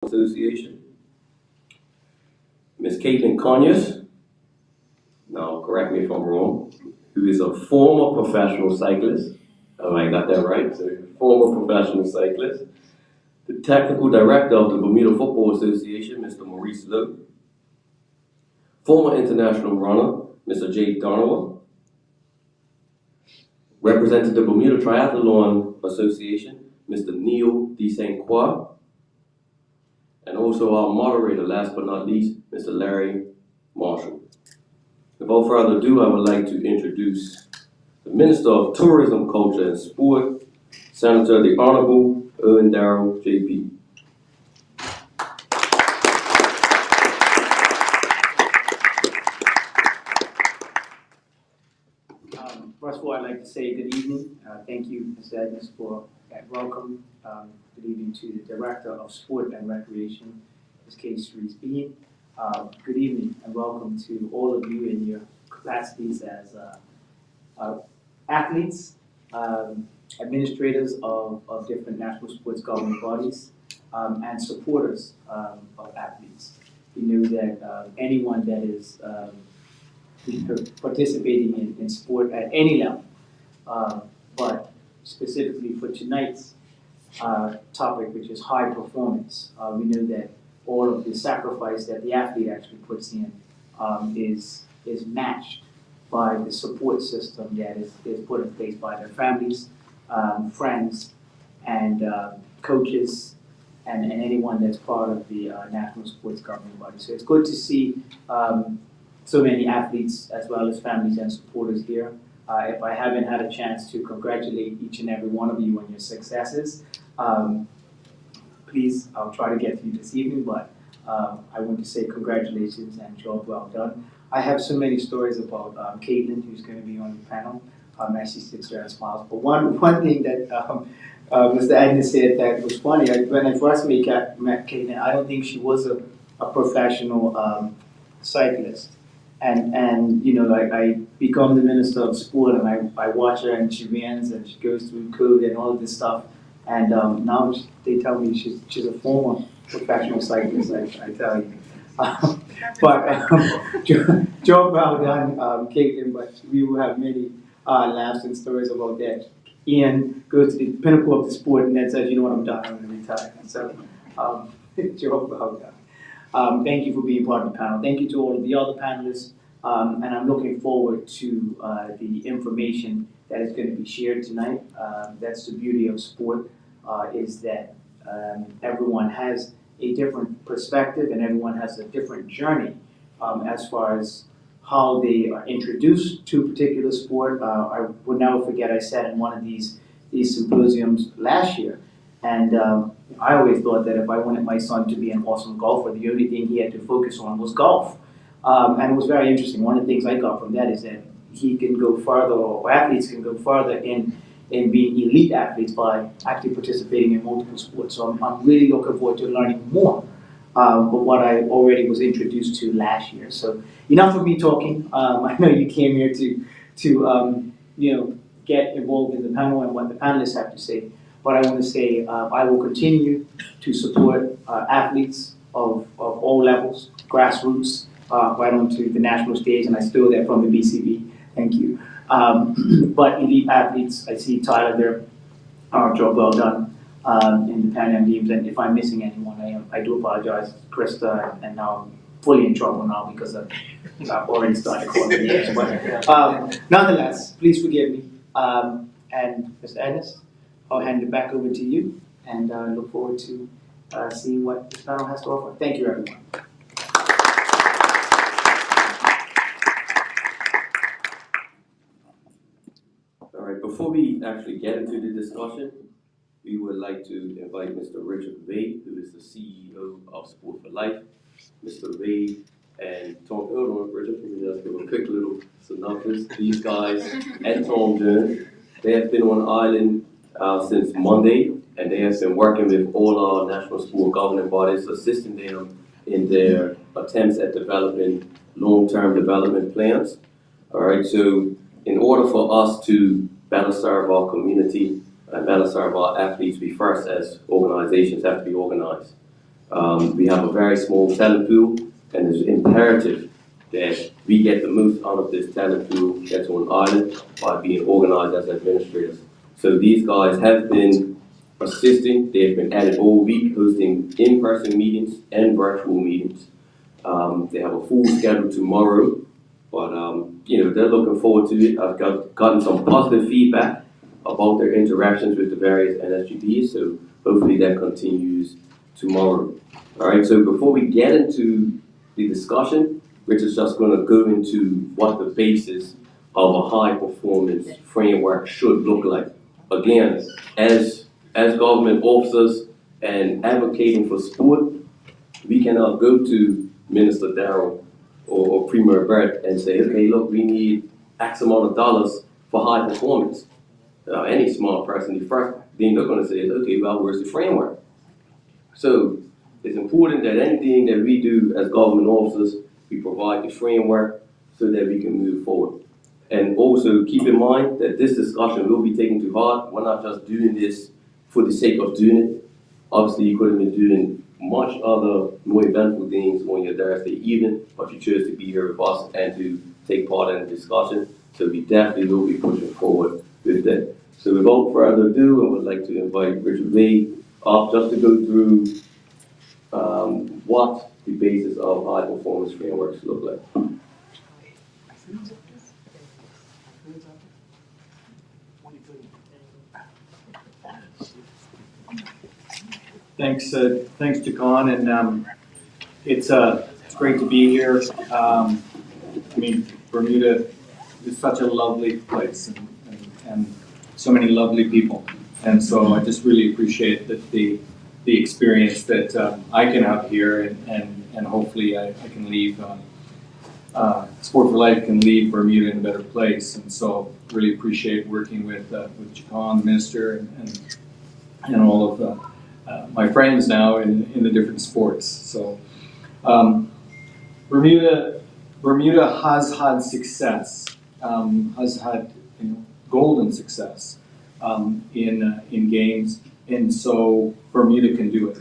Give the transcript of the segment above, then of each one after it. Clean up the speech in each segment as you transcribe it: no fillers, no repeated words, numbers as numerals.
Association. Ms. Caitlin Conyers, now correct me if I'm wrong, who is a former professional cyclist. Oh, I got that right. So, former professional cyclist. The technical director of the Bermuda Football Association, Mr. Maurice Lowe. Former international runner, Mr. Jay Donovan. Represented the Bermuda Triathlon Association, Mr. Neil De St. Croix. And also our moderator, last but not least, Mr. Larry Marshall. Without further ado, I would like to introduce the Minister of Tourism, Culture, and Sport, Senator the Honorable Erwin Darrell, JP. First of all, I'd like to say good evening. Thank you, Mr. Edmonds, for that welcome. Good evening to the Director of Sport and Recreation, Ms. Kate Streets Bean. Good evening and welcome to all of you in your capacities as athletes, administrators of different national sports governing bodies, and supporters of athletes. We know that anyone that is participating in sport at any level, but specifically for tonight's topic, which is high performance, we know that all of the sacrifice that the athlete actually puts in is matched by the support system that is put in place by their families, friends, and coaches, and anyone that's part of the national sports governing body. So it's good to see so many athletes as well as families and supporters here. If I haven't had a chance to congratulate each and every one of you on your successes, please, I'll try to get to you this evening, but I want to say congratulations and job well done. I have so many stories about Caitlin, who's going to be on the panel, as she sits there and smiles. But one thing that Mr. Agnes said that was funny, when I first met Caitlin, I don't think she was a professional cyclist. And you know, like I become the Minister of Sport and I watch her and she runs and she goes through code and all of this stuff. And now they tell me she's a former professional cyclist, I tell you. Job well done, Caitlin, but we will have many laughs and stories about that. Ian goes to the pinnacle of the sport and then says, you know what, I'm done, I'm going to retire. So, job well done. Thank you for being part of the panel. Thank you to all of the other panelists, and I'm looking forward to the information that is going to be shared tonight. That's the beauty of sport, is that everyone has a different perspective and everyone has a different journey as far as how they are introduced to a particular sport. I will never forget, I sat in one of these symposiums last year, and I always thought that if I wanted my son to be an awesome golfer, the only thing he had to focus on was golf. And it was very interesting. One of the things I got from that is that he can go further, or athletes can go further in being elite athletes by actually participating in multiple sports. So I'm really looking forward to learning more but what I already was introduced to last year. So enough of me talking. I know you came here to you know, get involved in the panel and what the panelists have to say. But I want to say I will continue to support athletes of all levels, grassroots, right onto the national stage, and I stole that from the BCB. Thank you. But elite athletes, I see Tyler there. Job well done in the Pan Am Games, and if I'm missing anyone, I do apologize, Krista, and now I'm fully in trouble now because I've already started calling names. But nonetheless, please forgive me. And Mr. Ennis, I'll hand it back over to you, and look forward to seeing what this panel has to offer. Thank you, everyone. All right, before we actually get into the discussion, we would like to invite Mr. Richard Vade, who is the CEO of Sport for Life. Mr. Vade and Tom, hold on, Richard, let me just give a quick little synopsis. These guys and Tom Jones, they have been on island since Monday, and they have been working with all our national sport governing bodies, assisting them in their attempts at developing long-term development plans. All right, so in order for us to better serve our community and better serve our athletes, we first, as organizations, have to be organized. We have a very small talent pool, and it's imperative that we get the most out of this talent pool that's on island by being organized as administrators. So these guys have been assisting. They've been at it all week, hosting in-person meetings and virtual meetings. They have a full schedule tomorrow, but they're looking forward to it. I've gotten some positive feedback about their interactions with the various NSGBs, so hopefully that continues tomorrow. All right, so before we get into the discussion, Rich is just going to go into what the basis of a high performance framework should look like. Again, as government officers and advocating for sport, we cannot go to Minister Darrell or Premier Bert and say, okay, look, we need X amount of dollars for high performance. Any smart person, the first thing they're going to say is, okay, well, where's the framework? So it's important that anything that we do as government officers, we provide the framework so that we can move forward. And also keep in mind that this discussion will be taken to heart. We're not just doing this for the sake of doing it. Obviously, you could have been doing much other more eventful things on your Thursday evening, but you chose to be here with us and to take part in the discussion. So we definitely will be pushing forward with that. So without further ado, I would like to invite Richard Wade up just to go through what the basis of high performance frameworks look like. Thanks, Jacon, and it's great to be here. Bermuda is such a lovely place and so many lovely people, and so I just really appreciate that the experience that I can have here, and hopefully I can leave Sport for Life can leave Bermuda in a better place, and so really appreciate working with Jacon, the minister, and all of my friends now in the different sports. So Bermuda has had success, has had golden success in games, and so Bermuda can do it.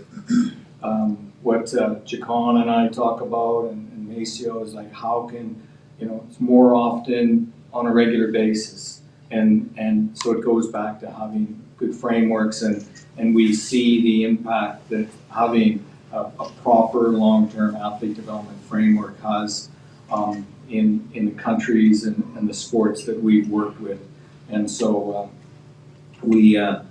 What Jacon and I talk about and Maceo is like, how can it's more often on a regular basis, and so it goes back to having good frameworks, and we see the impact that having a proper long-term athlete development framework has in the countries and the sports that we've worked with. And so we're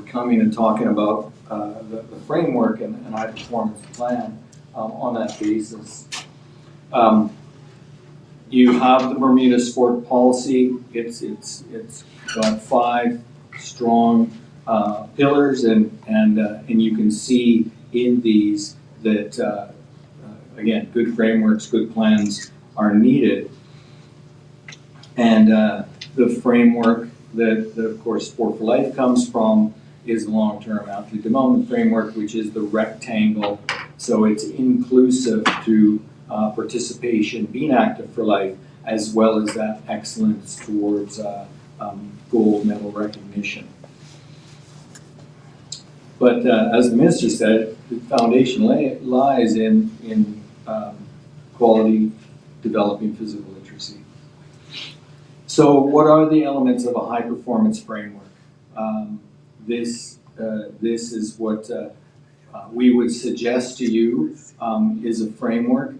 coming and talking about the framework and high performance plan on that basis. You have the Bermuda Sport Policy. It's got 5 strong pillars, and you can see in these that again, good frameworks, good plans are needed, and the framework that of course Sport for Life comes from is the long-term athlete development framework, which is the rectangle. So it's inclusive to participation, being active for life, as well as that excellence towards gold medal recognition. But as the minister said, the foundation lies in quality developing physical literacy. So what are the elements of a high performance framework? This is what we would suggest to you is a framework.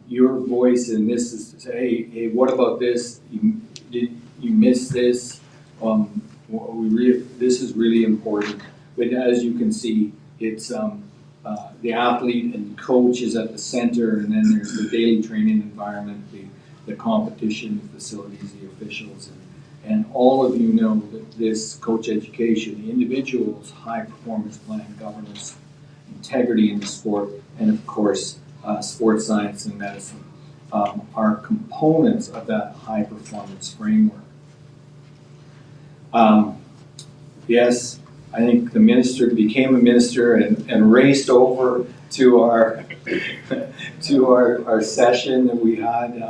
Your voice in this is to say, hey, what about this? You missed this. This is really important. But as you can see, it's the athlete and coach is at the center, and then there's the daily training environment, the competition, the facilities, the officials, and all of you know that this coach education, the individual's high performance plan, governance, integrity in the sport, and of course sports science and medicine are components of that high performance framework. Yes, I think the minister became a minister and raced over to our session that we had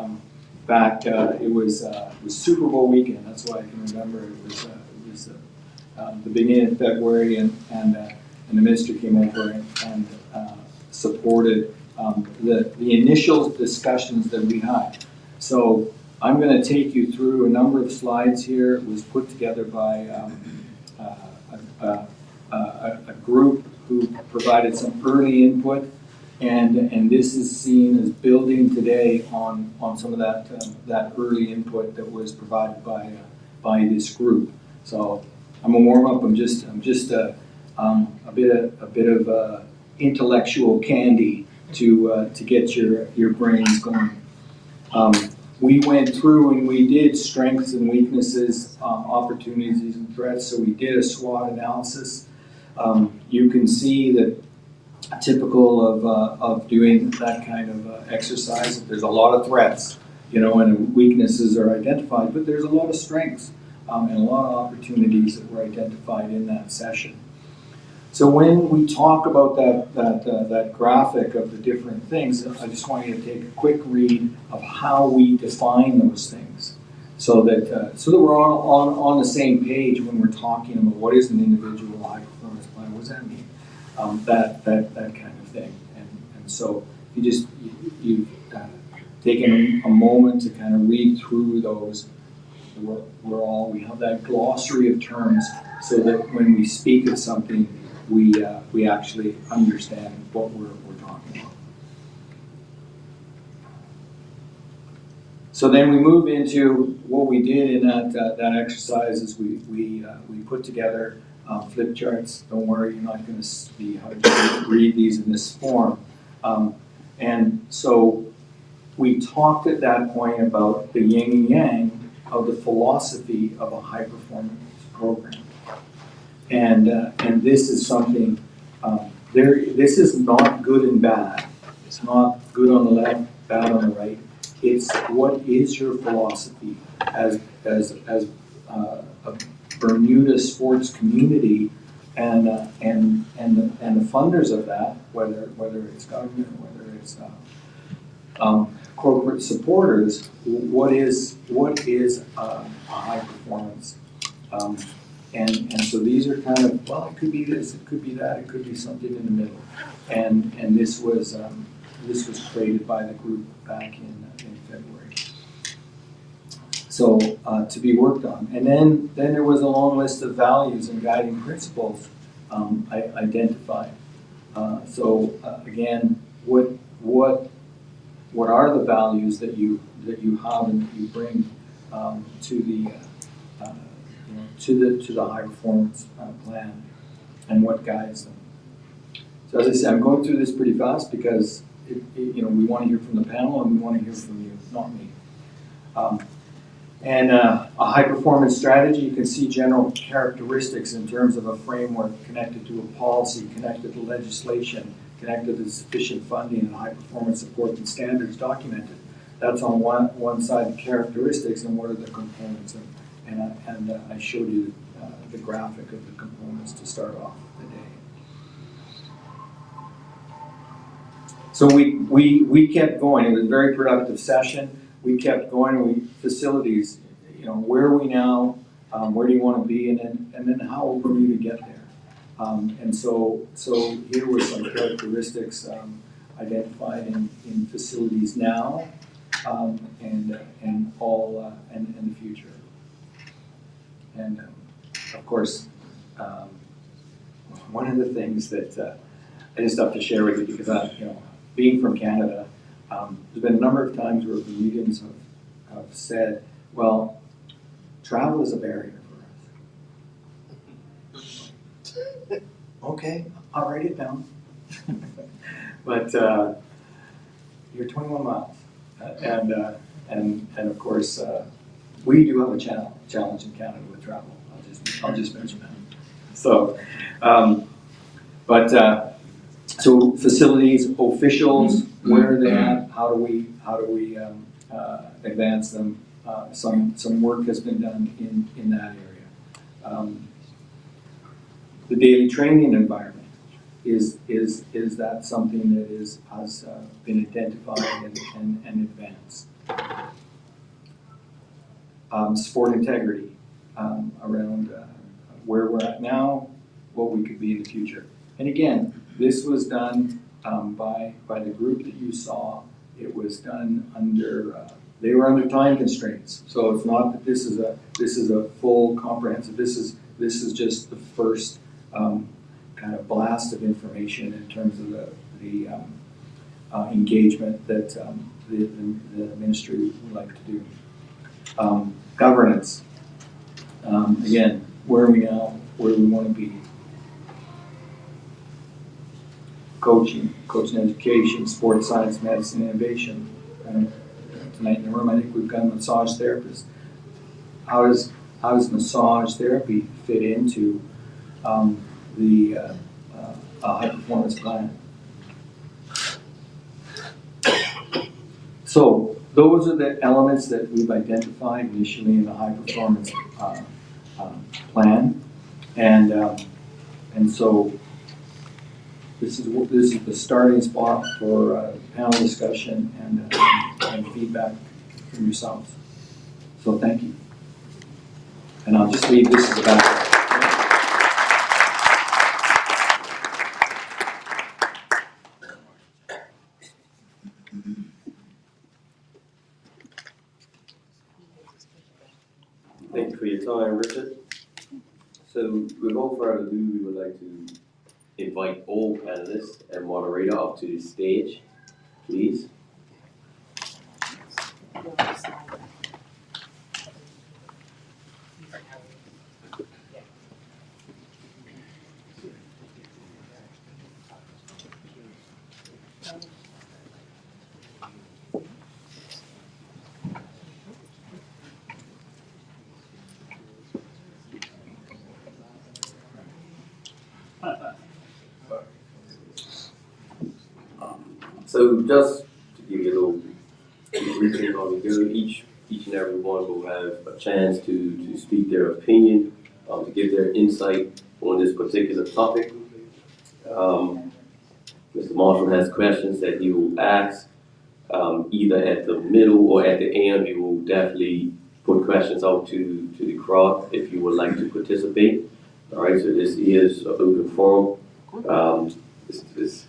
back. It was Super Bowl weekend. That's why I can remember. It was the beginning of February, and and the minister came over and supported the initial discussions that we had. So I'm going to take you through a number of slides here. It was put together by a group who provided some early input, and this is seen as building today on some of that early input that was provided by this group. So I'm a warm up. I'm just a bit of intellectual candy to get your brains going. We went through and we did strengths and weaknesses, opportunities and threats. So we did a SWOT analysis. You can see that typical of doing that kind of exercise, there's a lot of threats, and weaknesses are identified, but there's a lot of strengths and a lot of opportunities that were identified in that session. So when we talk about that graphic of the different things, I just want you to take a quick read of how we define those things, so that we're on the same page when we're talking about what is an individual high performance plan. What does that mean? That kind of thing. And so you've taken a moment to kind of read through those. We have that glossary of terms, so that when we speak of something, we actually understand what we're talking about. So then we move into what we did in that exercise is we put together flip charts. Don't worry, you're not going to see how to read these in this form. And so we talked at that point about the yin and yang of the philosophy of a high performance program. And this is something, this is not good and bad. It's not good on the left, bad on the right. It's what is your philosophy as a Bermuda sports community and the funders of that, whether it's government, whether it's corporate supporters. What is a high performance? And so these are kind of, well, it could be this, it could be that, it could be something in the middle. And this was created by the group back in February. So to be worked on. And then there was a long list of values and guiding principles identified. Again, what are the values that you have and that you bring to the high performance plan, and what guides them? So as I said, I'm going through this pretty fast because we want to hear from the panel and we want to hear from you, not me. And a high performance strategy, you can see general characteristics in terms of a framework connected to a policy, connected to legislation, connected to sufficient funding and high performance support and standards documented. That's on one side, the characteristics, and what are the components. And I showed you the graphic of the components to start off the day. So we kept going. It was a very productive session. We kept going. Facilities, where are we now? Where do you want to be? And then how will Bermuda get there? And so here were some characteristics identified in facilities now and the future. And of course, one of the things that I just have to share with you, because being from Canada, there's been a number of times where Bermudians have said, well, travel is a barrier for us. Okay, I'll write it down. But you're 21 miles. And of course, we do have a challenge in Canada with travel. I'll just mention that. So, so facilities, officials, where are they at? How do we advance them? Some work has been done in that area. The daily training environment is that something that has been identified and advanced. Sport integrity around where we're at now, what we could be in the future. And again, this was done by the group that you saw. It was done under, they were under time constraints. So it's not that this is a full comprehensive, this is just the first kind of blast of information in terms of the engagement that the ministry would like to do. Governance. Again, where are we now? Where do we want to be? Coaching education, sports science, medicine, innovation. Tonight in the room, I think we've got a massage therapist. How does massage therapy fit into the high performance plan? So those are the elements that we've identified initially in the high performance plan, and so this is the starting spot for panel discussion and feedback from yourselves. So thank you, and I'll just leave this as a background. Thank you for your time, Richard. So without further ado, we would like to invite all panelists and moderator up to the stage, please. So just to give you a little briefing on the go, each and every one will have a chance to speak their opinion, to give their insight on this particular topic. Mr. Marshall has questions that he will ask, either at the middle or at the end. He will definitely put questions out to the crowd if you would like to participate. All right, so this is an open forum. It's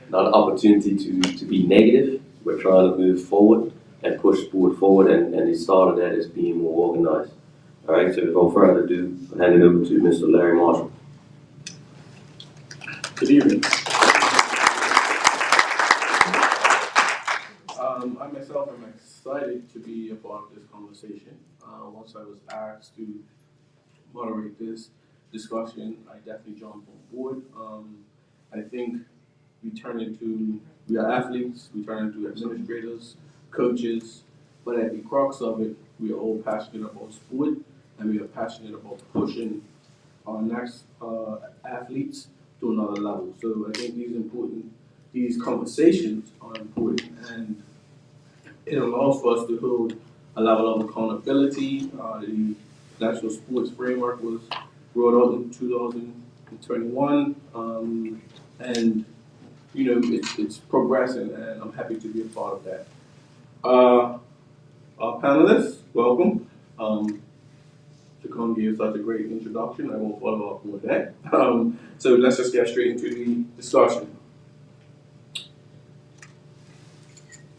not an opportunity to be negative. We're trying to move forward and push sport forward, and the start of that is being more organized. All right, so without further ado, I'll hand it over to Mr. Larry Marshall. Good evening. I myself am excited to be a part of this conversation. Once I was asked to moderate this discussion, I definitely jumped on board. I think we are athletes, we turn into administrators, coaches, but at the crux of it, we are all passionate about sport, and we are passionate about pushing our next athletes to another level. So I think these conversations are important, and it allows for us to hold a level of accountability. The National Sports Framework was brought out in 2021, and it's progressing, and I'm happy to be a part of that. Our panelists, welcome. Chacon gave such a great introduction. I won't follow up with that. So let's just get straight into the discussion.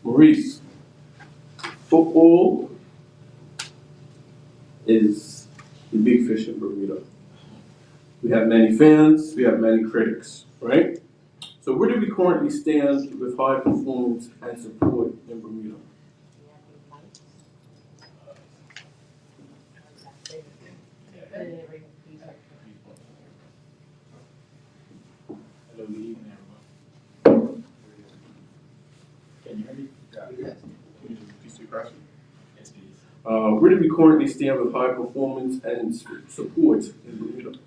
Maurice, football is the big fish in Bermuda. We have many fans, we have many critics, right? So where do we currently stand with high performance and support in Bermuda? Hello, good evening, everyone. Can you hear me? Yes. Can you repeat your question? Yes, please. Where do we currently stand with high performance and support in Bermuda?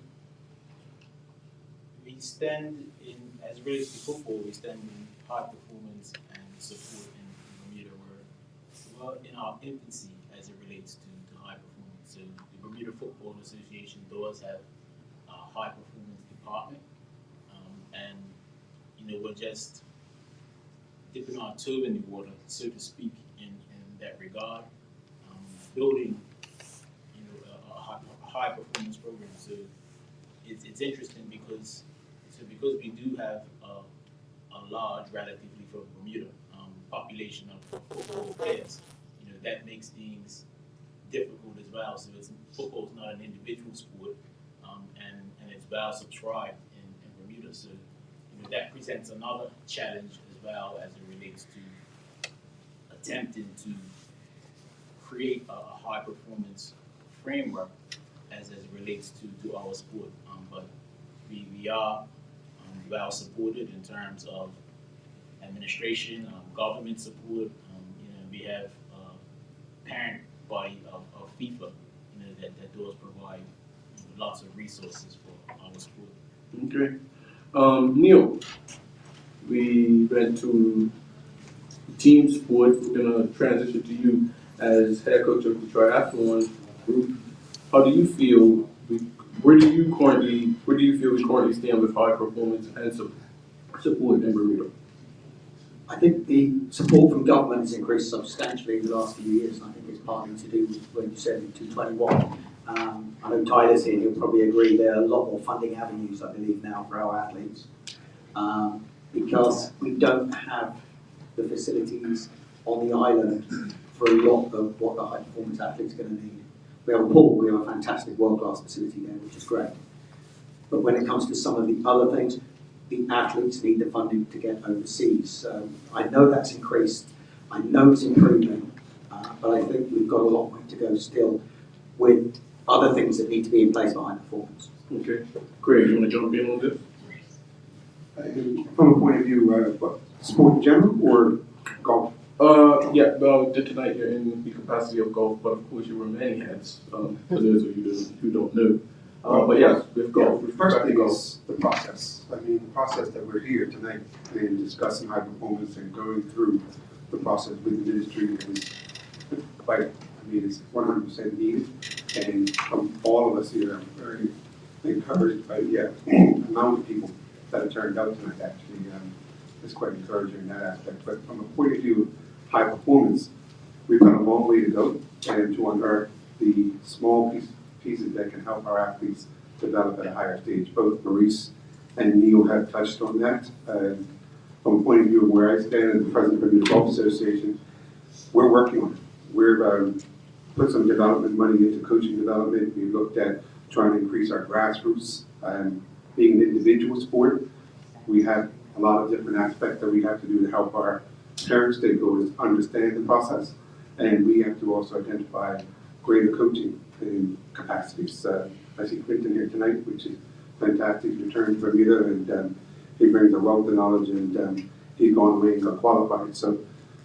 We stand in, as it relates to football, we stand in high performance and support in Bermuda. We're in our infancy as it relates to high performance. So the Bermuda Football Association does have a high performance department, and we're just dipping our toe in the water, so to speak, in that regard, building a high performance program. So it's interesting because So because we do have a large, relatively for Bermuda, population of football players, that makes things difficult as well. So football is not an individual sport, and it's well subscribed in Bermuda. So that presents another challenge as well as it relates to attempting to create a high performance framework as it relates to our sport. But we are well supported in terms of administration, government support. We have a parent body of FIFA, that does provide lots of resources for our sport. Okay. Neil, we went to team sport. We're gonna transition to you as head coach of the triathlon group. How do you feel? Where do you feel we currently stand with high performance and support in Bermuda? I think the support from government has increased substantially in the last few years, and I think it's partly to do with what you said in 221. I know Tyler's here, and he'll probably agree there are a lot more funding avenues, I believe, now for our athletes, because we don't have the facilities on the island for a lot of what the high performance athletes are going to need. We have a pool, we have a fantastic world-class facility there, which is great. But when it comes to some of the other things, the athletes need the funding to get overseas. So I know that's increased, I know it's improving, but I think we've got a long way to go still with other things that need to be in place for high performance. Okay. Craig, you want to jump in on this? From a point of view, what, sport in general or golf? Did tonight you're in the capacity of golf, but of course you wear many hats, for those of you who don't know. But yes, with golf. The first thing is the process. I mean, the process that we're here tonight and discussing high performance and going through the process with the ministry is quite, it's 100% needed. And from all of us here, I'm very encouraged by the amount of people that have turned out tonight, actually. It's quite encouraging in that aspect. But from a point of view of high performance, we've got a long way to go and to unearth the small pieces that can help our athletes develop at a higher stage. Both Maurice and Neil have touched on that. From a point of view of where I stand as the president of the Golf Association, we're working on it. We've put some development money into coaching development. We've looked at trying to increase our grassroots. Being an individual sport, we have a lot of different aspects that we have to do to help our parent stakeholders understand the process. And we have to also identify greater coaching capacities. I see Quentin here tonight, which is fantastic. He's returned to Bermuda, and he brings a wealth of knowledge, and he's gone away and got qualified. So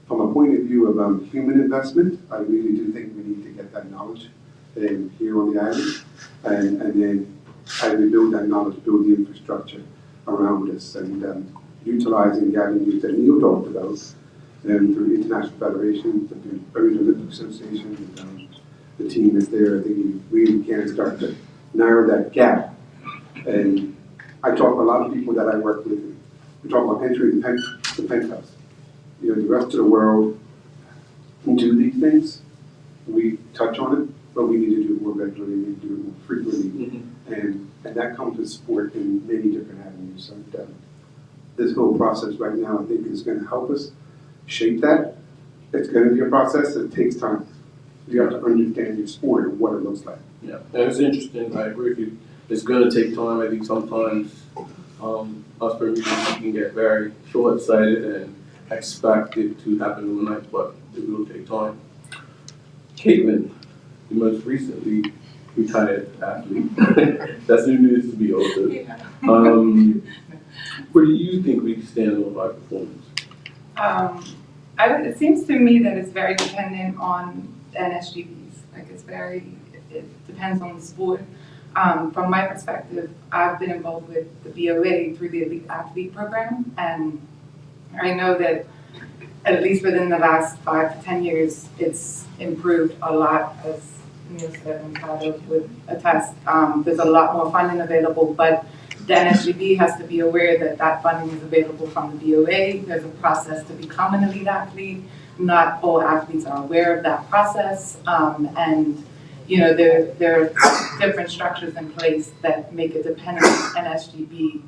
from a point of view of human investment, I really do think we need to get that knowledge here on the island. And then as we build that knowledge, build the infrastructure around us, and utilizing the avenues that Neil talked about, through international federations, the Bermuda Olympic Association, the team is there. I think we really can start to narrow that gap. And I talk to a lot of people that I work with. We talk about entering the penthouse. The rest of the world can do these things. We touch on it, but we need to do it more regularly. We need to do it more frequently. Mm-hmm. And that comes with sport in many different avenues. And this whole process right now, I think, is going to help us shape that. It's going to be a process that takes time. You have to understand your sport and what it looks like. Yeah, and it's interesting. I agree with you. It's going to take time. I think sometimes us Bermudans can get very short-sighted and expect it to happen overnight, but it will take time. Caitlin, the most recently retired athlete. That's new news to me also. Yeah. Where do you think we stand on high performance? It seems to me that it's very dependent on the NSGBs. Like it depends on the sport. From my perspective, I've been involved with the BOA through the Elite Athlete Program, and I know that at least within the last 5 to 10 years, it's improved a lot, as Neil said and Tyler would attest. There's a lot more funding available, but the NSGB has to be aware that that funding is available from the BOA. There's a process to become an elite athlete. Not all athletes are aware of that process, and there are different structures in place that make it dependent on NSGB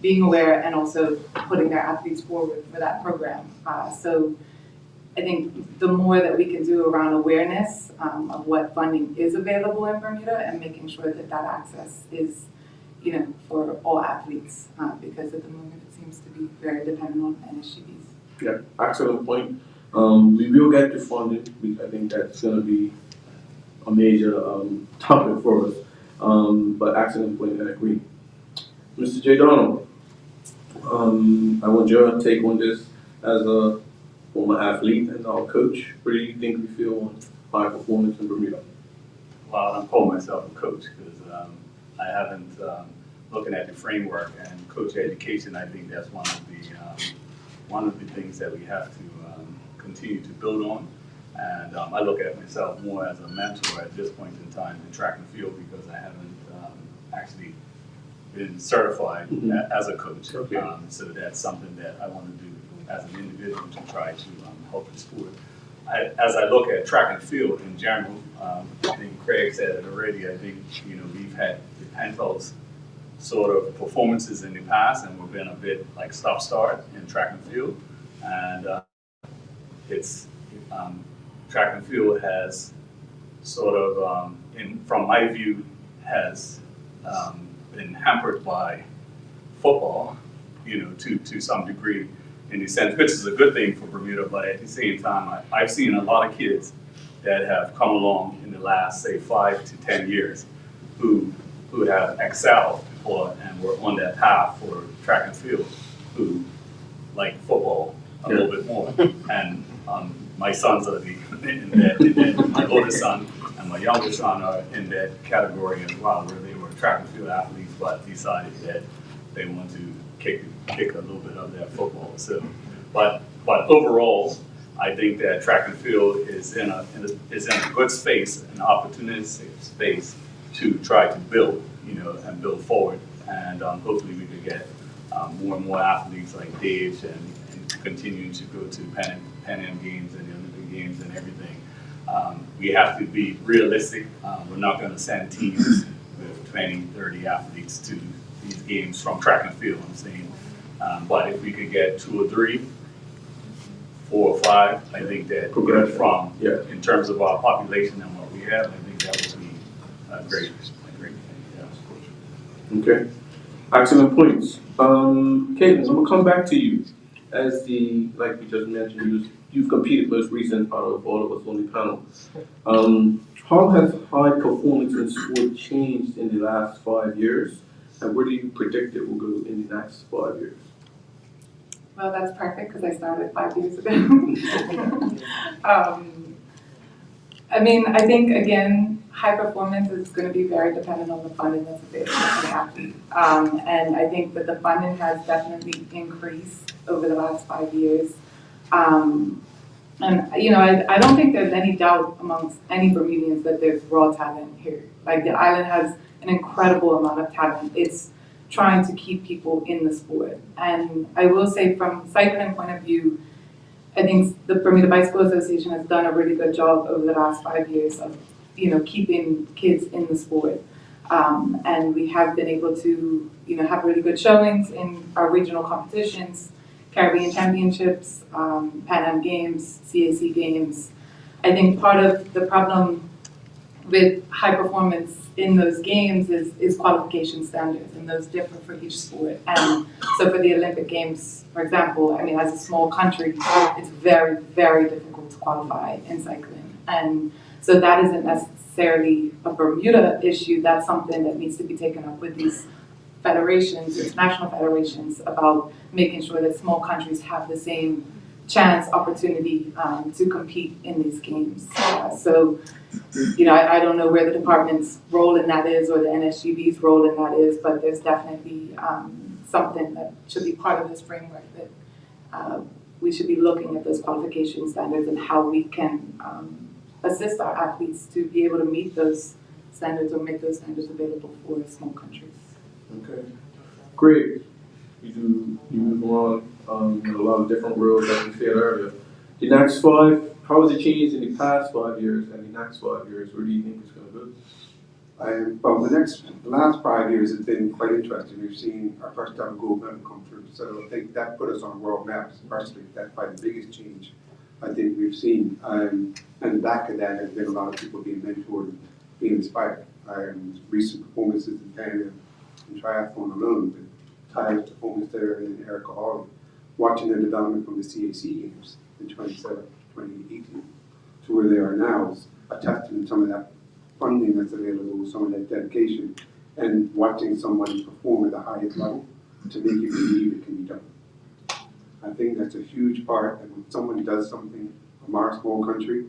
being aware and also putting their athletes forward for that program. So I think the more that we can do around awareness of what funding is available in Bermuda and making sure that that access is, for all athletes, because at the moment it seems to be very dependent on NSGBs. Yeah, excellent point. We will get to funding. I think that's going to be a major topic for us. But excellent point, I agree. Mr. J. Donald, I want your take on this as a former athlete and our coach. What do you think we feel on high performance in Bermuda? Well, I'm calling myself a coach because I haven't, looking at the framework and coach education, I think that's one of the things that we have to continue to build on. And I look at myself more as a mentor at this point in time in track and field because I haven't actually been certified as a coach. Okay. So that's something that I want to do as an individual to try to help the sport. As I look at track and field in general, I think Craig said it already. I think we've had the Penfolds sort of performances in the past, and we've been a bit like stop-start in track and field. And track and field has sort of, from my view, has been hampered by football, to some degree, in the sense, which is a good thing for Bermuda, but at the same time, I've seen a lot of kids that have come along in the last, say, 5 to 10 years who have excelled and were on that path for track and field, who like football a little bit more. And my sons are my oldest son and my youngest son are in that category as well, where they were track and field athletes, but decided that they want to kick a little bit of their football. So, but overall, I think that track and field is in a good space, an opportunistic space to try to build, and build forward. And hopefully we could get more and more athletes like Dave and continue to go to Pan Am Games and the Olympic Games and everything. We have to be realistic. We're not going to send teams with 20, 30 athletes to these games from track and field, I'm saying. But if we could get 2 or 3, 4 or 5, I think that from, in terms of our population and what we have, I think that would be a great thing. Yeah. Okay, excellent points. Caitlin, I'm gonna come back to you. As like we just mentioned, you've competed most recent out of all of us on the panel. How has high performance in sport changed in the last 5 years? And where do you predict it will go in the next 5 years? Well, that's perfect because I started 5 years ago. I think, again, high performance is going to be very dependent on the funding that's available for the athlete. And I think that the funding has definitely increased over the last 5 years. I don't think there's any doubt amongst any Bermudians that there's raw talent here. Like, the island has an incredible amount of talent. It's trying to keep people in the sport. And I will say, from a cycling point of view, I think the Bermuda Bicycle Association has done a really good job over the last 5 years of, keeping kids in the sport. And we have been able to, have really good showings in our regional competitions, Caribbean Championships, Pan Am Games, CAC Games. I think part of the problem with high performance in those games is qualification standards, and those differ for each sport. And so for the Olympic Games, for example, as a small country, it's very, very difficult to qualify in cycling. And so that isn't necessarily a Bermuda issue. That's something that needs to be taken up with these federations, international federations, about making sure that small countries have the same chance, opportunity to compete in these games. I don't know where the department's role in that is, or the NSGB's role in that is, but there's definitely something that should be part of this framework, that we should be looking at those qualification standards and how we can assist our athletes to be able to meet those standards or make those standards available for small countries. Okay, great. You move on in a lot of different roles, as you said earlier. The next 5, how has it changed in the past 5 years and the next 5 years? Where do you think it's going to But the last 5 years has been quite interesting. We've seen our first ever gold medal come through. So I think that put us on world maps. Personally, that's probably the biggest change I think we've seen. And the back of that has been a lot of people being mentored and being inspired. Recent performances in Canada in triathlon alone, but Tyler's performance there and Erica Hawley, watching their development from the CAC games in 2018 to where they are now is a testament to some of that funding that's available, some of that dedication, and watching somebody perform at the highest level to make you believe it can be done. I think that's a huge part, and when someone does something from our small country,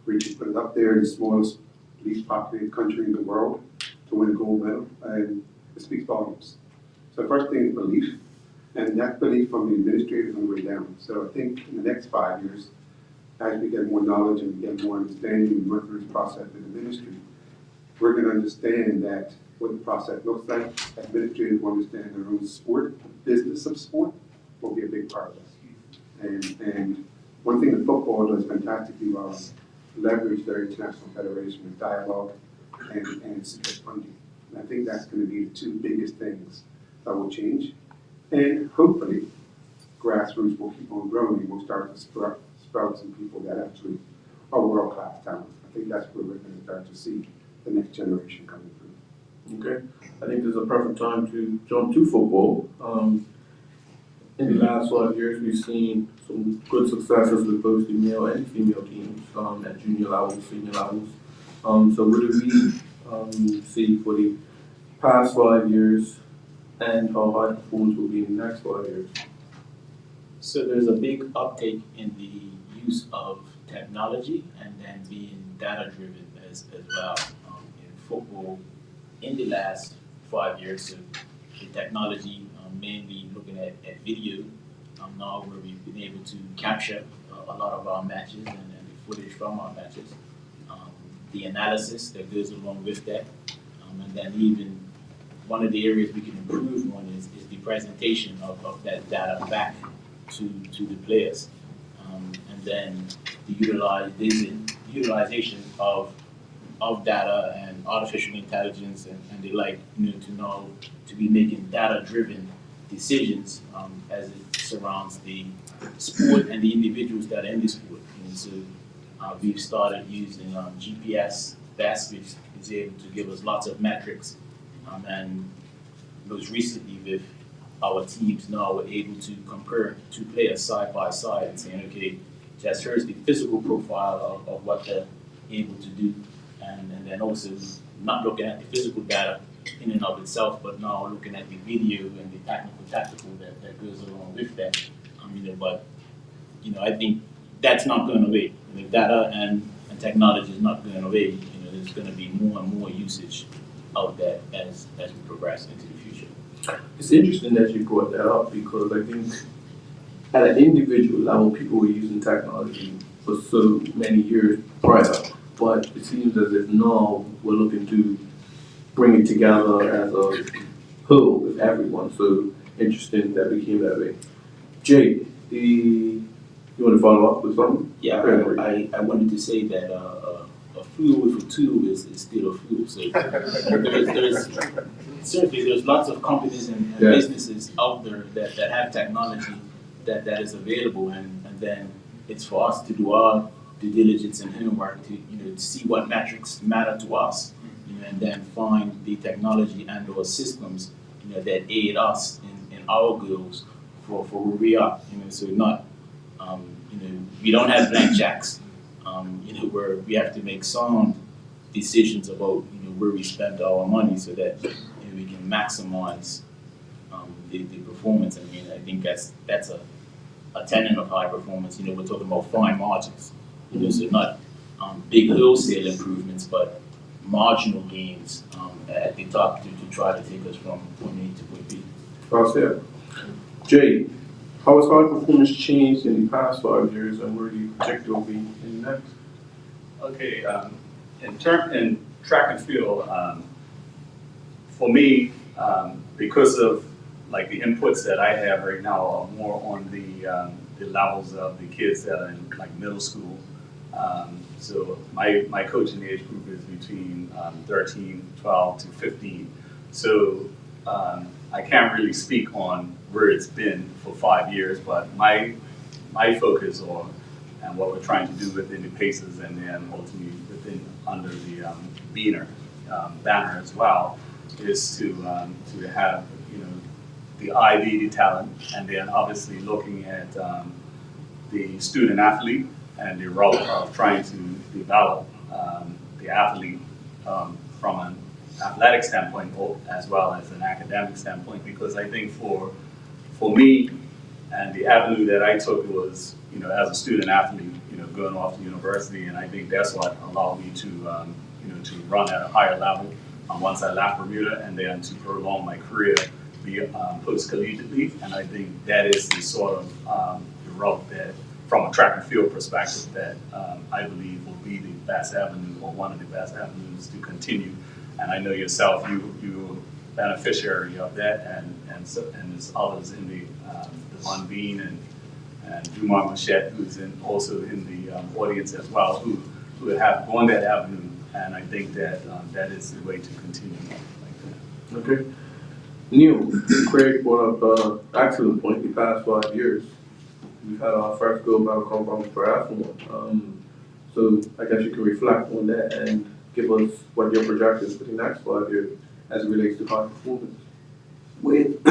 we can put it up there, the smallest, least populated country in the world, to win a gold medal, and it speaks volumes. So the first thing is belief, and that belief from the administrators on the way down. So I think in the next 5 years, as we get more knowledge and we get more understanding and run through this process in the ministry, we're going to understand that what the process looks like. Administrators will understand their own sport, the business of sport will be a big part of this. And one thing that football does fantastically well is leverage their international federation with dialogue and secret funding. And I think that's going to be the two biggest things that will change. And hopefully, grassroots will keep on growing and we'll start to sprout some people that actually are world-class talent. I think that's where we're going to start to see the next generation coming through. Okay, I think this is a perfect time to jump to football. In the last 5 years, we've seen some good successes with both the male and female teams at junior levels, senior levels. So what do we see for the past 5 years and how high performance will be in the next 5 years? So there's a big uptake in the use of technology and then being data-driven as well. In football, in the last 5 years, so the technology mainly looking at video now where we've been able to capture a lot of our matches and the footage from our matches. The analysis that goes along with that, and then even one of the areas we can improve on is the presentation of that data back to the players, and then the utilization of data and artificial intelligence and the like, to be making data-driven decisions as it surrounds the sport and the individuals that are in the sport. So we've started using GPS, which is able to give us lots of metrics, and most recently with our teams now we're able to compare two players side by side and saying, okay, just here's the physical profile of what they're able to do, and then also not looking at the physical data in and of itself, but now looking at the video and the tactical that goes along with that. But I think that's not going away. Data and technology is not going away. There's going to be more and more usage of that as we progress into the future. It's interesting that you brought that up because I think at an individual level, people were using technology for so many years prior, but it seems as if now we're looking to bring it together as a whole with everyone. So interesting that became that way. Jay, you want to follow up with something? Yeah, I wanted to say that a fool with a tool is still a fool. So there's lots of companies and businesses out there that have technology that is available, and then it's for us to do our due diligence and homework to see what metrics matter to us, and then find the technology and or systems that aid us in our goals for where we are. So not we don't have blank checks. Where we have to make sound decisions about where we spend our money so that we can maximize the performance. I think that's a tenet of high performance. We're talking about fine margins. So not big wholesale improvements, but marginal gains at the top to try to take us from point A to point B. Fair. Jay, how has high performance changed in the past 5 years, and where do you project it will be in the next? Okay, in track and field, for me, because of like the inputs that I have right now are more on the levels of the kids that are in like middle school, So my coaching age group is between 13, 12 to 15. So I can't really speak on where it's been for 5 years, but my focus on and what we're trying to do within the Pacers and then ultimately within under the banner as well is to have the IB, the talent, and then obviously looking at the student athlete and the role of trying to develop the athlete from an athletic standpoint as well as an academic standpoint, because I think for me and the avenue that I took was as a student athlete going off to university, and I think that's what allowed me to to run at a higher level once I left Bermuda, and then to prolong my career post-collegiately. And I think that is the sort of the route that, from a track and field perspective, that I believe will be the best avenue, or one of the best avenues to continue. And I know yourself, you're a beneficiary of that, and there's others in the Von Bean and Dumar Machette, who's also in the audience as well, who have gone that avenue. And I think that that is the way to continue like that. Okay. Neil, Craig brought up excellent point. The past 5 years, we've had our first gold medal come from triathlon. So I guess you can reflect on that and give us what your projections for the next 5 years as it relates to high performance. With,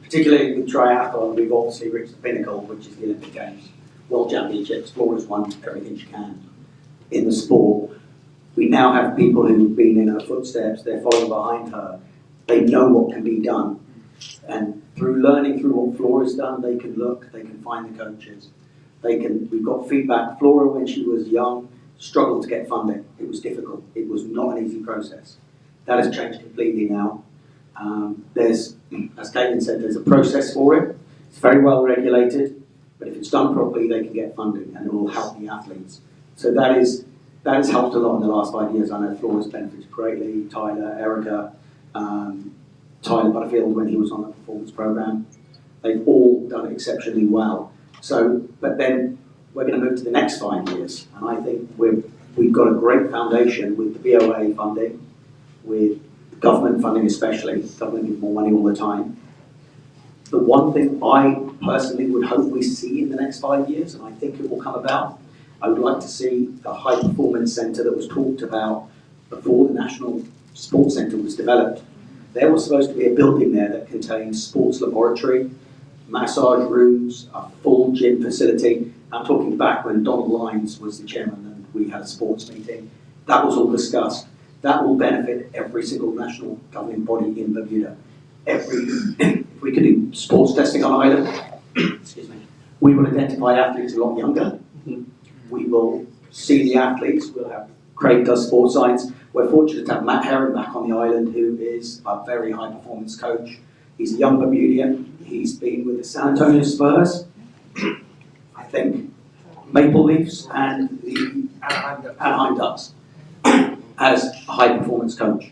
particularly with triathlon, we've obviously reached the pinnacle, which is the Olympic Games, World Championships. Flora's won everything she can in the sport. We now have people who've been in her footsteps, they're following behind her. They know what can be done. And through learning through what Flora's done, they can look, they can find the coaches. We've got feedback. Flora, when she was young, struggled to get funding. It was difficult. It was not an easy process. That has changed completely now. There's, as Caitlin said, there's a process for it. It's very well regulated, but if it's done properly, they can get funding and it will help the athletes. So that has helped a lot in the last 5 years. I know Flora's benefited greatly, Tyler, Erica, Tyler Butterfield when he was on the performance program. They've all done exceptionally well. So, but then we're going to move to the next 5 years, and I think we've got a great foundation with the BOA funding, with government funding especially. Government gives more money all the time. The one thing I personally would hope we see in the next 5 years, and I think it will come about, I would like to see the high performance centre that was talked about before the National Sports Centre was developed. There was supposed to be a building there that contained sports laboratory, massage rooms, a full gym facility. I'm talking back when Donald Lyons was the chairman and we had a sports meeting. That was all discussed. That will benefit every single national governing body in Bermuda. If we could do sports testing on island, excuse me, we will identify athletes a lot younger. We will see the athletes. We'll have Craig does sports science. We're fortunate to have Matt Herron back on the island, who is a very high performance coach. He's a young Bermudian. He's been with the San Antonio Spurs, I think, Maple Leafs, and the Anaheim Ducks as a high performance coach.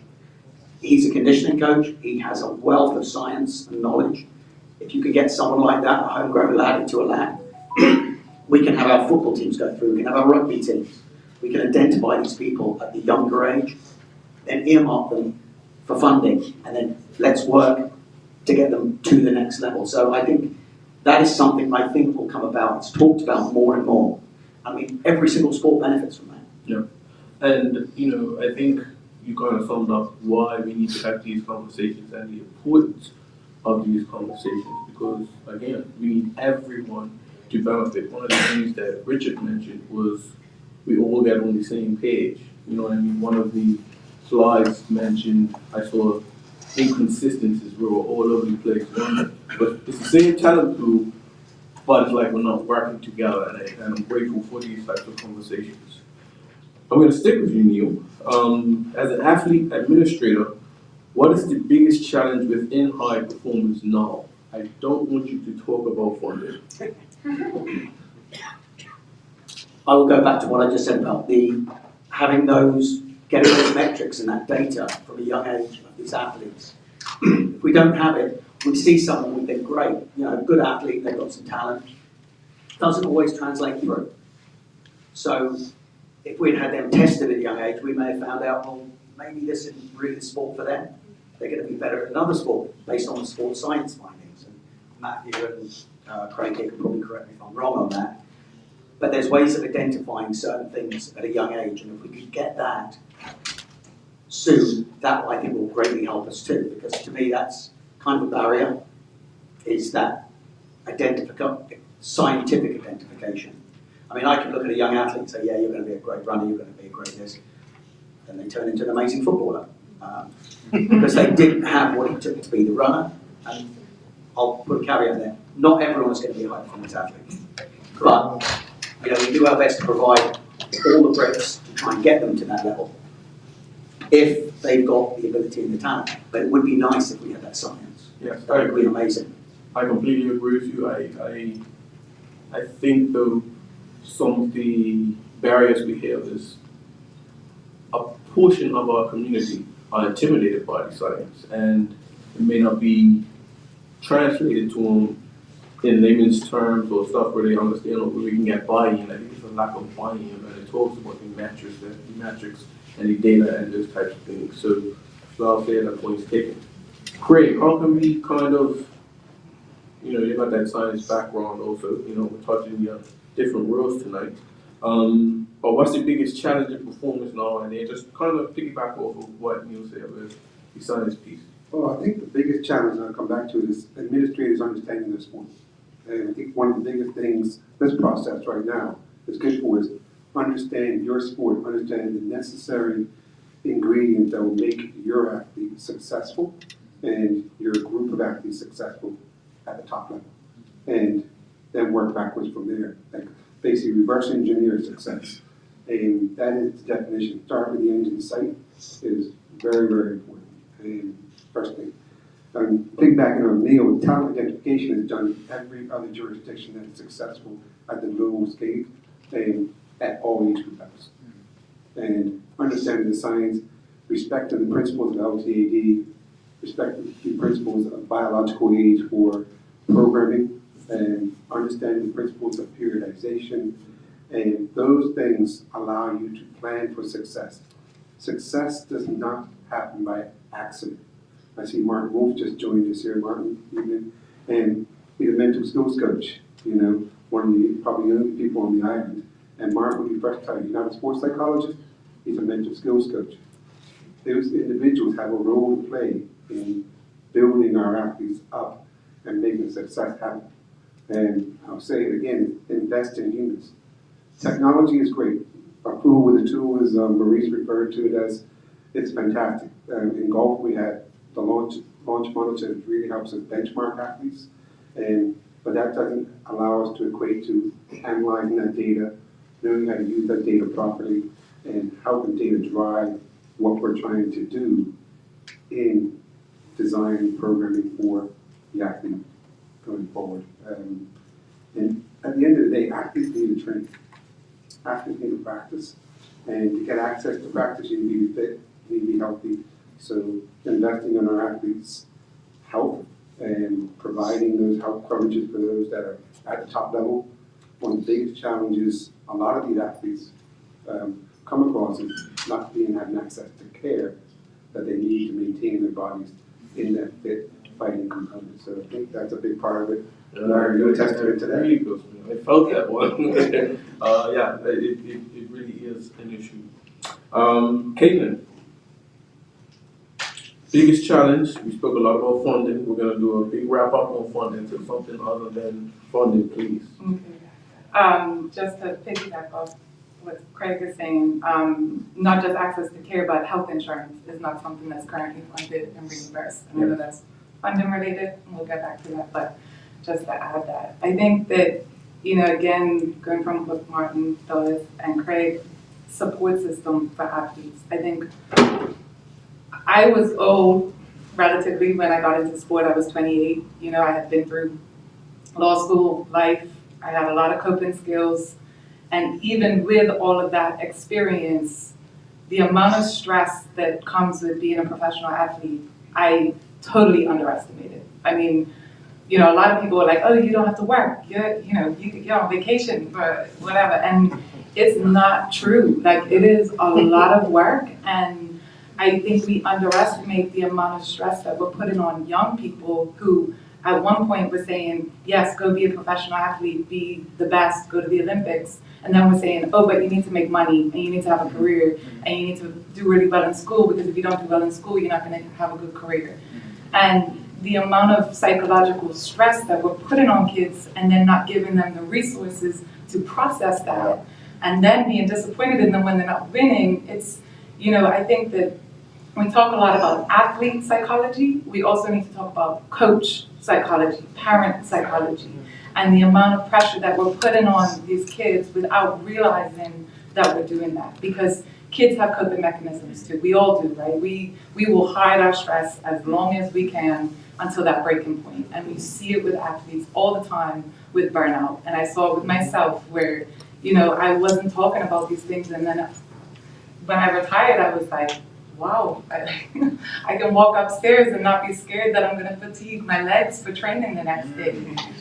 He's a conditioning coach. He has a wealth of science and knowledge. If you could get someone like that, a homegrown lad into a lab, we can have our football teams go through, we can have our rugby teams. We can identify these people at the younger age, then earmark them for funding, and then let's work to get them to the next level. So I think that is something I think will come about. It's talked about more and more. I mean, every single sport benefits from that. Yeah. And, I think you kind of summed up why we need to have these conversations and the importance of these conversations, because, again, we need everyone to benefit. One of the things that Richard mentioned was we all get on the same page. You know what I mean? One of the slides mentioned, I saw inconsistencies where we're all over the place. But it's the same talent pool, but it's like we're not working together, and I'm grateful for these types of conversations. I'm going to stick with you, Neil. As an athlete administrator, what is the biggest challenge within high performance now? I don't want you to talk about funding. I will go back to what I just said about getting those metrics and that data from a young age of these athletes. If we don't have it, we see someone, we think, great, good athlete, they've got some talent. Doesn't always translate through. So if we'd had them tested at a young age, we may have found out, well, maybe this isn't really the sport for them. They're going to be better at another sport based on the sports science findings. And Matthew and Craig here can probably correct me if I'm wrong on that. But there's ways of identifying certain things at a young age, and if we could get that soon, that I think will greatly help us too, because to me that's kind of a barrier, is that scientific identification. I mean, I can look at a young athlete and say, yeah, you're going to be a great runner, you're going to be a great this, and they turn into an amazing footballer. Because they didn't have what it took to be the runner, and I'll put a caveat there, not everyone's going to be a high performance athlete. But you know, we do our best to provide all the bricks to try and get them to that level, if they've got the ability and the talent. But it would be nice if we had that science. Yes, That would be amazing. I completely agree with you. I think though some of the barriers we have is a portion of our community are intimidated by the science, and it may not be translated to them in layman's terms or stuff where they understand or where we can get buy-in. I think it's a lack of buy-in, and it talks about the metrics and the data and those types of things. So I'll say that point's taken. Craig, how can we kind of, you know, you got that science background also, you know, we're touching the different worlds tonight. But what's the biggest challenge in performance now? And then just kind of piggyback off of what Neil said about the science piece. Well, I think the biggest challenge, and I'll come back to it, is administrators understanding their sport. And I think one of the biggest things this process right now is good for is understand your sport, understand the necessary ingredients that will make your athlete successful and your group of athletes successful at the top level. And then work backwards from there. Like basically reverse engineer success. And that is the definition. Start with the end in sight is very, very important. And first thing. Piggybacking on Neil, talent identification is done in every other jurisdiction that is successful at the lowest scale and at all age group levels. And understanding the science, respecting the principles of LTAD, respecting the principles of biological age for programming, and understanding the principles of periodization, and those things allow you to plan for success. Success does not happen by accident. I see Martin Wolf just joined us here, Martin, and he's a mental skills coach, you know, one of the probably only people on the island. And Martin would be first tell you, he's not a sports psychologist, he's a mental skills coach. Those individuals have a role to play in building our athletes up and making success happen. And I'll say it again, invest in humans. Technology is great. A fool with a tool, as Maurice referred to it as, it's fantastic. In golf, we had the launch monitor that really helps us benchmark athletes, but that doesn't allow us to equate to analyzing that data, knowing how to use that data properly, and helping data drive what we're trying to do in designing programming for the athlete going forward. And at the end of the day, athletes need to train. Athletes need to practice. And to get access to practice, you need to be fit, you need to be healthy. So investing in our athletes' health and providing those health coverages for those that are at the top level. One of the biggest challenges a lot of these athletes come across is not having access to care that they need to maintain their bodies in that fit fighting component. So I think that's a big part of it. Larry, you're a testament to that. I felt that one. Yeah, it really is an issue. Caitlin, biggest challenge, we spoke a lot about funding. We're going to do a big wrap up on funding, so something other than funding, please. Okay. Just to piggyback off what Craig is saying, not just access to care, but health insurance is not something that's currently funded and reimbursed. I know that's funding related, and we'll get back to that, but just to add that. I think that, you know, again, going from what Martin does and Craig, support system for athletes. I think I was old relatively when I got into sport. I was 28. You know, I had been through law school life. I had a lot of coping skills. And even with all of that experience, the amount of stress that comes with being a professional athlete, I totally underestimated. I mean, you know, a lot of people are like, oh, you don't have to work. You're on vacation or whatever. And it's not true. Like, it is a lot of work, and I think we underestimate the amount of stress that we're putting on young people who at one point were saying, yes, go be a professional athlete, be the best, go to the Olympics. And then we're saying, oh, but you need to make money, and you need to have a career, and you need to do really well in school, because if you don't do well in school, you're not gonna have a good career. And the amount of psychological stress that we're putting on kids and then not giving them the resources to process that, and then being disappointed in them when they're not winning, it's, you know, I think that we talk a lot about athlete psychology, we also need to talk about coach psychology, parent psychology, and the amount of pressure that we're putting on these kids without realizing that we're doing that. Because kids have coping mechanisms too, we all do, right? We will hide our stress as long as we can until that breaking point. And we see it with athletes all the time with burnout. And I saw it with myself where, you know, I wasn't talking about these things, and then when I retired, I was like, wow, I can walk upstairs and not be scared that I'm gonna fatigue my legs for training the next day.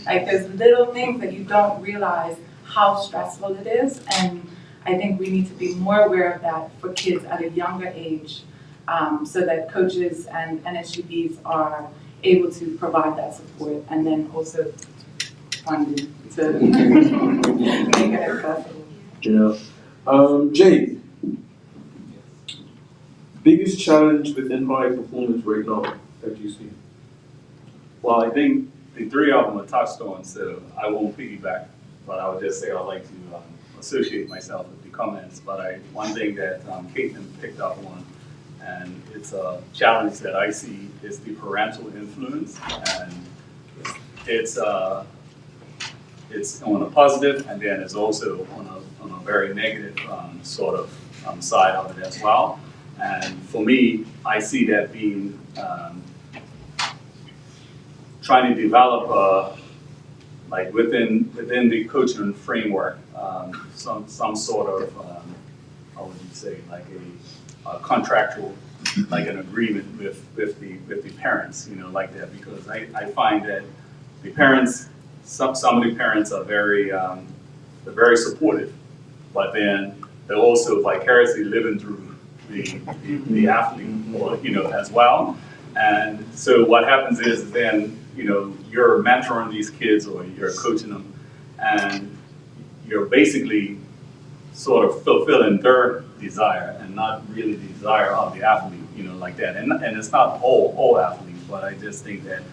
Like, there's little things that you don't realize how stressful it is, and I think we need to be more aware of that for kids at a younger age, so that coaches and NSGBs are able to provide that support, and then also funding to make it accessible. Yeah. Jay, biggest challenge within high performance right now that you see? Well, I think the three of them are touched on, so I won't piggyback, but I would just say I'd like to associate myself with the comments. But one thing that Caitlin picked up on, and it's a challenge that I see, is the parental influence, and it's on a positive, and then it's also on a very negative sort of side of it as well. And for me, I see that being trying to develop like within the coaching framework, some sort of how would you say, like a contractual, like an agreement with the parents, you know, like that, because I find that the parents, some of the parents are they're very supportive, but then they're also vicariously living through the athlete, or, you know, as well. And so what happens is then, you know, you're mentoring these kids or you're coaching them, and you're basically sort of fulfilling their desire and not really the desire of the athlete, you know, like that. And it's not all athletes, but I just think that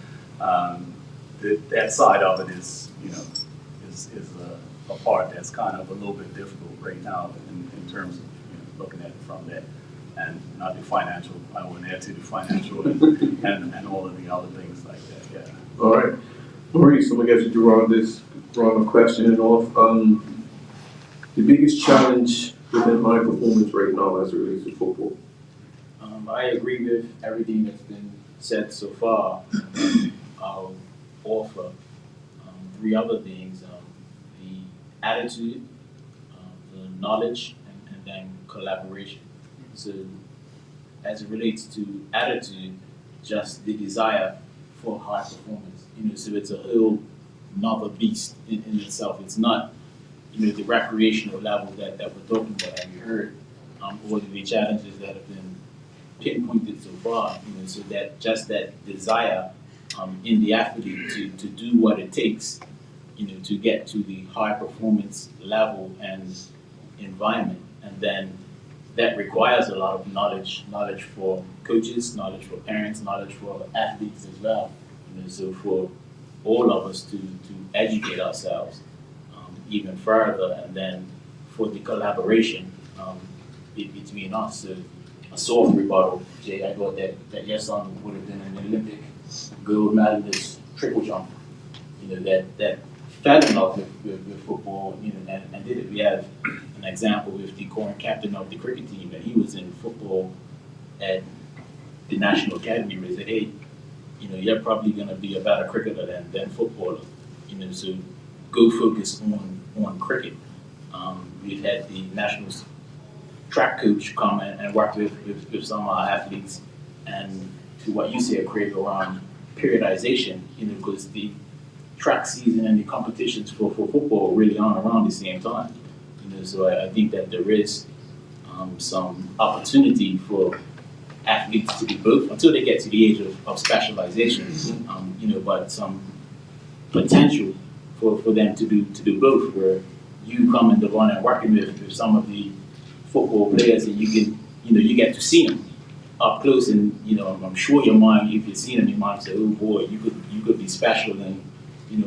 that side of it is, you know, is a part that's kind of a little bit difficult right now in terms of, you know, looking at it from that. And not the financial, I wouldn't add to the financial and all of the other things like that, yeah. All right. Maurice, I'm gonna get you to round the question off. The biggest challenge within high performance right now as it relates to football? I agree with everything that's been said so far. I'll offer three other things: the attitude, the knowledge, and then collaboration. So, as it relates to attitude, just the desire for high performance. You know, so it's a whole another beast in itself. It's not, you know, the recreational level that we're talking about. Have you heard all of the challenges that have been pinpointed so far? You know, so that just that desire in the athlete to do what it takes, you know, to get to the high performance level and environment, and then that requires a lot of knowledge for coaches, knowledge for parents, knowledge for athletes as well. You know, so for all of us to educate ourselves even further, and then for the collaboration between us. So a soft rebuttal, Jay, I thought that your son would have been an Olympic gold medalist triple jumper. You know, that fell in love with football, you know, and did it. We have an example with the current captain of the cricket team, that he was in football at the National Academy, where they said, hey, you know, you're probably going to be a better cricketer than footballer, you know, so go focus on cricket. We've had the national track coach come and work with some of our athletes, and to what you said, Craig, around periodization, you know, because the track season and the competitions for football really aren't around the same time. So I think that there is some opportunity for athletes to do both until they get to the age of specialization, but some potential for them to do both, where you come and the one and working with some of the football players, and you get to see them up close, and I'm sure your mind, if you've seen them, your mind say, oh boy, you could be special in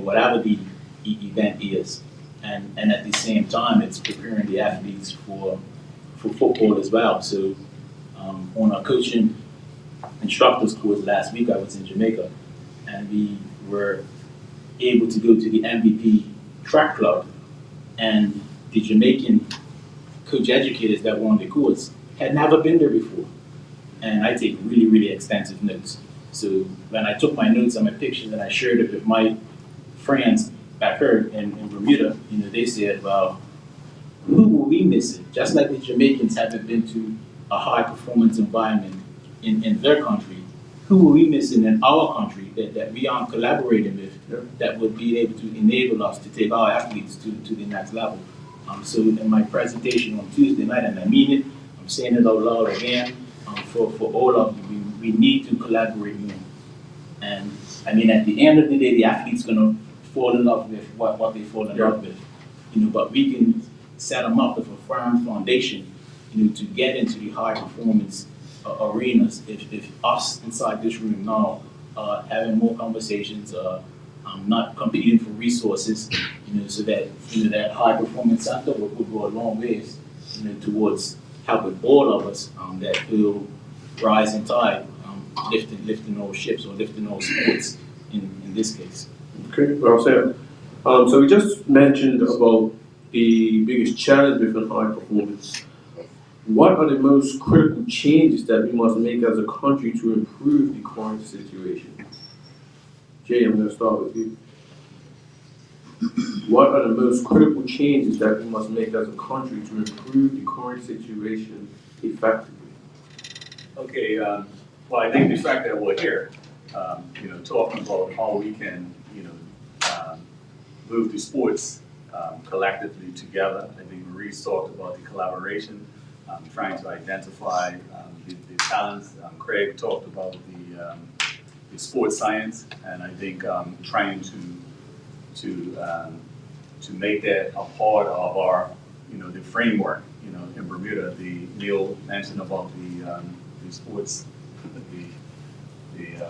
whatever the event is, and at the same time it's preparing the athletes for football as well. So on our coaching instructors course last week, I was in Jamaica, and we were able to go to the MVP track club, and the Jamaican coach educators that were on the course had never been there before. And I take really, really extensive notes. So when I took my notes and my pictures and I shared it with my friends back here in Bermuda, they said, well, who were we missing? Just like the Jamaicans haven't been to a high performance environment in their country, who were we missing in our country that we aren't collaborating with, that would be able to enable us to take our athletes to the next level? So in my presentation on Tuesday night, and I mean it, I'm saying it out loud again, for all of you, we need to collaborate more. And I mean, at the end of the day, the athlete's gonna fall in love with what they fall in love with, but we can set them up with a firm foundation, to get into the high performance arenas. If us inside this room now having more conversations, not competing for resources, so that that high performance center will go a long ways, towards helping all of us that feel rising tide, lifting those ships or lifting those sports in this case. Okay, well said. So we just mentioned about the biggest challenge within high performance. What are the most critical changes that we must make as a country to improve the current situation? Jay, I'm going to start with you. What are the most critical changes that we must make as a country to improve the current situation effectively? Okay, well, I think the fact that we're here, talking about how we can, move the sports collectively together. I think Maurice talked about the collaboration, trying to identify the talents. Craig talked about the sports science, and I think trying to make that a part of our, the framework, in Bermuda. Neil mentioned about the sports, the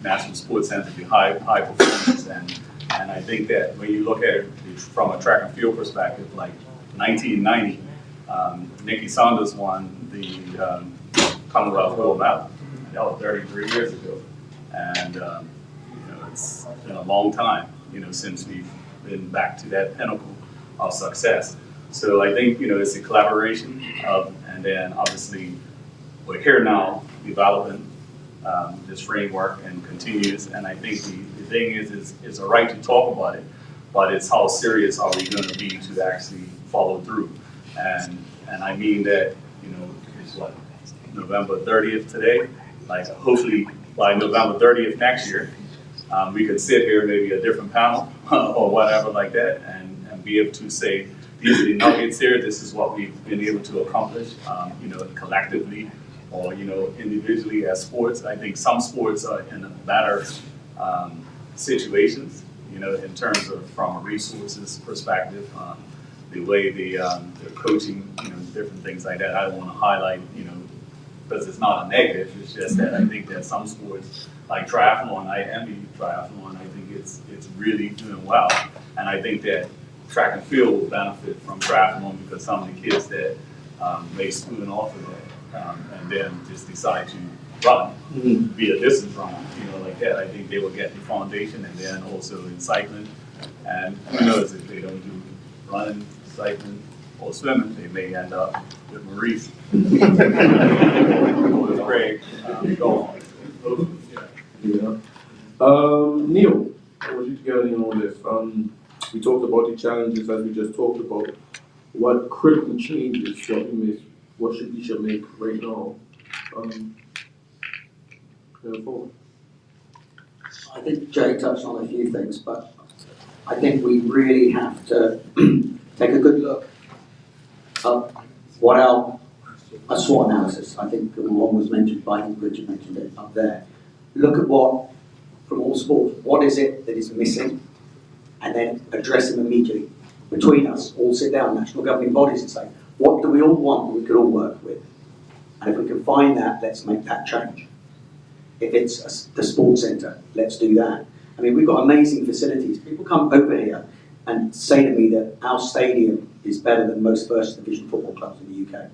National Sports Center, the high performance, and I think that when you look at it from a track and field perspective, like 1990, Nikki Saunders won the Commonwealth gold medal. That was 33 years ago, and it's been a long time, since we've been back to that pinnacle of success. So I think, it's a collaboration of, and then obviously we're here now developing this framework and continues. And I think the thing is it's all right to talk about it, but it's how serious are we going to be to actually follow through. And I mean that, it's what, November 30th today? Like, hopefully by November 30th next year, we could sit here, maybe a different panel or whatever like that, and be able to say, these are the nuggets here, this is what we've been able to accomplish, collectively or, individually as sports. I think some sports are in a better situations, in terms of from a resources perspective, the way they're coaching, different things like that. I don't want to highlight, because it's not a negative, it's just that I think that some sports, like triathlon, I envy triathlon, I think it's really doing well. And I think that track and field will benefit from triathlon because some of the kids that may spoon off of that and then just decide to run, be a distance runner, like that, I think they will get the foundation. And then also in cycling, and who knows, if they don't do running, cycling, or swimming, they may end up with Maurice or with Craig golf. Yeah. Neil, what was you getting on this? We talked about the challenges as we just talked about. What critical changes should we should make right now? Going forward. I think Jay touched on a few things, but I think we really have to take a good look at what a SWOT analysis, I think one was mentioned by Richard mentioned it up there. Look at what, from all sports, what is it that is missing, and then address them immediately. Between us, all sit down, national governing bodies, and say, what do we all want that we could all work with? And if we can find that, let's make that change. If it's the sports centre, let's do that. I mean, we've got amazing facilities. People come over here and say to me that our stadium is better than most first division football clubs in the UK.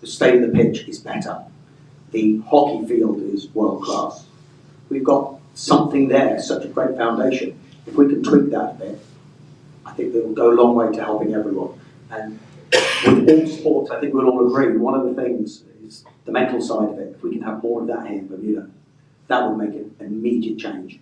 The state of the pitch is better. The hockey field is world class. We've got something there, such a great foundation. If we can tweak that a bit, I think that will go a long way to helping everyone. And with all sports, I think we'll all agree, one of the things is the mental side of it. If we can have more of that here in Bermuda, that would make an immediate change.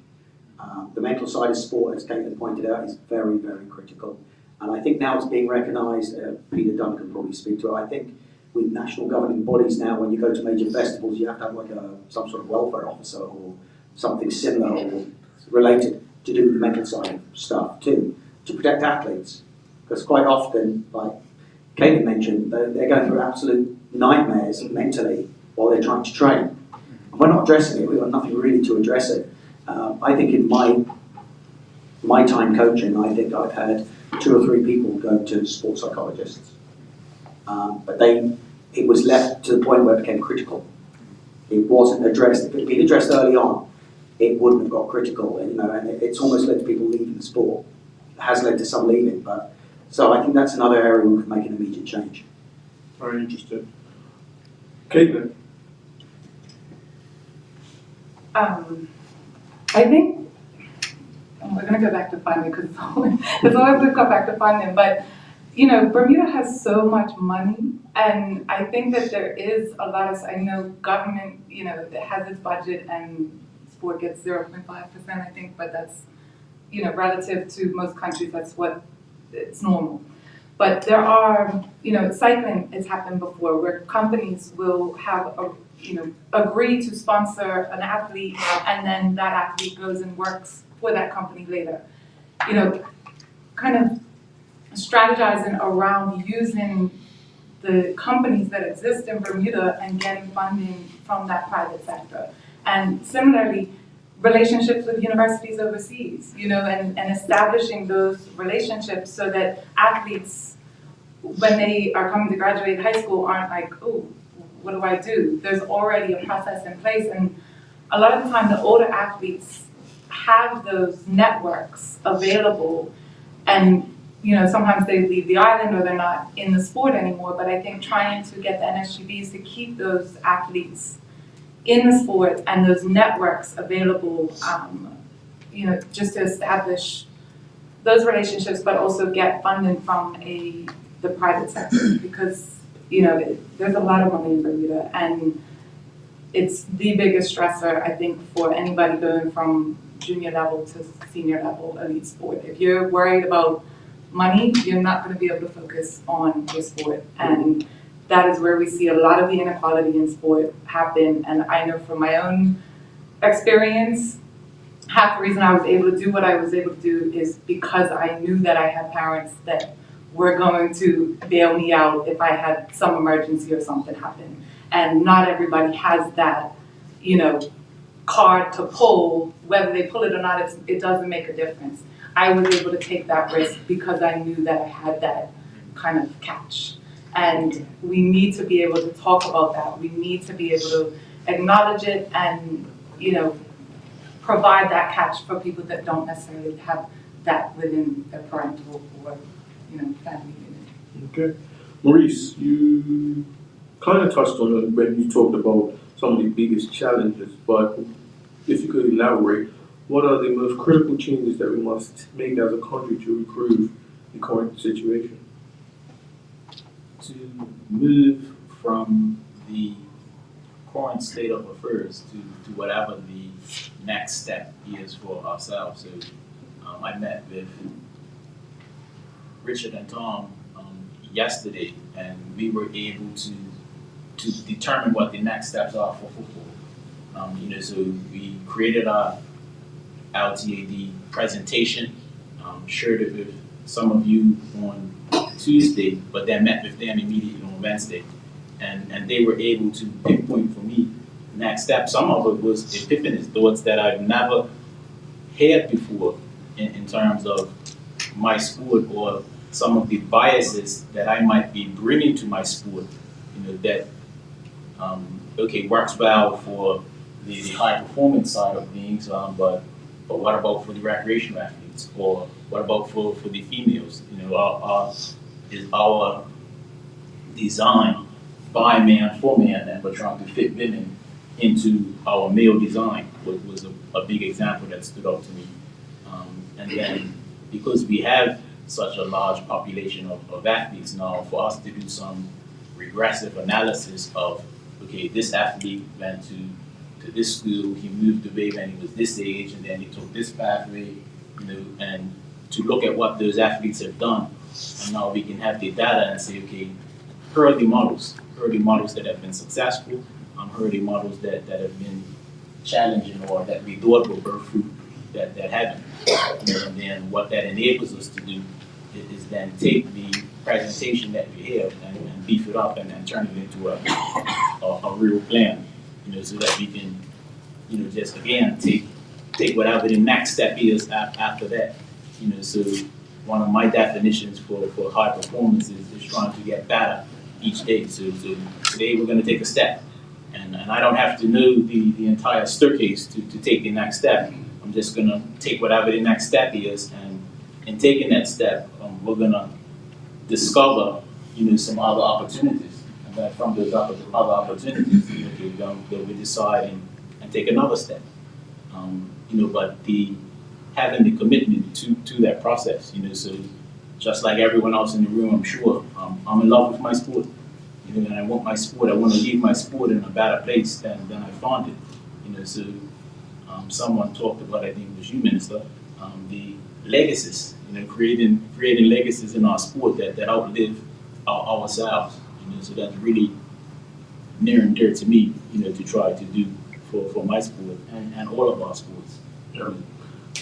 The mental side of sport, as Caitlin pointed out, is very, very critical. And I think now it's being recognised, Peter Dunn can probably speak to it, I think with national governing bodies now, when you go to major festivals, you have to have like some sort of welfare officer or something similar or related to do with the mental side of stuff too, to protect athletes. Because quite often, like Caitlin mentioned, they're going through absolute nightmares mentally while they're trying to train. And we're not addressing it, we've got nothing really to address it. I think in my time coaching, I think I've had 2 or 3 people go to sports psychologists. But it was left to the point where it became critical. It wasn't addressed. If it had been addressed early on, it wouldn't have got critical. And, and it's almost led to people leaving the sport. It has led to some leaving, but so I think that's another area we can make an immediate change. Very interesting. Caitlin? I think we're going to go back to funding because it's always going to come back to funding. But Bermuda has so much money, and I think that there is a lot of. I know government, it has its budget, and sport gets 0.5%, I think, but that's relative to most countries, that's what it's normal. But there are, cycling has happened before, where companies will have agree to sponsor an athlete, and then that athlete goes and works for that company later. Kind of strategizing around using the companies that exist in Bermuda and getting funding from that private sector. And similarly, relationships with universities overseas, and establishing those relationships so that athletes, when they are coming to graduate high school, aren't like, oh, what do I do? There's already a process in place, and a lot of the time the older athletes have those networks available, and sometimes they leave the island or they're not in the sport anymore, but I think trying to get the NSGBs to keep those athletes in the sport and those networks available, just to establish those relationships, but also get funding from the private sector, because there's a lot of money in Bermuda, and it's the biggest stressor, I think, for anybody going from junior level to senior level elite sport. If you're worried about money, you're not going to be able to focus on your sport, and that is where we see a lot of the inequality in sport happen. And I know from my own experience, half the reason I was able to do what I was able to do is because I knew that I had parents that were going to bail me out if I had some emergency or something happen. And not everybody has that, card to pull. Whether they pull it or not, it doesn't make a difference. I was able to take that risk because I knew that I had that kind of catch. And we need to be able to talk about that. We need to be able to acknowledge it and, provide that catch for people that don't necessarily have that within their parental or, family unit. Okay. Maurice, you kind of touched on it when you talked about some of the biggest challenges, but if you could elaborate, what are the most critical changes that we must make as a country to improve the current situation? To move from the current state of affairs to whatever the next step is for ourselves. So I met with Richard and Tom yesterday, and we were able to determine what the next steps are for football. So we created our LTAD presentation, shared it with some of you on Tuesday, but then met with them immediately on Wednesday. And they were able to pinpoint for me next step. Some of it was epiphanies, thoughts that I've never had before in terms of my sport or some of the biases that I might be bringing to my sport, that, works well for the high performance side of things, but what about for the recreational athletes? Or what about for the females? Is our design by man for man, and we're trying to fit women into our male design was a big example that stood out to me. And then because we have such a large population of athletes now, for us to do some regressive analysis of, okay, this athlete went to this school, he moved away when he was this age, and then he took this pathway, and to look at what those athletes have done, and now we can have the data and say, okay, here are the models that have been successful, here are the models that have been challenging or that we thought would bear fruit that haven't. And then what that enables us to do is then take the presentation that we have and beef it up and turn it into a real plan, so that we can, just again take whatever the next step is after that. So one of my definitions for high performance is trying to get better each day. So today we're going to take a step, and I don't have to know the entire staircase to take the next step. I'm just going to take whatever the next step is, and in taking that step, we're going to discover, some other opportunities. And then from those other opportunities, we decide and take another step. But having the commitment to that process, so just like everyone else in the room, I'm sure, I'm in love with my sport, and I want to leave my sport in a better place than I found it, so someone talked about, I think it was you, Minister, the legacies, creating legacies in our sport that outlive ourselves, so that's really near and dear to me, to try to do for my sport and all of our sports. Yeah.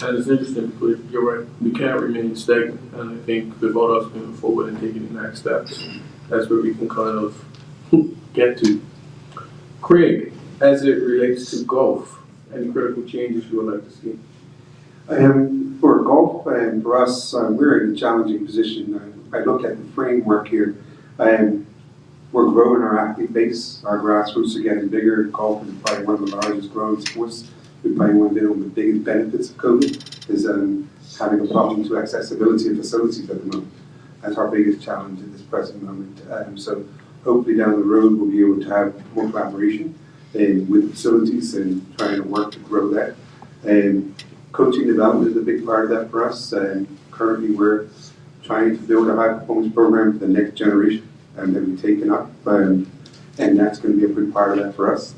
And it's interesting because you're right, we can't remain stagnant, and I think without us moving forward and taking the next steps, that's where we can kind of get to. Craig, as it relates to golf, any critical changes you would like to see? For golf, and for us, we're in a challenging position. I look at the framework here, and we're growing our athlete base. Our grassroots are getting bigger. Golf is probably one of the largest growing sports. We probably one of the biggest benefits of COVID is having a problem to accessibility of facilities at the moment. That's our biggest challenge at this present moment. So hopefully down the road we'll be able to have more collaboration with facilities and trying to work to grow that. Coaching development is a big part of that for us. Currently we're trying to build a high performance program for the next generation that we've taken up, and that's going to be a big part of that for us.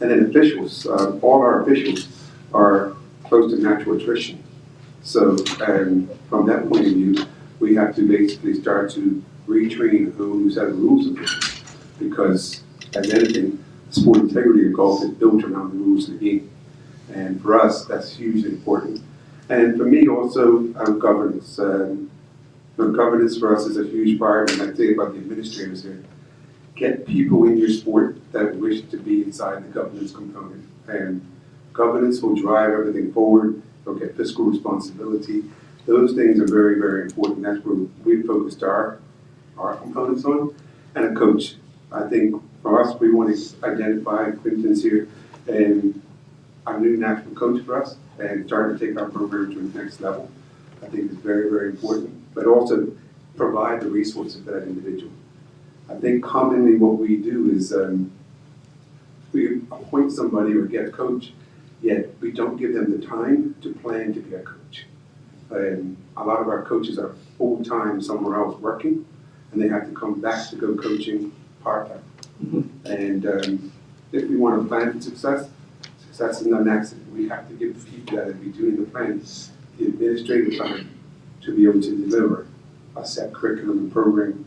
And then officials, all our officials are close to natural attrition. So from that point of view, we have to basically start to retrain a whole new set of rules officials, because as anything, sport integrity of golf is built around the rules of the game. And for us, that's hugely important. And for me also, governance. Governance for us is a huge part, and I think about the administrators here. Get people in your sport that wish to be inside the governance component. And governance will drive everything forward. They'll get fiscal responsibility. Those things are very, very important. That's where we focused our components on. And a coach. I think for us, we want to identify, Quinton's here, and our new national coach for us, and start to take our program to the next level. I think it's very, very important. But also provide the resources for that individual. I think commonly what we do is we appoint somebody or get a coach, yet we don't give them the time to plan to be a coach. A lot of our coaches are full-time somewhere else working, and they have to come back to go coaching part-time. Mm-hmm. And if we want to plan for success is not an accident. We have to give the people that will be doing the planning the administrative time to be able to deliver a set curriculum and program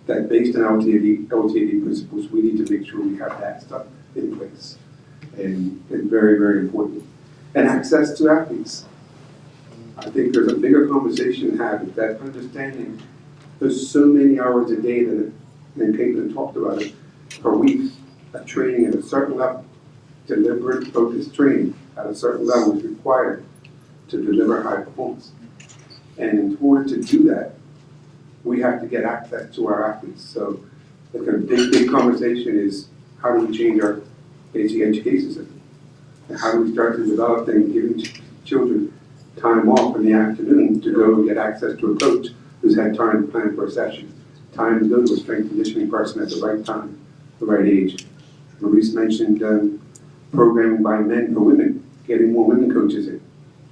that based on LTAD principles, we need to make sure we have that stuff in place. And it's very, very important. And access to athletes. I think there's a bigger conversation to have with that understanding There's so many hours a day that, and Caitlin talked about it, per week, of training at a certain level, deliberate, focused training at a certain level is required to deliver high performance. And in order to do that, we have to get access to our athletes. So the kind of big conversation is, how do we change our basic education system? And how do we start to develop and giving children time off in the afternoon to go and get access to a coach who's had time to plan for a session, time to go to a strength conditioning person at the right time, the right age. Maurice mentioned programming by men for women, getting more women coaches in,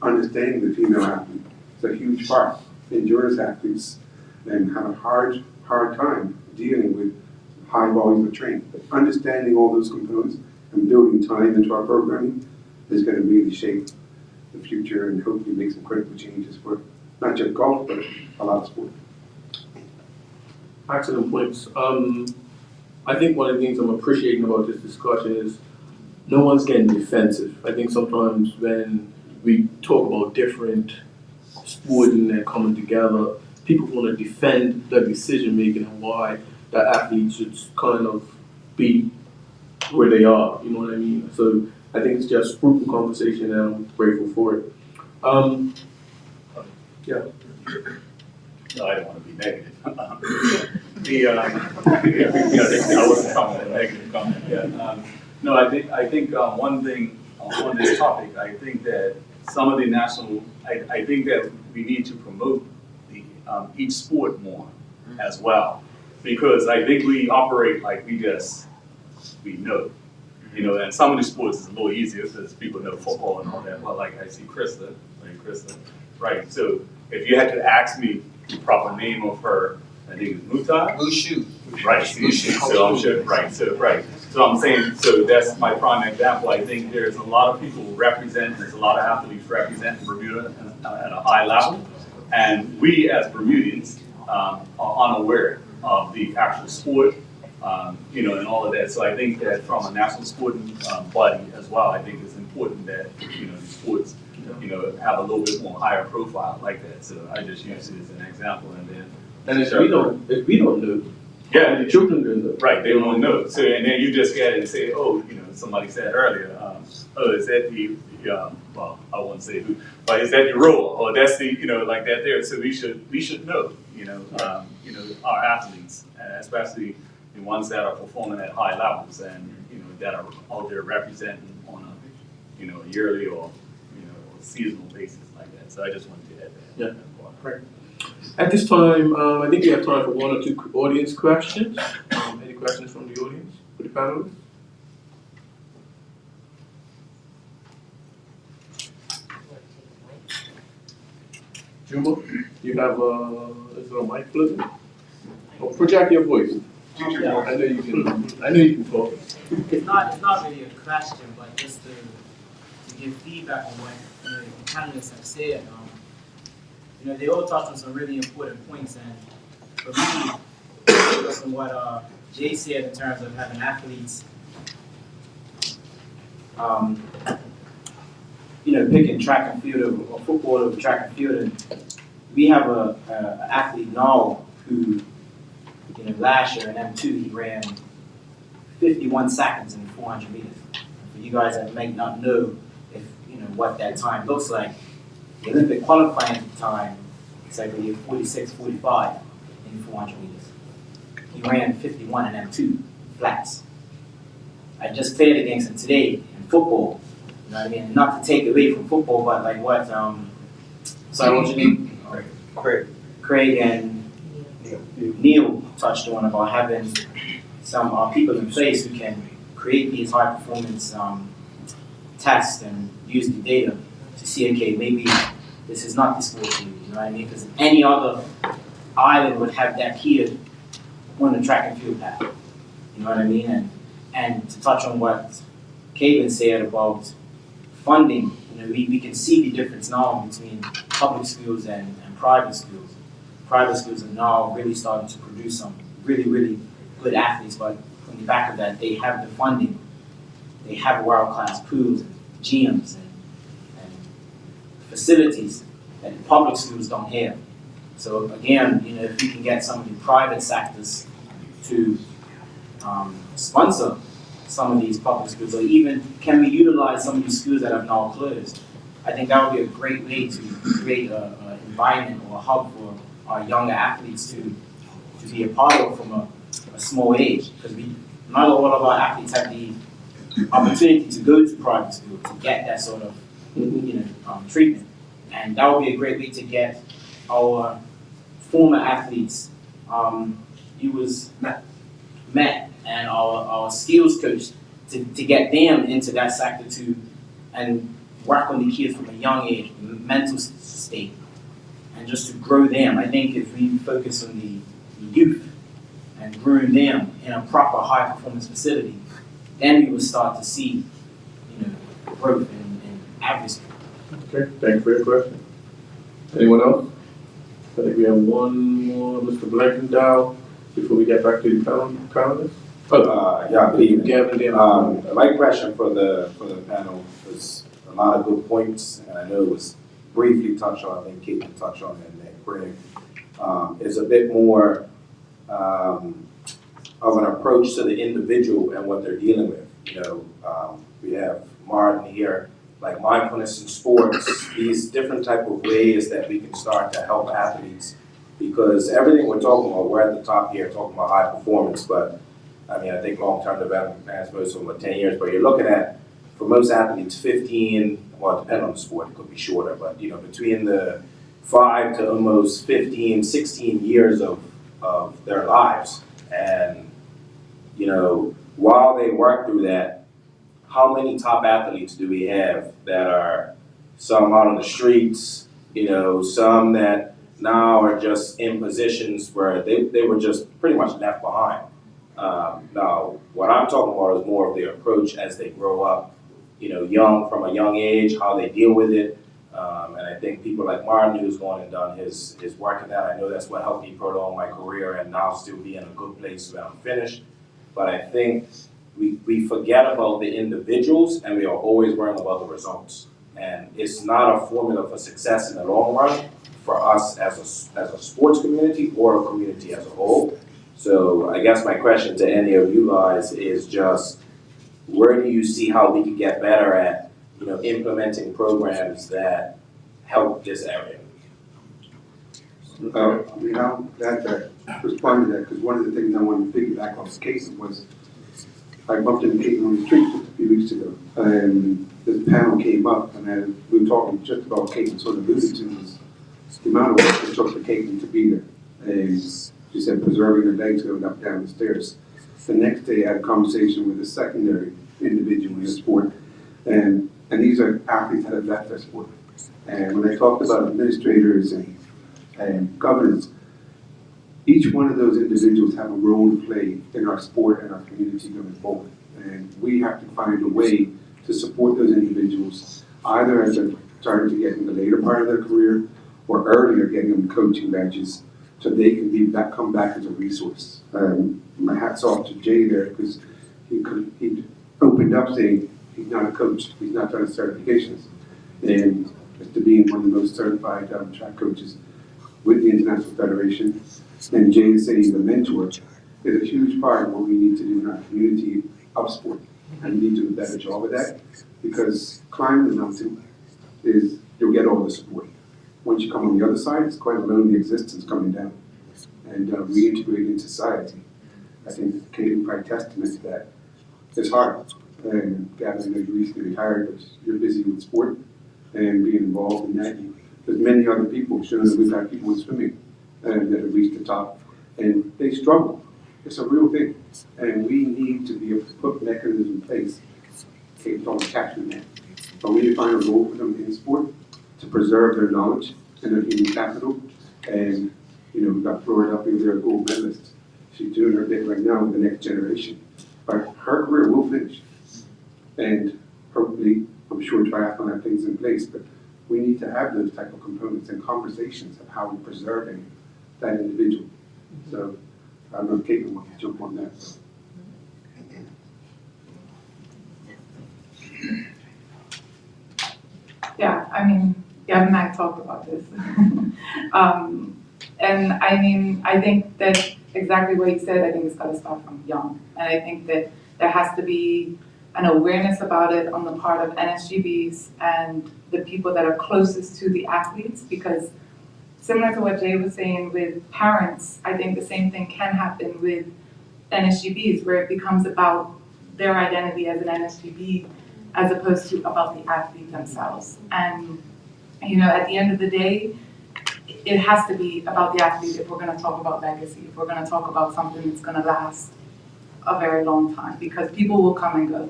understanding the female athlete. It's a huge part. Endurance athletes and have a hard time dealing with high volumes of training. But understanding all those components and building time into our programming is going to really shape the future and hopefully make some critical changes for not just golf, but a lot of sport. Excellent points. I think one of the things I'm appreciating about this discussion is no one's getting defensive. I think sometimes when we talk about different sports and they're coming together, people want to defend the decision making and why the athletes should kind of be where they are. You know what I mean? So I think it's just fruitful conversation and I'm grateful for it. Yeah. No, I don't want to be negative. I wasn't coming with a negative comment. Yeah. No, I think one thing on this topic, I think that some of the national, I think that we need to promote the each sport more as well, because I think we operate like we know, and some of the sports is a little easier because people know football and all that. But like I see Krista, right? So if you had to ask me the proper name of her, I think it's Mutai. Mushu. Right. So I'm sure. Right. So I'm saying. So that's my prime example. I think there's a lot of people representing. There's a lot of athletes representing Bermuda at a high level, and we as Bermudians are unaware of the actual sport, and all of that. So I think that from a national sporting body as well, I think it's important that the sports have a little bit more higher profile like that. So I just use it as an example, and then. And if we don't know, yeah, the children don't know. Right, they won't know. So and then you just get it and say, oh, somebody said earlier, is that the well, I won't say who, but is that the role? Or that's the like that there. So we should know, our athletes, especially the ones that are performing at high levels and that are out there representing on a yearly or seasonal basis like that. So I just wanted to add that. Yeah. Right. At this time, I think we have time for one or two audience questions. Any questions from the audience for the panelists? Juma, you have is there a mic, please? Oh, project your voice. Yeah. I know you can talk. It's not really a question, but just to give feedback on what the panelists have said. They all touched on some really important points, and for me, based on what Jay said in terms of having athletes, picking track and field or football over track and field, and we have a athlete now who, last year in M2 he ran 51 seconds in 400 meters. For you guys that may not know what that time looks like. The Olympic qualifying time, it's like 46-45 in 400 meters. He ran 51 in M2 flats. I just played against him today in football. You know what I mean? Not to take away from football, but like what? Sorry, what's your name? Craig and Neil touched on about having some people in place who can create these high performance tests and use the data to see, okay, maybe this is not the sport for you, you know what I mean? Because any other island would have that here on the track and field path, you know what I mean? And to touch on what Kevin said about funding, we can see the difference now between public schools and private schools. Private schools are now really starting to produce some really, really good athletes, but on the back of that, they have the funding. They have world-class pools and gyms and facilities that the public schools don't have. So again, if we can get some of the private sectors to sponsor some of these public schools, or even can we utilize some of these schools that have now closed? I think that would be a great way to create an environment or a hub for our younger athletes to be a part of from a small age, because not all of our athletes have the opportunity to go to private school to get that sort of treatment, and that would be a great way to get our former athletes. He was Matt and our skills coach to get them into that sector too, and work on the kids from a young age, mental state, and just to grow them. I think if we focus on the youth and groom them in a proper high performance facility, then we will start to see, growth in average. Okay, thank you for your question. Anyone else? I think we have one more, Mr. Blankendow, before we get back to the panelists. Yeah, good evening. Gavin, then. My question for the panel was a lot of good points, and I know it was briefly touched on, I think Caitlin touched on it, and Greg. Is a bit more of an approach to the individual and what they're dealing with. We have Martin here, like mindfulness in sports, these different type of ways that we can start to help athletes, because everything we're talking about, we're at the top here talking about high performance, but I mean, I think long-term development plans most of them are 10 years, but you're looking at, for most athletes, 15, well, depending on the sport, it could be shorter, but between the 5 to almost 15, 16 years of their lives. And, while they work through that, how many top athletes do we have that are some out on the streets, some that now are just in positions where they were just pretty much left behind. Now, what I'm talking about is more of the approach as they grow up, young, from a young age, how they deal with it. And I think people like Martin, who's gone and done his work in that, I know that's what helped me prolong my career and now still be in a good place when I'm finished. But I think we forget about the individuals and we are always worrying about the results. And it's not a formula for success in the long run for us as a sports community or a community as a whole. So I guess my question to any of you guys is just, where do you see how we can get better at, implementing programs that help this area? I'm glad to respond to that, because one of the things I wanted to piggyback off Caitlin was, I bumped into Caitlin on the street just a few weeks ago, and this panel came up, and we were talking just about Caitlin sort of alluded to was the amount of work it took for Caitlin to be there. And she said preserving her legs going up down the stairs. The next day I had a conversation with a secondary individual in the sport, and these are athletes that have left their sport. And when I talked about administrators and governance, each one of those individuals have a role to play in our sport and our community going forward. And we have to find a way to support those individuals, either as they're starting to get in the later part of their career or earlier getting them coaching badges so they can come back as a resource. My hat's off to Jay there, because he opened up saying he's not a coach, he's not done his certifications. And Mr. Bean, one of the most certified track coaches with the International Federation, and Jay is saying he's a mentor, is a huge part of what we need to do in our community of sport. And we need to do a better job of that, because climbing the mountain is, you'll get all the support. Once you come on the other side, it's quite a lonely existence coming down. And reintegrating into society. I think Caitlin probably testament to that. It's hard. And Gavin, I know you recently retired, but you're busy with sport and being involved in that. There's many other people, showing that we've had people in swimming that have reached the top, and they struggle. It's a real thing. And we need to be able to put mechanisms in place to don't catch them there. But we need to find a role for them in sport to preserve their knowledge and their human capital. And we've got Florida up here, they're a gold medalist. She's doing her bit right now with the next generation. But her career will finish. And hopefully, I'm sure triathlon have things in place, but we need to have those type of components and conversations of how we're preserving that individual. So I don't know if Caitlin wants to jump on that. Yeah, I mean, Gavin and I talked about this. And I mean, I think that exactly what you said, I think it's gotta start from young. And I think that there has to be an awareness about it on the part of NSGBs and the people that are closest to the athletes, because similar to what Jay was saying with parents, I think the same thing can happen with NSGBs, where it becomes about their identity as an NSGB as opposed to about the athlete themselves. And, you know, at the end of the day, it has to be about the athlete if we're gonna talk about legacy, if we're gonna talk about something that's gonna last a very long time, because people will come and go.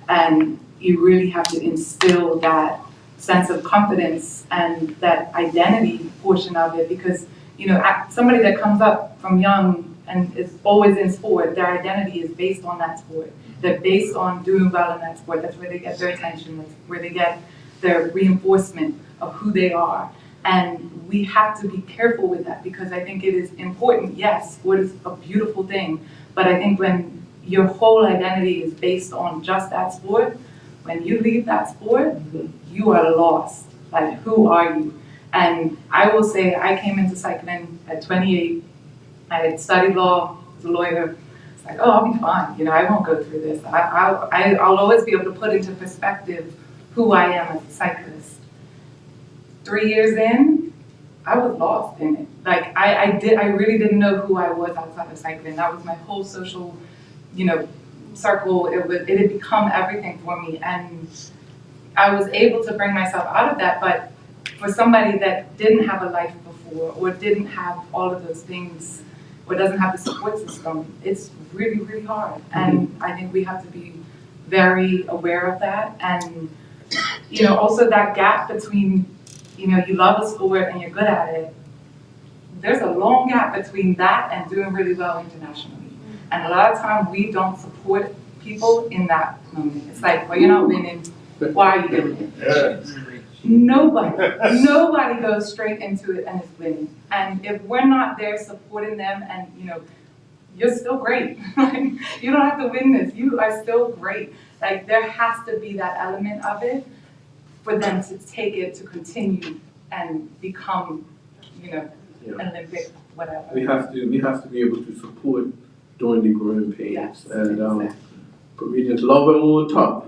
And you really have to instill that sense of confidence and that identity portion of it, because, you know, somebody that comes up from young and is always in sport, their identity is based on that sport. They're based on doing well in that sport. That's where they get their attention, that's where they get their reinforcement of who they are. And we have to be careful with that, because I think it is important. Yes, sport is a beautiful thing, but I think when your whole identity is based on just that sport, when you leave that sport, you are lost. Like, who are you? And I will say, I came into cycling at 28. I had studied law, was a lawyer. It's like, oh, I'll be fine. You know, I won't go through this. I'll always be able to put into perspective who I am as a cyclist. 3 years in, I was lost in it. Like, I really didn't know who I was outside of cycling. That was my whole social, you know, circle. It had become everything for me. And I was able to bring myself out of that, but for somebody that didn't have a life before, or didn't have all of those things, or doesn't have the support system, it's really, really hard. And I think we have to be very aware of that. And, you know, also that gap between, you know, you love a sport and you're good at it, there's a long gap between that and doing really well internationally. And a lot of times we don't support people in that moment. It's like, well, you're not winning, why are you doing it? Nobody goes straight into it and is winning. And if we're not there supporting them, and, you know, you're still great. You don't have to win this, you are still great. Like, there has to be that element of it for them to take it, to continue and become, you know, Olympic, whatever. We have to be able to support during the growing pains. Yes, and exactly. Comedians love it on top.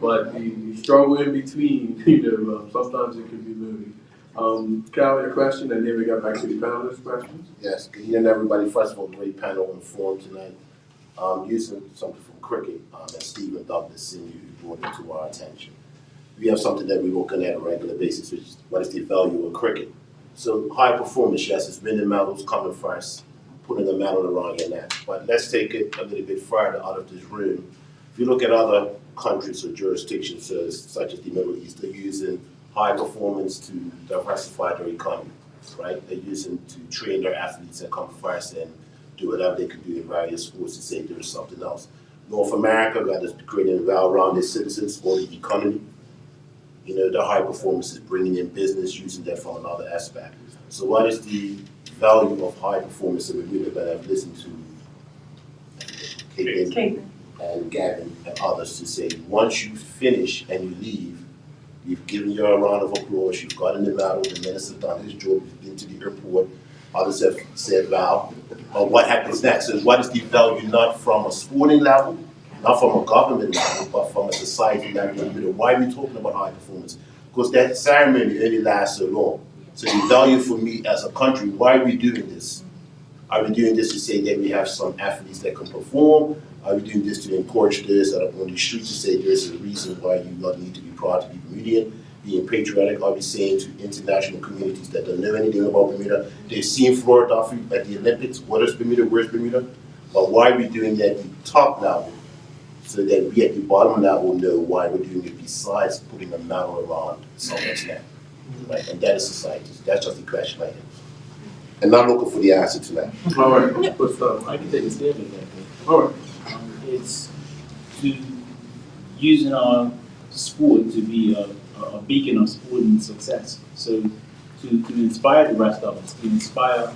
But the struggle in between, you know, sometimes it can be lonely. Cal, your question, and then we got back to the panelist questions. Yes, good evening, everybody. First of all, great panel and forum tonight. Using something from cricket that Stephen Douglas Sr. brought into our attention. We have something that we're looking at on a regular basis, which is what is the value of cricket. So high performance, yes, it's winning medals coming first, putting a medal around your neck. But let's take it a little bit further out of this room. If you look at other countries or jurisdictions such as the Middle East, they're using high performance to diversify their economy, right? They're using to train their athletes and come first and do whatever they can do in various sports to say there's something else. North America got this creating well-rounded citizens for the economy. You know, the high performance is bringing in business, using that from another aspect. So what is the value of high performance that we're going to have listened to Caitlin and Gavin and others to say, once you finish and you leave, you've given your round of applause, you've gotten the medal, the minister's done his job, you've been to the airport, others have said, wow, but what happens next? And what is the value not from a sporting level, not from a government level, but from a society level? Why are we talking about high performance? Because that ceremony only lasts so long. So the value for me as a country, why are we doing this? Are we doing this to say that we have some athletes that can perform? Are we doing this to encourage this that are on the street to say there's a reason why you not need to be proud to be Bermudian? Being patriotic, are we saying to international communities that don't know anything about Bermuda? They've seen Florida at the Olympics. What is Bermuda? Where's Bermuda? But why are we doing that at the top level so that we at the bottom level know why we're doing it besides putting a medal around someone's neck? Right? And that is society. That's just the question I have. And not looking for the answer to that. All right, what's up? I can take a stab at that. All right. It's to using our sport to be a beacon of sporting success. So to inspire the rest of us, to inspire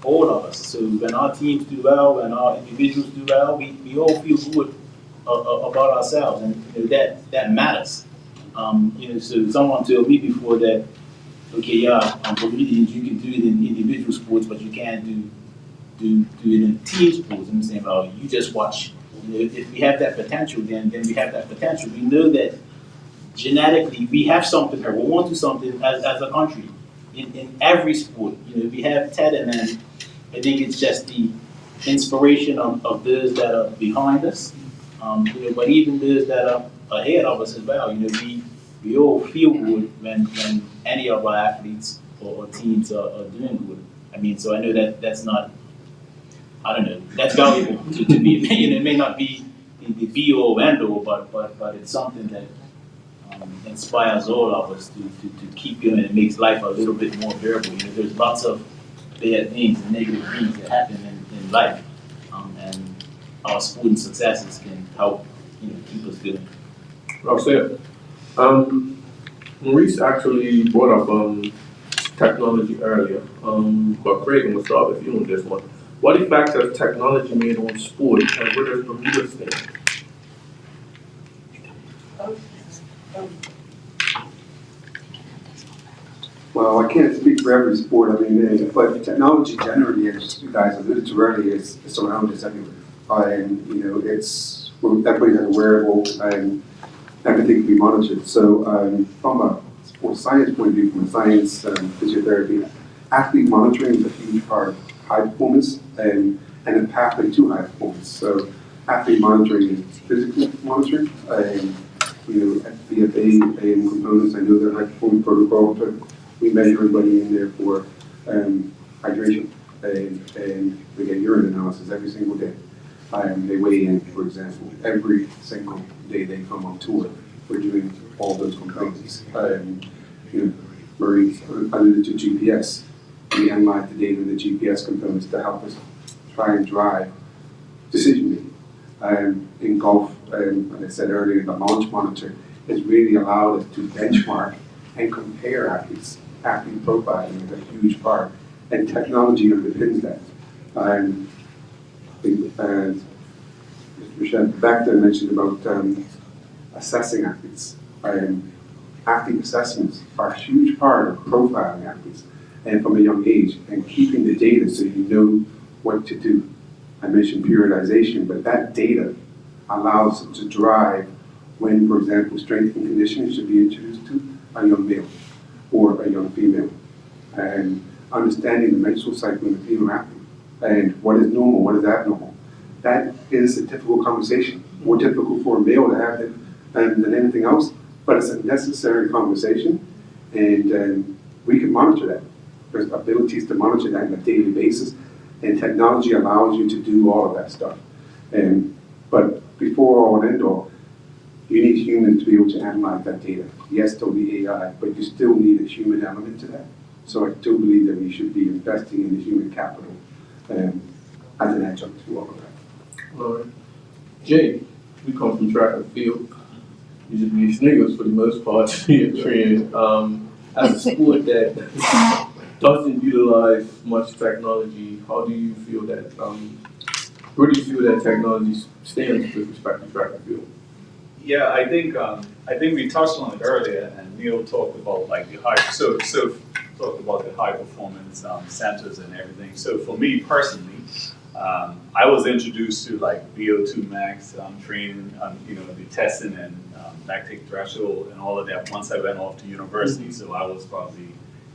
all of us. So when our teams do well, when our individuals do well, we all feel good about ourselves, and you know, that matters. You know, so someone told me before that okay, yeah, Bermudians, you can do it in individual sports, but you can't do it in team sports. I'm saying, well, you just watch. You know, if we have that potential, then we have that potential. We know that genetically we have something there. We're on to something as a country in every sport. You know, we have talent, and I think it's just the inspiration of those that are behind us. You know, but even those that are ahead of us as well. You know, we all feel good when any of our athletes or teams are doing good. I mean, so I know that that's not, I don't know, that's valuable to be, you know, it may not be the be all end all, but it's something that inspires all of us to keep going, and it makes life a little bit more bearable. You know, there's lots of bad things and negative things that happen in life, and our sporting successes can help, you know, keep us going. Well said. Maurice actually brought up technology earlier, but Craig, I'm gonna start with you on this one. What effect has technology made on sport, and where does Bermuda stand? Well, I can't speak for every sport, I mean, but technology generally, as you guys alluded to earlier, is around us everywhere. And, you know, everybody has a wearable and everything can be monitored. So from a sports science point of view, from a science physiotherapy, athlete monitoring is a huge part of high performance and a pathway to high performance. So athlete monitoring is physical monitoring, and you know, FBFA and components, I know they're high performance protocol, but we measure everybody in there for hydration, and we get urine analysis every single day. They weigh in, for example, every single day they come on tour. We're doing all those components. You know, Marie alluded to GPS. We analyze the data in the GPS components to help us try and drive decision making. In golf, like I said earlier, the launch monitor has really allowed us to benchmark and compare athletes. Athlete profiling is a huge part, and technology underpins that. Mr. Michelle back there mentioned about assessing athletes. Athlete assessments are a huge part of profiling athletes, and from a young age, and keeping the data so you know what to do. I mentioned periodization, but that data allows us to drive when, for example, strength and conditioning should be introduced to a young male or a young female, and understanding the menstrual cycle in the female athlete, and what is normal, what is abnormal. That is a difficult conversation, more difficult for a male to have than anything else, but it's a necessary conversation, and we can monitor that. There's abilities to monitor that on a daily basis, and technology allows you to do all of that stuff. But before all and end all, you need humans to be able to analyze that data. Yes, there'll be AI, but you still need a human element to that. So I do believe that we should be investing in the human capital as an adjunct to all of that. All right. Jay, we come from track and field. You just be sniggers for the most part, being trained. As a sport that doesn't utilize much technology, how do you feel that, where do you feel that technology stands with respect to track and field? Yeah, I think we touched on it earlier, and Neil talked about like the high, so talked about the high performance centers and everything. So for me personally, I was introduced to like VO2 max training, you know, the testing and lactate threshold and all of that once I went off to university. So I was probably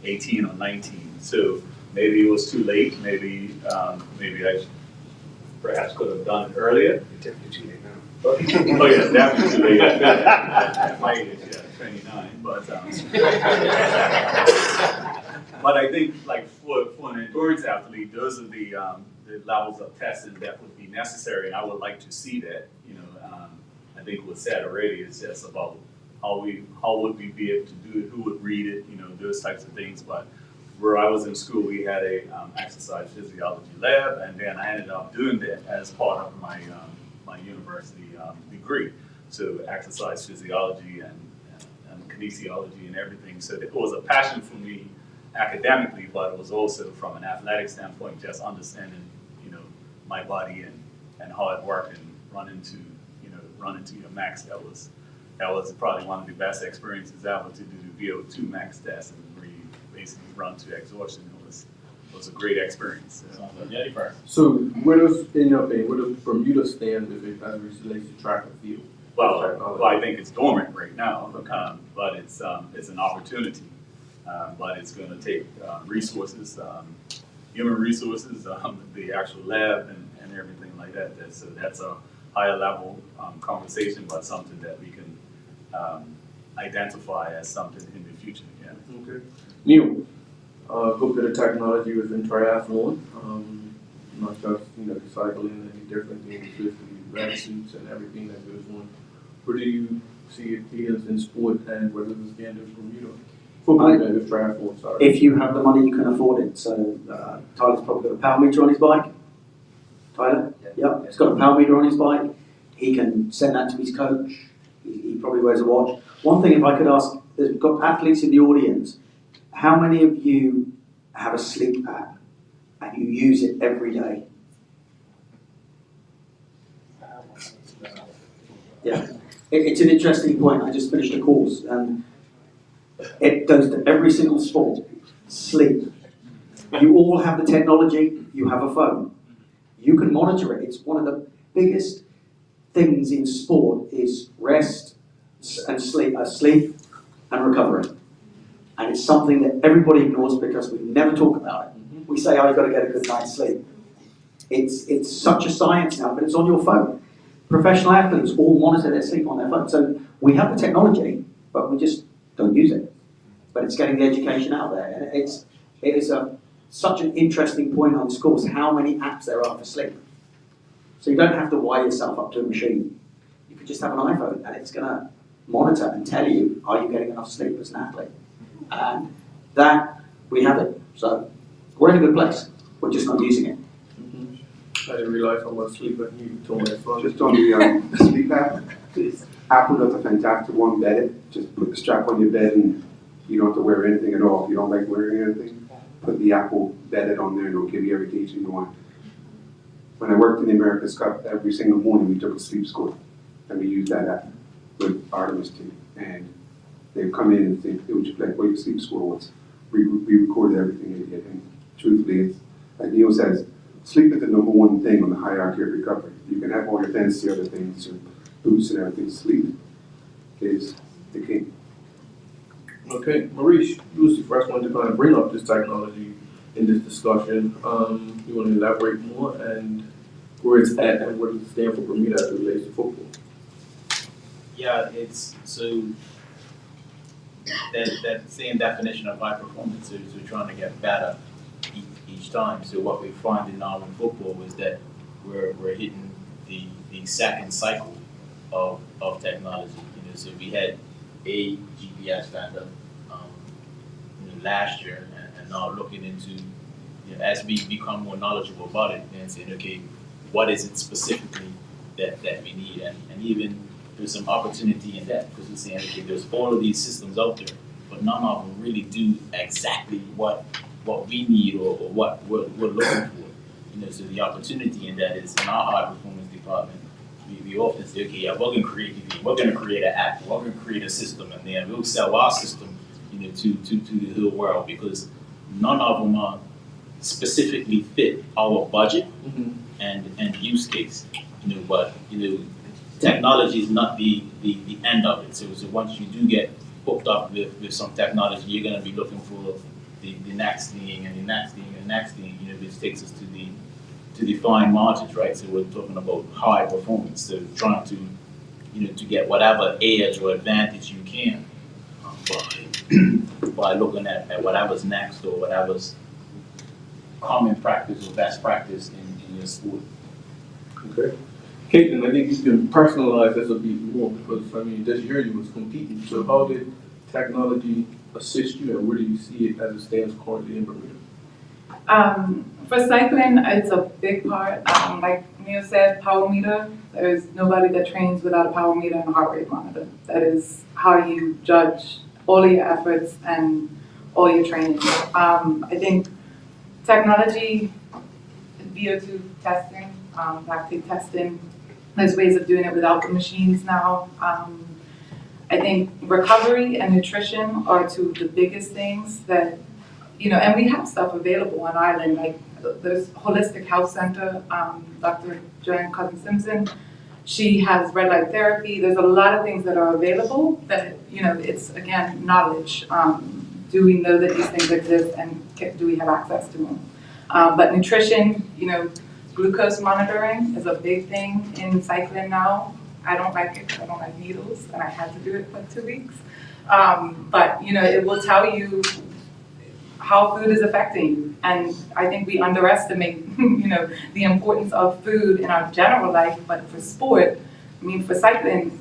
18 or 19. So maybe it was too late. Maybe I perhaps could have done it earlier. You're definitely too late now. Oh yeah, definitely too late. At my age, yeah, 29. But I think like for an endurance athlete, those are the levels of testing that would be necessary, and I would like to see that. You know, I think what's said already is just about how would we be able to do it, who would read it, you know, those types of things. But where I was in school, we had a exercise physiology lab, and then I ended up doing that as part of my my university degree. So exercise physiology and kinesiology and everything. So it was a passion for me academically, but it was also from an athletic standpoint, just understanding, you know, my body and how it worked, and run into your max. That was probably one of the best experiences ever, to do the VO2 max test and basically run to exhaustion. It was a great experience. Jennifer. So where does, in your opinion, where does Bermuda stand with it as it relates to track and field? Well, I think it's dormant right now, but it's an opportunity. But it's going to take resources, human resources, the actual lab and everything like that. So that's a higher level conversation, but something that we can identify as something in the future. Yeah. Okay. Neil, go to the technology within triathlon. Not just cycling and different things, just the red suits and everything that goes on. Where do you see it is in sport, and where does it stand in Bermuda? Football and triathlon, sorry. If you have the money, you can afford it. So Tyler's probably got a power meter on his bike. Tyler? Yeah. He's got a power meter on his bike. He can send that to his coach. He probably wears a watch. One thing, if I could ask, we've got athletes in the audience. How many of you have a sleep app and you use it every day? Yeah. It's an interesting point. I just finished a course and it goes to every single sport. Sleep. You all have the technology. You have a phone. You can monitor it. It's one of the biggest things in sport is rest and sleep and recovery. And it's something that everybody ignores because we never talk about it. We say, oh, you've got to get a good night's sleep. It's such a science now, but it's on your phone. Professional athletes all monitor their sleep on their phone. So we have the technology, but we just don't use it. But it's getting the education out there. And it is such an interesting point on this course, how many apps there are for sleep. So you don't have to wire yourself up to a machine. You could just have an iPhone and it's going to monitor and tell you, are you getting enough sleep as an athlete? And that, we have it. So we're in a good place. We're just not using it. I didn't realize how much sleep I need to my phone. Just on the sleep app, Apple does a fantastic one, Beddit. Just put the strap on your bed and you don't have to wear anything at all. If you don't like wearing anything, put the Apple Beddit on there and it'll give you every gauge you want. When I worked in the America's Cup, every single morning we took a sleep score and we used that app with Artemis team. And they'd come in and say, hey, would you play what your sleep score was? We recorded everything they did. And truthfully, it's, like Neil says, sleep is the number one thing on the hierarchy of recovery. You can have all your fancy other things, your boots and everything. Sleep is the key. Okay, Maurice, you was the first one to kind of bring up this technology in this discussion. You want to elaborate more and where it's at and what does it stand for Bermuda as it relates to football? Yeah, it's so that same definition of high performance is we're trying to get better each time. So what we're finding now in football is that we're hitting the second cycle of technology. So we had a GPS vendor last year, and now looking into as we become more knowledgeable about it and saying, okay, what is it specifically that we need, and even there's some opportunity in that because we're saying, okay, there's all of these systems out there, but none of them really do exactly what we need or what we're looking for. So the opportunity in that is in our high performance department, we often say, okay, yeah, we're going to create an app, we're going to create a system, and then we'll sell our system, to the whole world because none of them are specifically fit our budget and use case. But technology is not the end of it. So once you do get hooked up with some technology, you're going to be looking for the next thing and the next thing and the next thing. Which takes us to the fine margins, right? So we're talking about high performance. So trying to to get whatever edge or advantage you can by looking at whatever's next or whatever's common practice or best practice in your sport. Okay. Caitlin, I think you can personalize this a bit more because, this year you was competing. So how did technology assist you and where do you see it as it stands currently in Bermuda? For cycling, it's a big part. Like Neil said, power meter. There's nobody that trains without a power meter and a heart rate monitor. That is how you judge all of your efforts and all your training. I think technology, VO2 testing, lactate testing, there's ways of doing it without the machines now. I think recovery and nutrition are two of the biggest things that and we have stuff available on island, like there's Holistic Health Center, Dr. Joanne Cousins-Simpson. She has red light therapy. There's a lot of things that are available that, it's, again, knowledge. Do we know that these things exist, and do we have access to them? But nutrition, glucose monitoring is a big thing in cycling now. I don't like it because I don't like needles, and I had to do it for 2 weeks. But, it will tell you how food is affecting you. And I think we underestimate, the importance of food in our general life, but for sport, for cycling,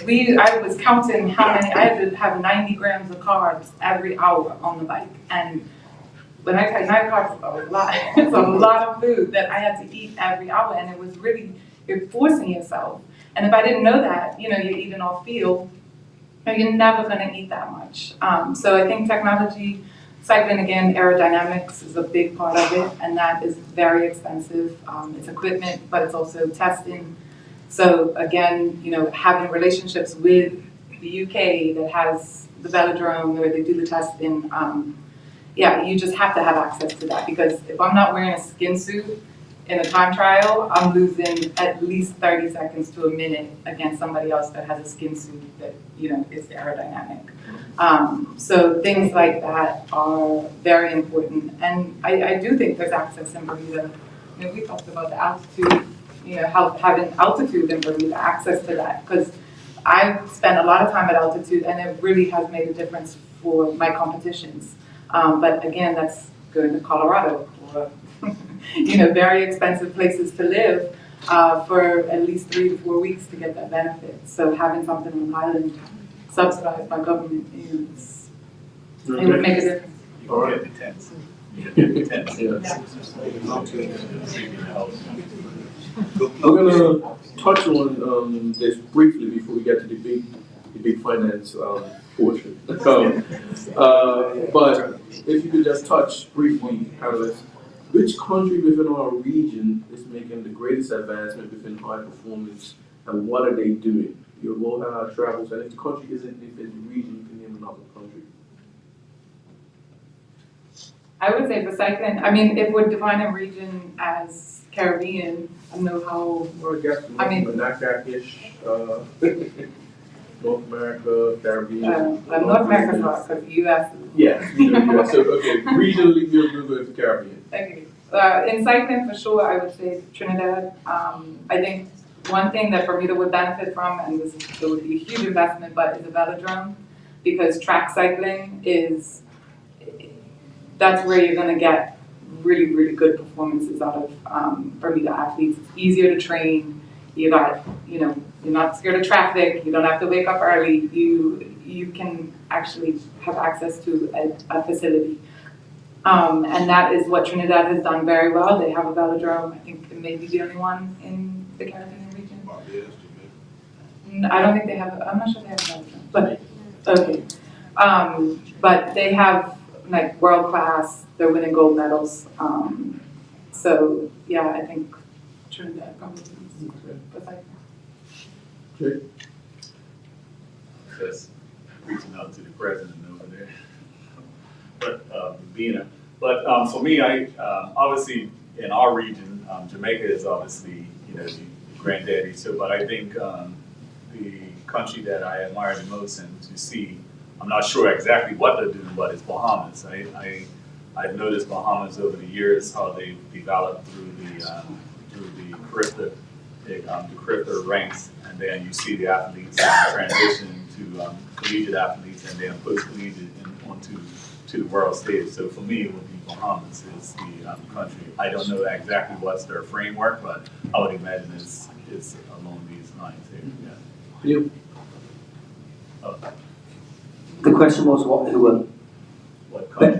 I was counting how many, I had to have 90 grams of carbs every hour on the bike. And when I take 90 carbs, it's a lot. It's a lot of food that I had to eat every hour, and it was really, you're forcing yourself. And if I didn't know that, you're eating off field, you're never gonna eat that much. So I think technology, cycling again, aerodynamics is a big part of it, and that is very expensive. It's equipment, but it's also testing. So again, having relationships with the UK that has the velodrome where they do the testing, you just have to have access to that, because if I'm not wearing a skin suit in a time trial, I'm losing at least 30 seconds to a minute against somebody else that has a skin suit that, is aerodynamic. So things like that are very important. And I do think there's access in Bermuda. We talked about the altitude, how having altitude in Bermuda, access to that, because I've spent a lot of time at altitude, and it really has made a difference for my competitions. But again, that's going to Colorado, or very expensive places to live for at least 3 to 4 weeks to get that benefit. So having something on the island subsidized by government it would make a difference. You can get the tents. You can get the tents. We're gonna touch on this briefly before we get to the big finance portion. But if you could just touch briefly, panelists, which country within our region is making the greatest advancement within high performance, and what are they doing? You've all had our travels, and if the country isn't, if it's a region, you can name another country. I would say for cycling, if we're defining region as Caribbean, I don't know how. Well, I guess NACAC-ish, North America, Caribbean. North America's not, because U.S. Yes, so okay, regionally we'll go to Caribbean. Okay, in cycling for sure, I would say Trinidad. I think one thing that Bermuda would benefit from, and there would be a huge investment, but is a velodrome, because track cycling that's where you're going to get really, really good performances out of Bermuda athletes. It's easier to train. You're not scared of traffic. You don't have to wake up early. You can actually have access to a facility. And that is what Trinidad has done very well. They have a velodrome. I think it may be the only one in the Caribbean region. I don't think they have, I'm not sure they have a velodrome, but, okay. But they have world class, they're winning gold medals. So yeah, I think Trinidad probably is the cycling. Okay. Just reaching out to the president over there. But Bina. But for me, I obviously in our region, Jamaica is obviously the granddaddy. So, but I think the country that I admire the most and to see, I'm not sure exactly what they're doing, but it's Bahamas. I've noticed Bahamas over the years how they've developed through the CRIFTA ranks, and then you see the athletes transition to collegiate athletes, and then post-collegiate onto the world stage. So for me, it would be Bahamas is the country. I don't know exactly what's their framework, but I would imagine it's along these lines here. Yeah. You. The question was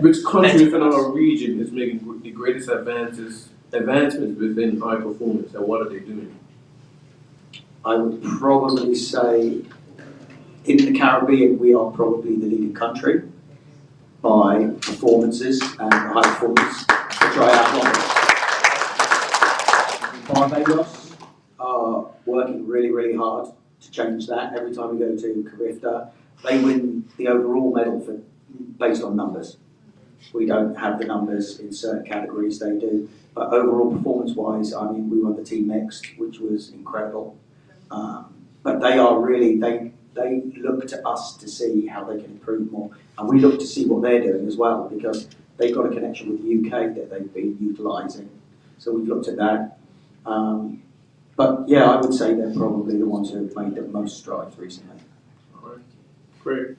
Which country within our region is making the greatest advancements within high performance, and what are they doing? I would probably say in the Caribbean, we are probably the leading country by performances and high performance for triathlon. Barbados are working really, really hard to change that. Every time we go to CRIFTA, they win the overall medal based on numbers. we don't have the numbers in certain categories, they do. But overall, performance-wise, I mean, we won the team mixed, which was incredible. But they are really, they look to us to see how they can improve more. And we look to see what they're doing as well, because they've got a connection with the UK that they've been utilising. So we've looked at that. But yeah, I would say they're probably the ones who have made the most strides recently. All right, great.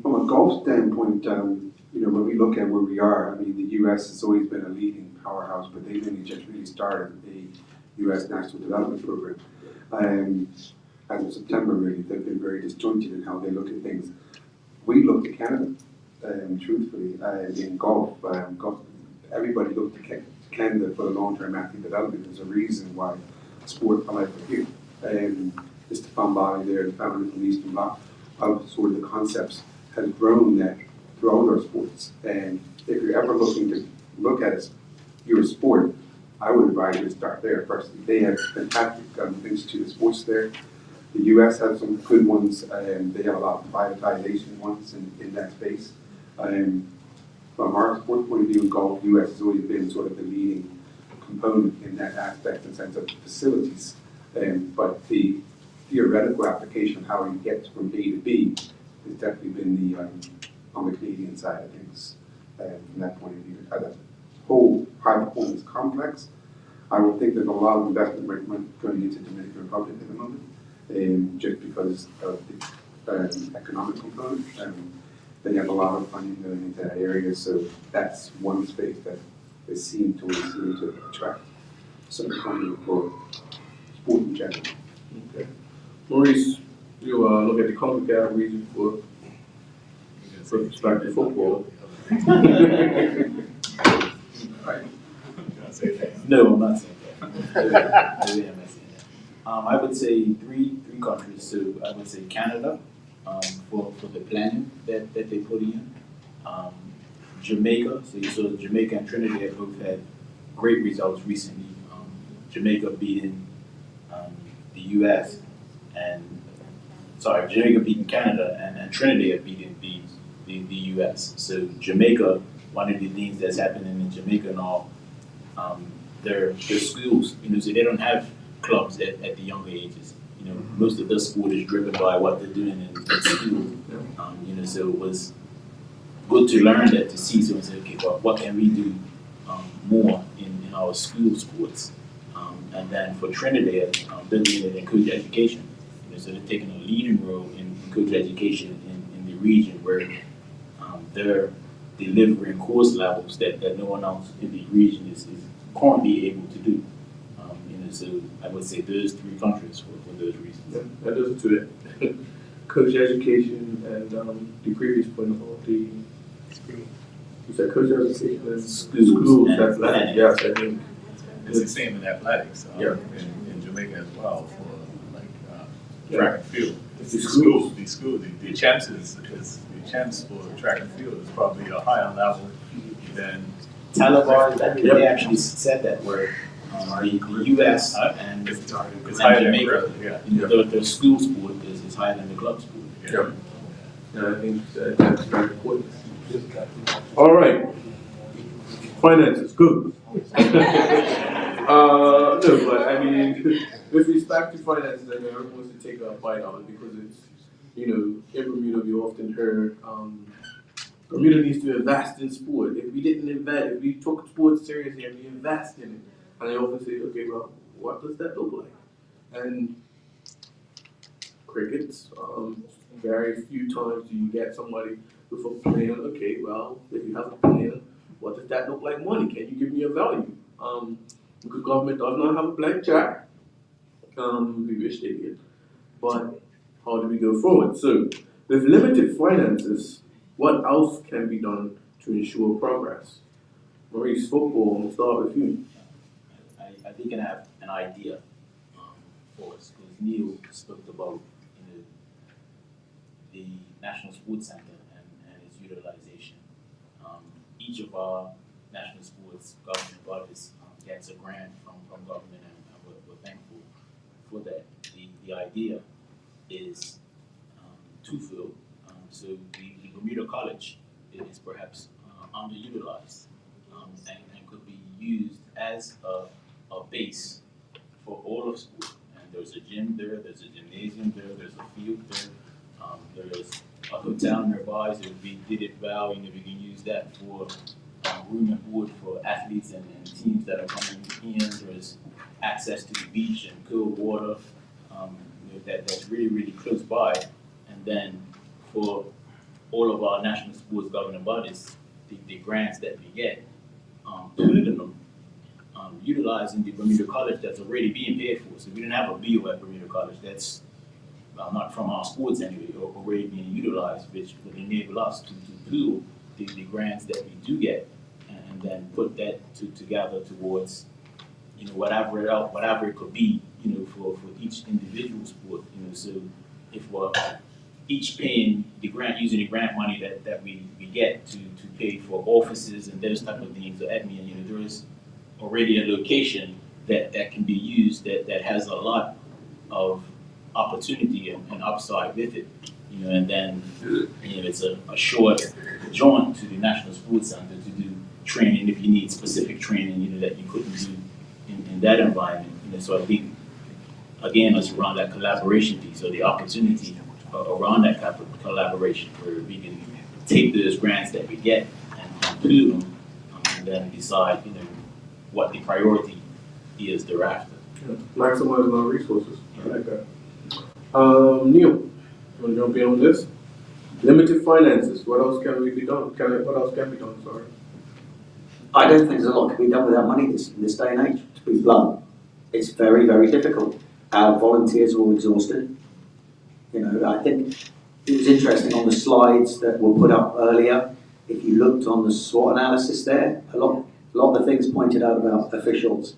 From a golf standpoint, when we look at where we are, I mean, the US has always been a leading powerhouse, but they've only just really started the US National Development Program. As of September, really, they've been very disjointed in how they look at things. We look to Canada, truthfully, in golf. Everybody looked to Canada for the long-term athlete development. There's a reason why Sport for Life are here. Mr. Fambali there, the founder from the Eastern Bloc, of sort of the concepts has grown that throughout our sports. And if you're ever looking to look at your sport, I would advise you to start there first. They have fantastic institute of sports there. The US has some good ones, and they have a lot of privatization ones in that space. From our sports point of view in golf, the US has always been sort of the leading component in that aspect in the sense of facilities. But the theoretical application of how you get from A to B has definitely been on the Canadian side of things from that point of view. As a whole high performance complex, I would think there's a lot of investment going into Dominican Republic at the moment, just because of the economic component. They have a lot of funding going into that area, so that's one space that is seen to attract some funding for sport in general. Okay. Maurice, you look at the CONCACAF region for perspective football. No, I'm not saying that. Maybe I'm not saying that. I would say three countries. So I would say Canada for the planning that they put in. Jamaica. So you saw Jamaica and Trinidad both had great results recently. Jamaica beating the U.S. Jamaica beating Canada and Trinidad beating the U.S. So Jamaica, one of the things that's happening in Jamaica now, their schools, so they don't have clubs at the younger ages. Most of the sport is driven by what they're doing in school. So it was good to learn that, to see, so we say, okay, well, what can we do more in our school sports? And then for Trinidad, they're doing it in coach education. So they're taking a leading role in coach education in the region, where they're delivering course levels that no one else in the region is currently able to do. So I would say those three countries for those reasons. Yeah, that does it to that. Coach education and the previous point about the, you said coach education and schools, that's that, yes, I think. It's the same in athletics, in Jamaica as well, for track and field. The champs for track and field is probably a higher level than Taliban, they actually said that, where the U.S. and Jamaica, their school sport is higher than the club sport. Yeah, I think that's very important. All right, finances, good. No, but I mean, with respect to finances, I mean, everyone wants to take a bite out of it, because it's, in Bermuda we often heard, Bermuda needs to invest in sport. If we didn't invest, if we took sports seriously and we invest in it, and I often say, okay, well, what does that look like? And crickets, very few times do you get somebody with a plan. Okay, well, if you have a plan, what does that look like money? Can you give me a value? Because government does not have a blank check. We wish they did. But how do we go forward? So, with limited finances, what else can be done to ensure progress? Maurice, football, we'll start with you. I think I have an idea for us, because Neil spoke about the National Sports Center and its utilization. Each of our national sports government bodies gets a grant from government, and we're thankful for that. The idea is twofold. So we Bermuda College is perhaps underutilized and could be used as a base for all of school. And there's a gym there, there's a gymnasium there, there's a field there, there's a hotel nearby, so if we did it well, we can use that for room and board for athletes and teams that are coming in. There's access to the beach and cool water that's really, really close by. And then for all of our national sports governing bodies, the grants that we get, including them, utilizing the Bermuda College that's already being paid for. So we didn't have a BO at Bermuda College that's not from our sports anyway, already being utilized, which would enable us to pool the grants that we do get and then put that together towards whatever it could be, for each individual sport, so if we're each paying the grant, using the grant money that we get to pay for offices and those type of things, or admin, there is already a location that can be used that has a lot of opportunity and upside with it, and then, it's a short jaunt to the National Sports Center to do training if you need specific training, that you couldn't do in that environment. So I think, again, it's around that collaboration piece, or the opportunity around that type of collaboration where we can take those grants that we get and pool them, and then decide, what the priority is thereafter. Yeah. Maximizing our resources. I like that. Neil, you want to jump in on this? Limited finances. What else can be done? What else can be done? Sorry. I don't think there's a lot can be done without money in this day and age, to be blunt. It's very, very difficult. Our volunteers are all exhausted. I think it was interesting on the slides that were put up earlier. If you looked on the SWOT analysis there, a lot of the things pointed out about officials,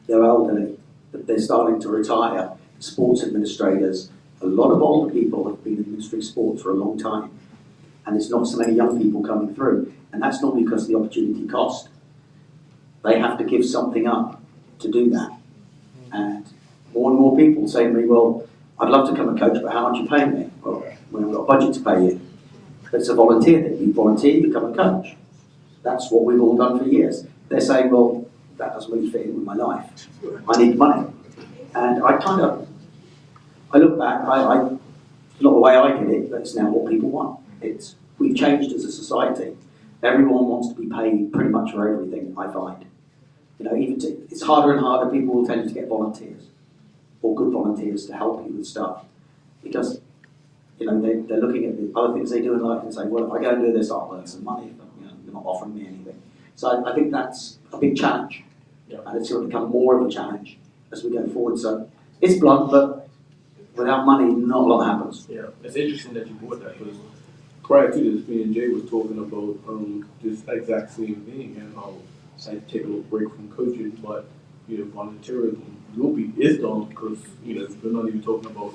they're elderly, that they're starting to retire, sports administrators, a lot of older people have been administering sports for a long time. And there's not so many young people coming through. And that's not because of the opportunity cost. They have to give something up to do that. And more people say to me, well, I'd love to come and coach, but how much are you paying me? Well, we haven't got a budget to pay you. But it's a volunteer thing. You volunteer, you come and coach. That's what we've all done for years. They're saying, well, that doesn't really fit in with my life. I need money. And I look back, not the way I did it, but it's now what people want. We've changed as a society. Everyone wants to be paid pretty much for everything, I find. It's harder and harder. People will tell you to get volunteers, or good volunteers to help you with stuff. Because, they're looking at the other things they do in life and say, well, if I go and do this, I'll earn some money, but you're not offering me anything. So I think that's a big challenge. Yeah. And it's going to become more of a challenge as we go forward. So it's blunt, but without money, not a lot happens. Yeah, it's interesting that you brought that, because prior to this, me and Jay was talking about this exact same thing and how I take a little break from coaching, but volunteerism is done because we're not even talking about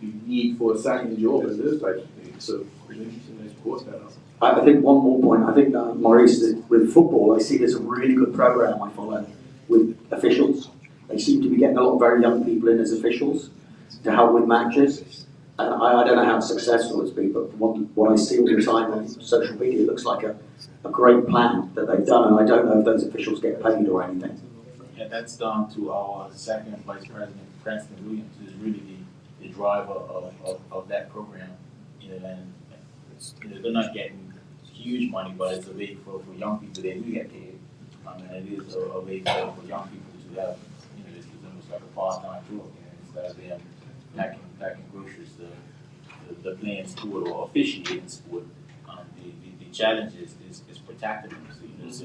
the need for a second job and this type of thing. So it's interesting that you brought that up. I think one more point. I think Maurice, with football, I see there's a really good program I follow with officials. They seem to be getting a lot of very young people in as officials to help with matches. And I don't know how successful it's been, but what I see all the time on social media, it looks like a great plan that they've done, and I don't know if those officials get paid or anything. Yeah, that's down to our second Vice President, Preston Williams, who's really the driver of that program. And they're not getting huge money, but it's a way for young people. They do get paid, and it is a way for young people to have, it's almost like a part-time job. Instead of them packing groceries, the playing sport or officiating sport. The challenge is protecting them. So,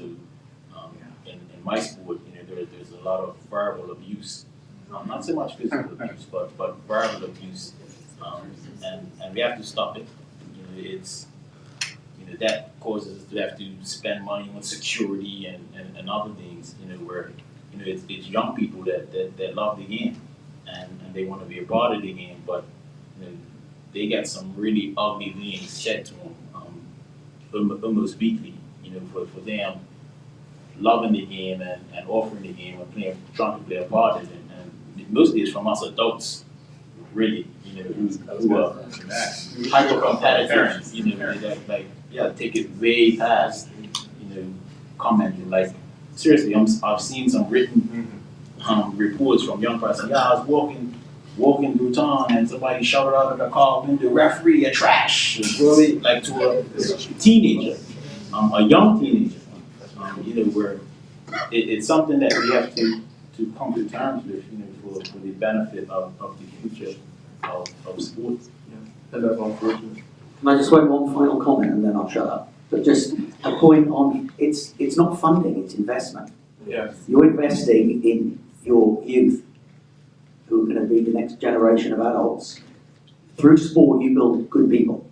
in my sport, there's a lot of verbal abuse, not so much physical abuse, but verbal abuse, and we have to stop it. It's that causes us to have to spend money on security and other things. Where it's young people that love the game and they want to be a part of the game, but they get some really ugly things said to them almost weekly. For them loving the game and offering the game and trying to play a part in it, and mostly it's from us adults really, who are hyper competitive, that like, take it way past, commenting like, seriously, I've seen some written reports from young person. Yeah, I was walking through town and somebody shouted out of the car window, "Referee, a trash!" Really, like to a teenager, a young teenager. Where it's something that we have to come to terms with, for the benefit of the future of sports. And that's unfortunate. Can I just make one final comment and then I'll shut up? But just a point on, it's not funding, it's investment. Yes. You're investing in your youth, who are going to be the next generation of adults. Through sport, you build good people.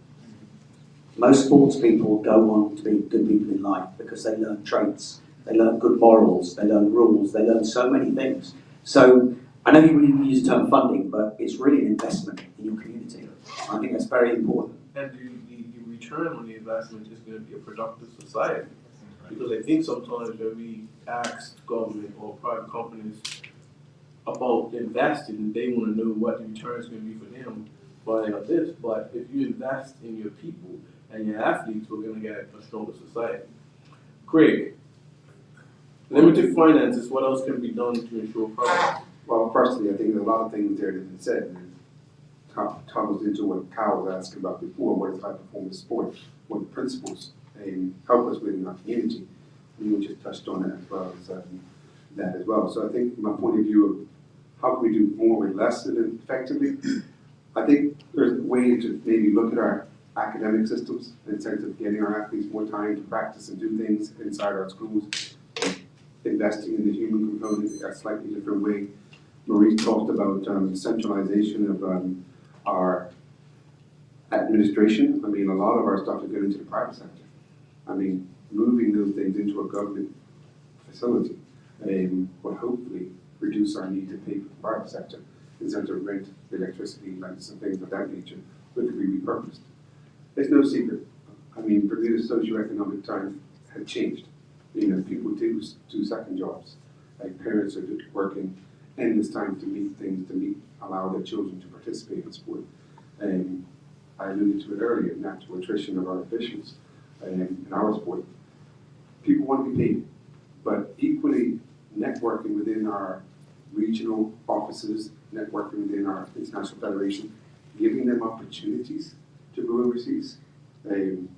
Most sports people go on to be good people in life because they learn traits, they learn good morals, they learn rules, they learn so many things. So I know you use the term funding, but it's really an investment in your community. I think that's very important. And the return on the investment is going to be a productive society. Because I think sometimes when we ask government or private companies about investing, they want to know what the return is going to be for them by this. But if you invest in your people and your athletes, we're going to get a stronger society. Craig, limited finances, what else can be done to ensure progress? Well, firstly, I think there's a lot of things there that have been said, and ties into what Kyle was asking about before, what is high performance sport, what the principles help us within our community. And you just touched on it as well as that as well. So I think from my point of view of how can we do more with less and effectively, I think there's a way to maybe look at our academic systems in the sense of getting our athletes more time to practice and do things inside our schools, investing in the human component in a slightly different way. Maurice talked about centralization of our administration. I mean, a lot of our stuff is going into the private sector. I mean, moving those things into a government facility will hopefully reduce our need to pay for the private sector in terms of rent, electricity, lights, and things of that nature, which could be repurposed. It's no secret. I mean, Bermuda's socioeconomic times have changed. People do second jobs. Like parents are working endless time to meet things, allow their children to participate in sport. I alluded to it earlier, natural attrition of our officials in our sport. People want to be paid, but equally networking within our regional offices, networking within our international federation, giving them opportunities to go overseas. Again,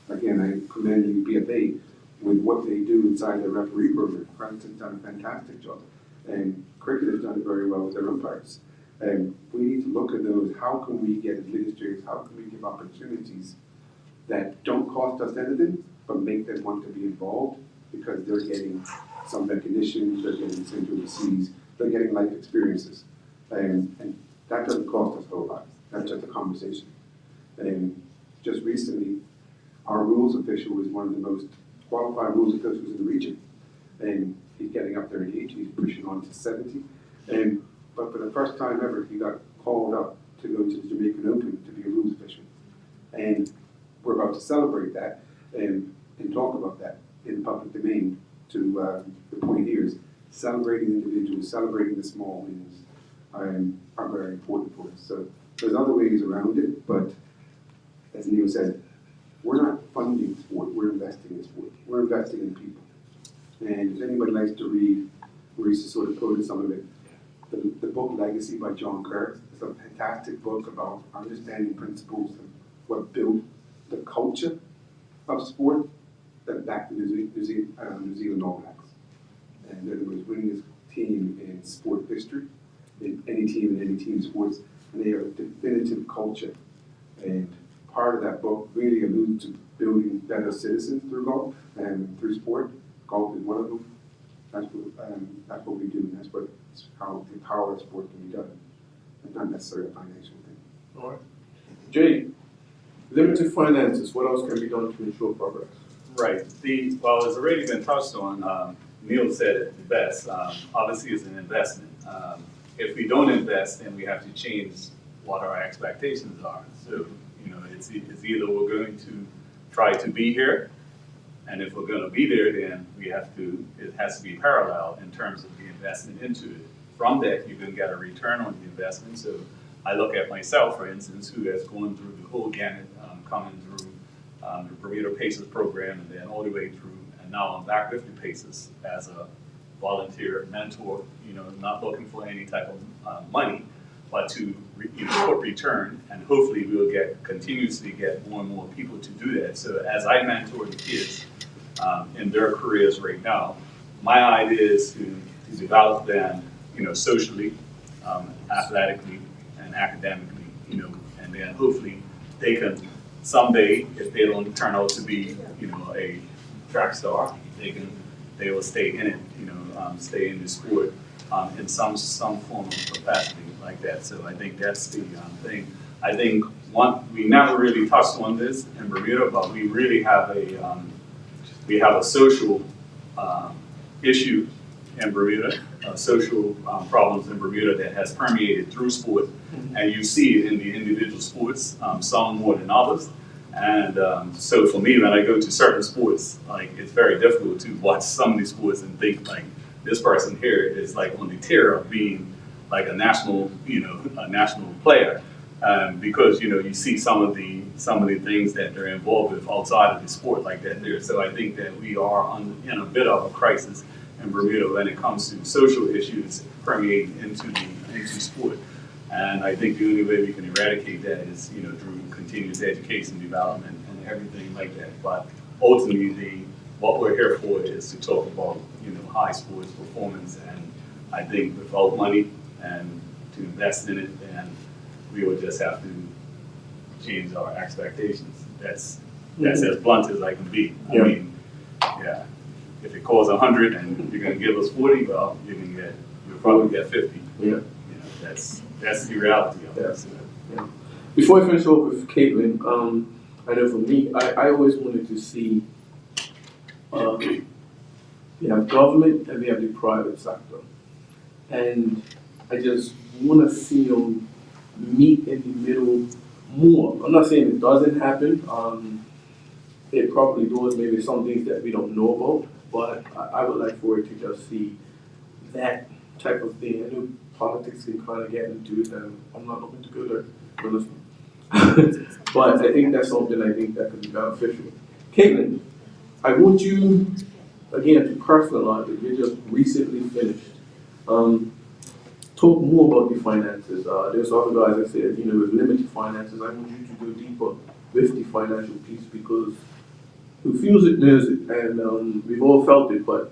I commend the BFA with what they do inside their referee program. France has done a fantastic job, and cricket has done it very well with their umpires. We need to look at those. How can we get administrators? How can we give opportunities that don't cost us anything, but make them want to be involved because they're getting some recognition, they're getting sent overseas, they're getting life experiences, and that doesn't cost us a whole lot. That's just a conversation. Just recently, our rules official is one of the most qualified rules officials in the region, and he's getting up there in age. He's pushing on to 70. But for the first time ever, he got called up to go to the Jamaican Open to be a rules official. And we're about to celebrate that and talk about that in the public domain to the point here is celebrating individuals, celebrating the small wins are very important for us. So there's other ways around it, but as Neil said, we're not funding sport, we're investing in sport. We're investing in people. And if anybody likes to read, Maurice sort of quoted some of it, the book Legacy by John Kerr is a fantastic book about understanding principles and what built the culture of sport that back to New Zealand All Blacks. And they're the most winningest team in sport history, in any team sports, and they are a definitive culture. And part of that book really alludes to building better citizens through golf and through sport. Golf is one of them. That's what we do, and that's how the power of sport can be done, and not necessarily a financial thing. All right. Jay, limited finances, what else can be done to ensure progress? Right. Well, it's already been touched on. Neil said it best. Obviously, it's an investment. If we don't invest, then we have to change what our expectations are. So, it's either we're going to try to be here, and if we're going to be there, then it has to be parallel in terms of the investment into it from that, you can get a return on the investment. So I look at myself, for instance, who has gone through the whole gamut, coming through the Bermuda Pacers program and then all the way through, and now I'm back with the Pacers as a volunteer mentor, not looking for any type of money, but to put return, and hopefully we'll continuously get more and more people to do that. So as I mentor the kids in their careers right now, my idea is to develop them, socially, athletically, and academically, and then hopefully they can someday, if they don't turn out to be, a track star, they will stay in it, stay in the sport in some form of capacity like that. So I think that's the thing. I think we never really touched on this in Bermuda, but we really have a social issue in Bermuda, social problems in Bermuda that has permeated through sport, and you see it in the individual sports, some more than others. And so for me, when I go to certain sports, like it's very difficult to watch some of these sports and think like this person here is like on the tier of being like a national player, because you see some of the things that they're involved with outside of the sport like that there. So I think that we are in a bit of a crisis in Bermuda when it comes to social issues permeating into sport. And I think the only way we can eradicate that is, through continuous education, development, and everything like that. But ultimately, what we're here for is to talk about, high sports performance. And I think without money and to invest in it, then we will just have to change our expectations. That's as blunt as I can be. I mean, yeah. If it costs 100 and you're going to give us 40, well, you'll probably get 50. Yeah. That's the reality of it. Yeah. Before I finish off with Caitlin, I know for me, I always wanted to see we have government and we have the private sector. And I just want to see them meet in the middle more. I'm not saying it doesn't happen. It probably does, maybe some things that we don't know about, but I would like for it to just see that type of thing. I know politics can kind of get into it, and I'm not looking to go there, honestly. But I think that's something I think that could be beneficial. Caitlin, I want you, again, to personalize it. You just recently finished. Talk more about the finances. There's other guys that said, with limited finances, I want you to go deeper with the financial piece, because who feels it knows it, and we've all felt it, but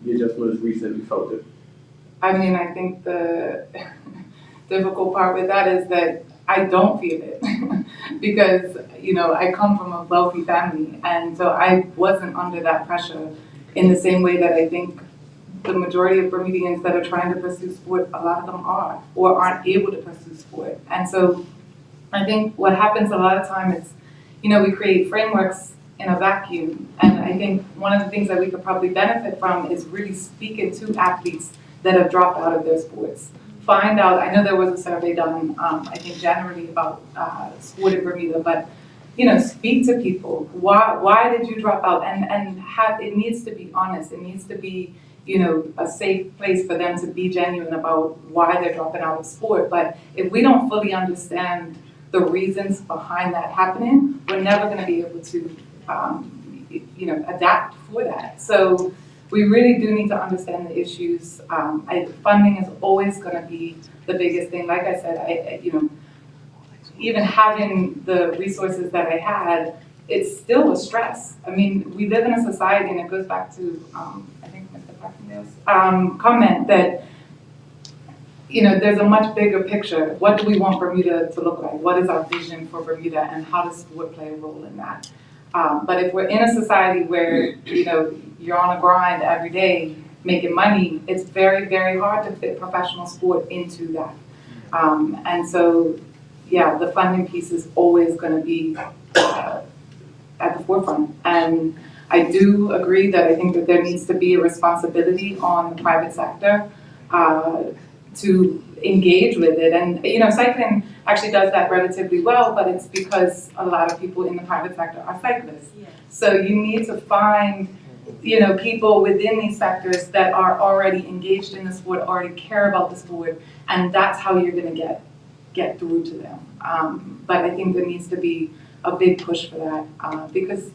you just most recently felt it. I mean, I think the difficult part with that is that I don't feel it because, I come from a wealthy family, and so I wasn't under that pressure in the same way that I think the majority of Bermudians that are trying to pursue sport, a lot of them are, or aren't able to pursue sport. And so I think what happens a lot of time is, we create frameworks in a vacuum, and I think one of the things that we could probably benefit from is really speaking to athletes that have dropped out of their sports. Find out, I know there was a survey done, I think generally about sport in Bermuda, but speak to people. Why did you drop out? And it needs to be honest. It needs to be, a safe place for them to be genuine about why they're dropping out of sport. But if we don't fully understand the reasons behind that happening, we're never going to be able to, adapt for that. So we really do need to understand the issues. Funding is always going to be the biggest thing. Like I said, even having the resources that I had, it's still a stress. I mean, we live in a society, and it goes back to, I think Mr. Parkindale's comment that, there's a much bigger picture. What do we want Bermuda to look like? What is our vision for Bermuda, and how does sport play a role in that? But if we're in a society where, you're on a grind every day making money, it's very, very hard to fit professional sport into that. And so, yeah, the funding piece is always going to be at the forefront. And I do agree that I think that there needs to be a responsibility on the private sector to engage with it. And, cycling actually does that relatively well, but it's because a lot of people in the private sector are cyclists. Yeah. So you need to find people within these sectors that are already engaged in the sport, already care about the sport, and that's how you're gonna get through to them. But I think there needs to be a big push for that, because,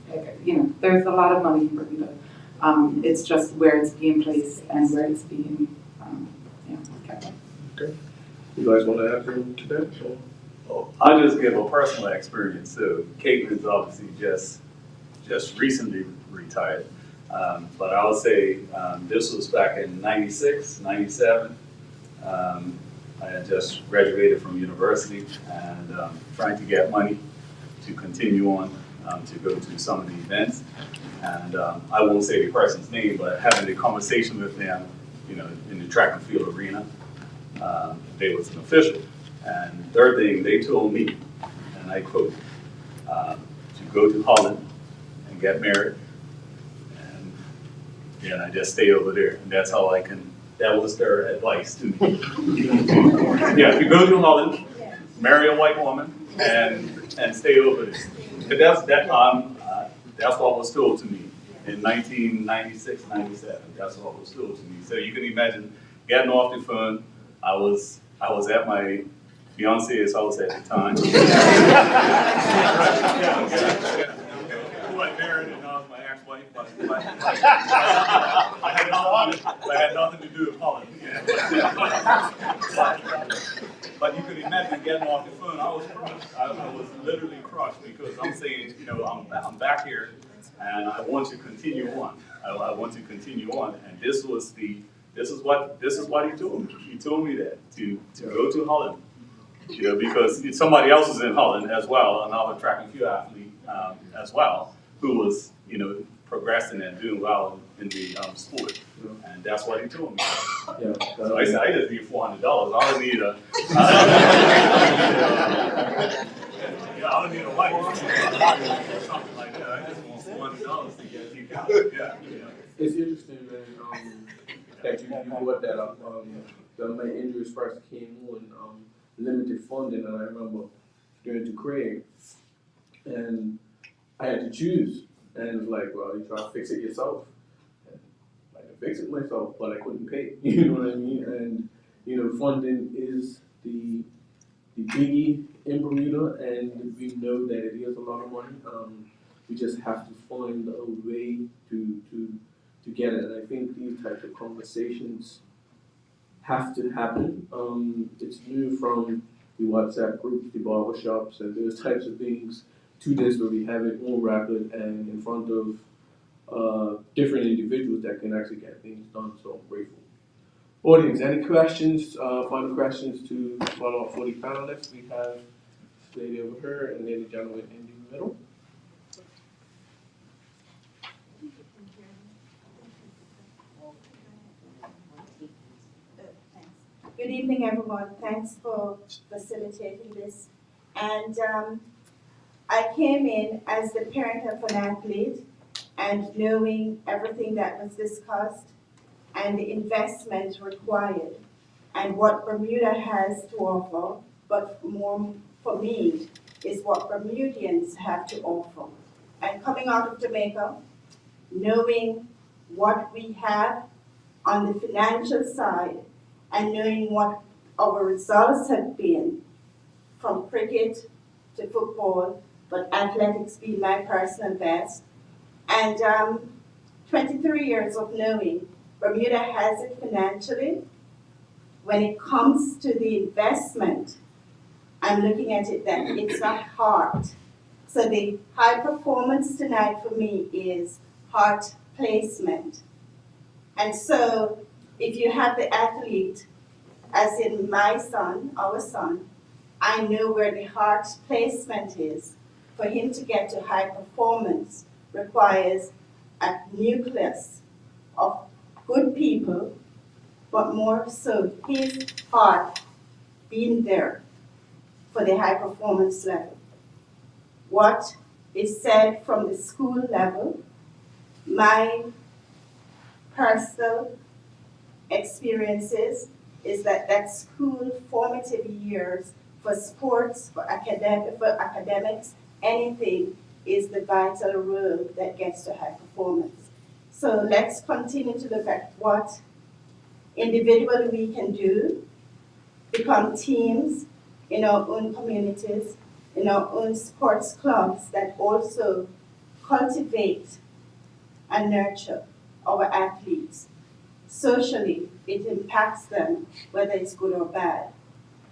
there's a lot of money in Bermuda. It's just where it's being placed and where it's being, kept. You guys want to add anything to that? Or- Well, I'll just give a personal experience. So Caitlin's obviously just recently retired. But I would say this was back in 96, 97. I had just graduated from university and trying to get money to continue on to go to some of the events. And I won't say the person's name, but having a conversation with them, in the track and field arena, they was an official. And third thing, they told me, and I quote, to go to Holland and get married. And I just stay over there. And that's how that was their advice to me. Yeah, to go to Holland, marry a white woman, and stay over there. But that's what was told to me in 1996, 97. That's what was told to me. So you can imagine getting off the phone. I was at my fiance's house at the time. Who I married and now is my ex-wife. But I had nothing to do with Holland. But you could imagine getting off the phone. I was crushed. I was literally crushed because I'm saying, I'm back here and I want to continue on. I want to continue on. And this is what he told me. He told me that to go to Holland. Because somebody else was in Holland as well, another track and field athlete as well, who was, progressing and doing well in the sport. And that's what he told me. Yeah. So I said, I just need $400. I don't need I don't need a wife or something like that. I just want $400 to get you out. Yeah. It's interesting, man, that you brought that up. My injuries first came on limited funding, and I remember going to Craig, and I had to choose. And it was like, well, you try to fix it yourself. And I could fix it myself, but I couldn't pay. You know what I mean? And funding is the biggie in Bermuda, and we know that it is a lot of money. We just have to find a way to get it. And I think these types of conversations have to happen. It's new from the WhatsApp groups, the barbershops, and those types of things to this, where we have it on record and in front of different individuals that can actually get things done. So I'm grateful. Audience, any questions, final questions to follow up for the panelists? We have this lady over here and then the gentleman in the middle. Good evening, everyone. Thanks for facilitating this. And I came in as the parent of an athlete and knowing everything that was discussed and the investment required and what Bermuda has to offer, but more for me is what Bermudians have to offer. And coming out of Jamaica, knowing what we have on the financial side and knowing what our results have been from cricket to football, but athletics being my personal best. And 23 years of knowing Bermuda has it financially. When it comes to the investment, I'm looking at it that it's not heart. So the high performance tonight for me is heart placement. And so if you have the athlete, as in my son, our son, I know where the heart placement is. For him to get to high performance requires a nucleus of good people, but more so his heart being there for the high performance level. What is said from the school level, my personal experiences is that school formative years for sports, for academics, anything is the vital role that gets to high performance. So let's continue to look at what individually we can do, become teams in our own communities, in our own sports clubs that also cultivate and nurture our athletes. Socially, it impacts them, whether it's good or bad.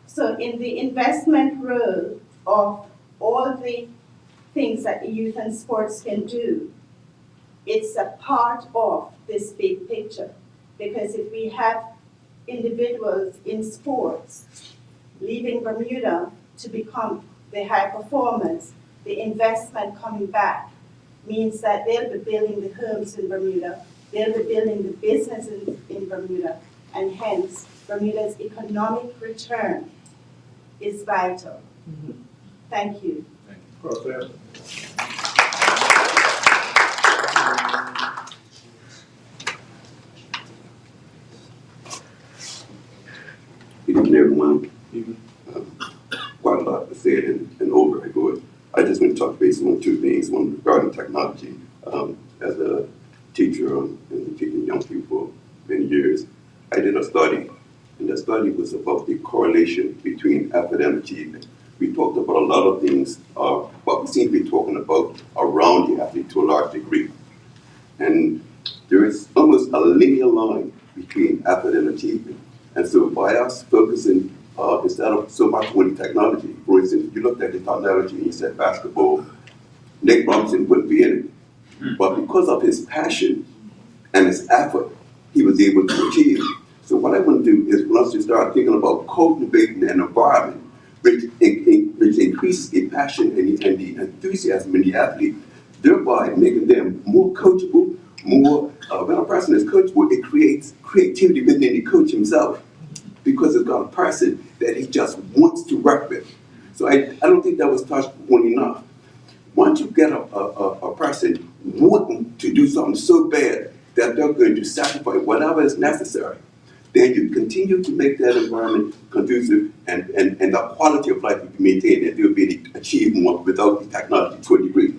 So in the investment role of all the things that the youth and sports can do, it's a part of this big picture. Because if we have individuals in sports leaving Bermuda to become the high performers, the investment coming back means that they'll be building the homes in Bermuda, they'll be building the businesses in Bermuda, and hence Bermuda's economic return is vital. Thank you. Good evening, everyone. Quite a lot was said and over. I just want to touch base on two things. One regarding technology. As a teacher and teaching young people for many years, I did a study, and the study was about the correlation between effort and achievement. We talked about a lot of things, but we seem to be talking about around the athlete to a large degree. And there is almost a linear line between effort and achievement. And so by us focusing, instead of so much on the technology, for instance, if you looked at the technology and you said basketball, Nick Robinson wouldn't be in it. But because of his passion and his effort, he was able to achieve. So what I want to do is once you start thinking about cultivating an environment which increases the passion and the enthusiasm in the athlete, thereby making them more coachable, more, when a person is coachable, it creates creativity within the coach himself, because it's got a person that he just wants to work with. So I don't think that was touched on enough. Once you get a person wanting to do something so bad that they're going to sacrifice whatever is necessary, then you continue to make that environment conducive and the quality of life will be maintained, and they'll be able to achieve more without the technology to a degree.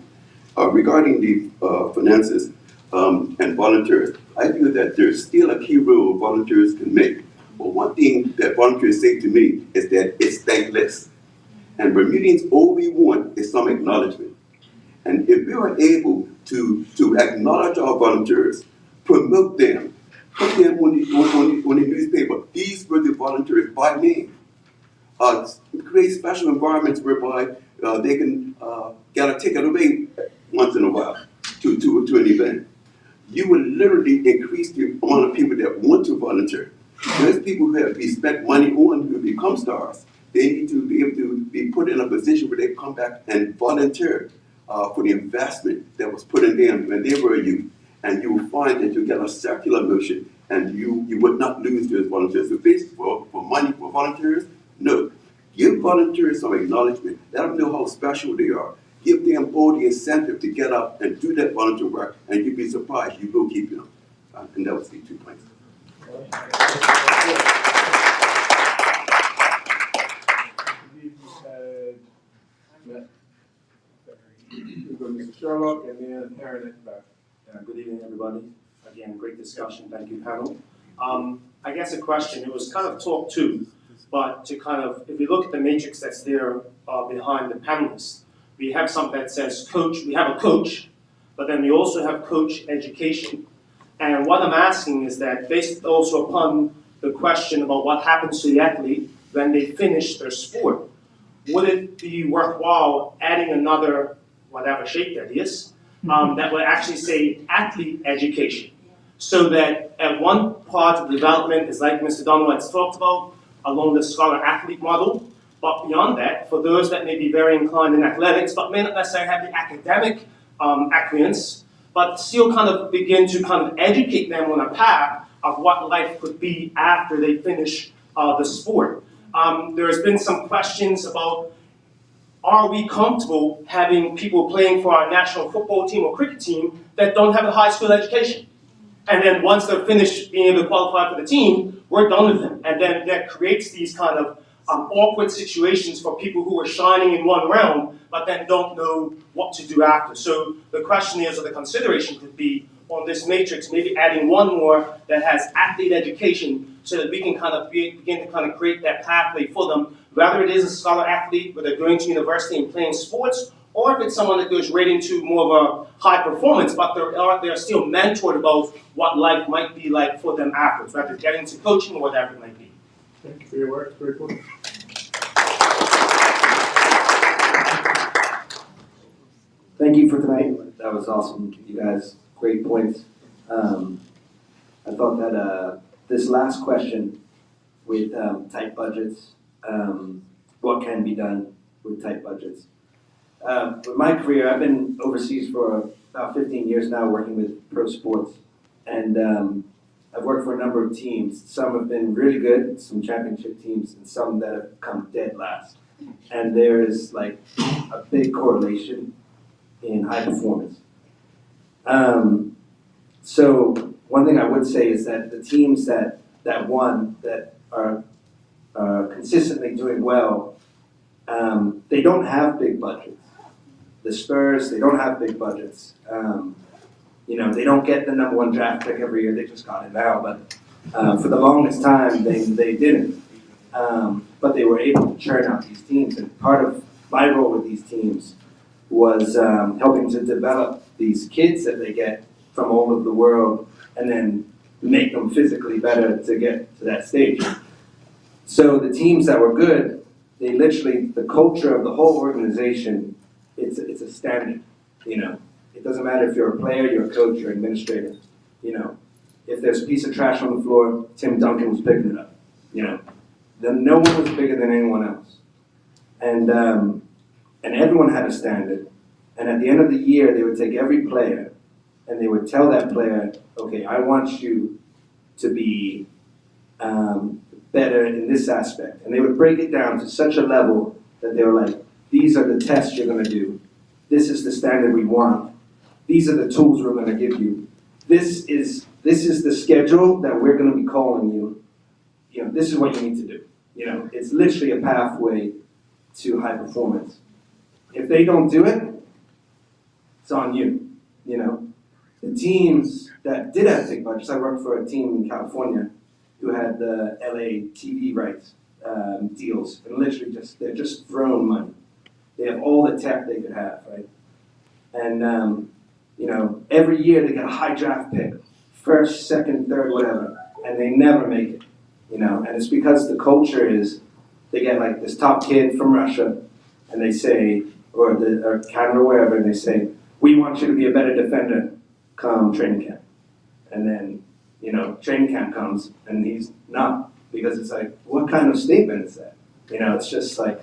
Regarding the finances and volunteers, I feel that there's still a key role volunteers can make. But one thing that volunteers say to me is that it's thankless. And Bermudians, all we want is some acknowledgement. And if we are able to acknowledge our volunteers, promote them, put them on the newspaper, these were the volunteers by name. Create special environments whereby they can get a ticket away once in a while to an event. You will literally increase the amount of people that want to volunteer. Those people who have spent money on who become stars, they need to be able to be put in a position where they come back and volunteer for the investment that was put in them when they were a youth. And you will find that you get a circular motion, and you would not lose those volunteers. So basically, for money for volunteers, no. Give volunteers some acknowledgement. Let them know how special they are. Give them all the incentive to get up and do that volunteer work, and you'd be surprised. You will keep them. And that was the 2 points. Mr. Sherlock and then Aaron at the back. Good evening, everybody. Again, great discussion. Thank you, panel. I guess a question, it was kind of talked to, but to kind of, if we look at the matrix that's there behind the panelists, we have something that says coach, we have a coach, but then we also have coach education. And what I'm asking is that based also upon the question about what happens to the athlete when they finish their sport, would it be worthwhile adding another, whatever shape that is, that would actually say athlete education? So that at one part of development is like Mr. Donovan has talked about, along the scholar-athlete model, but beyond that, for those that may be very inclined in athletics, but may not necessarily have the academic acquaintance, but still kind of begin to kind of educate them on a path of what life could be after they finish the sport. There's been some questions about, are we comfortable having people playing for our national football team or cricket team that don't have a high school education? And then once they're finished being able to qualify for the team, we're done with them. And then that creates these kind of awkward situations for people who are shining in one realm, but then don't know what to do after. So the question is, or the consideration could be, on this matrix, maybe adding one more that has athlete education so that we can kind of begin to kind of create that pathway for them, whether it is a scholar athlete, whether they're going to university and playing sports, or if it's someone that goes right into more of a high performance, but they're still mentored about what life might be like for them afterwards, whether it's getting into coaching or whatever it might be. Thank you for your work. Very cool. Thank you for tonight. That was awesome. You guys, great points. I thought that this last question with tight budgets, what can be done with tight budgets? With my career, I've been overseas for about 15 years now working with pro sports. And I've worked for a number of teams. Some have been really good, some championship teams, and some that have come dead last. And there is like a big correlation in high performance. So one thing I would say is that the teams that won, that are consistently doing well, they don't have big budgets. The Spurs, they don't have big budgets. You know, they don't get the #1 draft pick every year. They just got it now, but for the longest time, they didn't. But they were able to churn out these teams. And part of my role with these teams was helping to develop these kids that they get from all over the world and then make them physically better to get to that stage. So the teams that were good, they literally, the culture of the whole organization, it's a standard, you know. It doesn't matter if you're a player, you're a coach, you're an administrator, you know. If there's a piece of trash on the floor, Tim Duncan was picking it up, you know. Then no one was bigger than anyone else. And everyone had a standard. And at the end of the year, they would take every player and they would tell that player, okay, I want you to be better in this aspect. And they would break it down to such a level that they were like, these are the tests you're gonna do. This is the standard we want. These are the tools we're gonna give you. This is the schedule that we're gonna be calling you. You know, this is what you need to do. You know, it's literally a pathway to high performance. If they don't do it, it's on you, you know. The teams that did have big budgets, I worked for a team in California who had the LA TV rights deals, and literally they're just throwing money. They have all the tech they could have, right? And, you know, every year they get a high draft pick, first, second, third, whatever, and they never make it, you know. And it's because the culture is, they get like this top kid from Russia, and they say, or Canada, wherever, and they say, we want you to be a better defender come training camp. And then, you know, training camp comes, and he's not, because it's like, what kind of statement is that? You know, it's just like,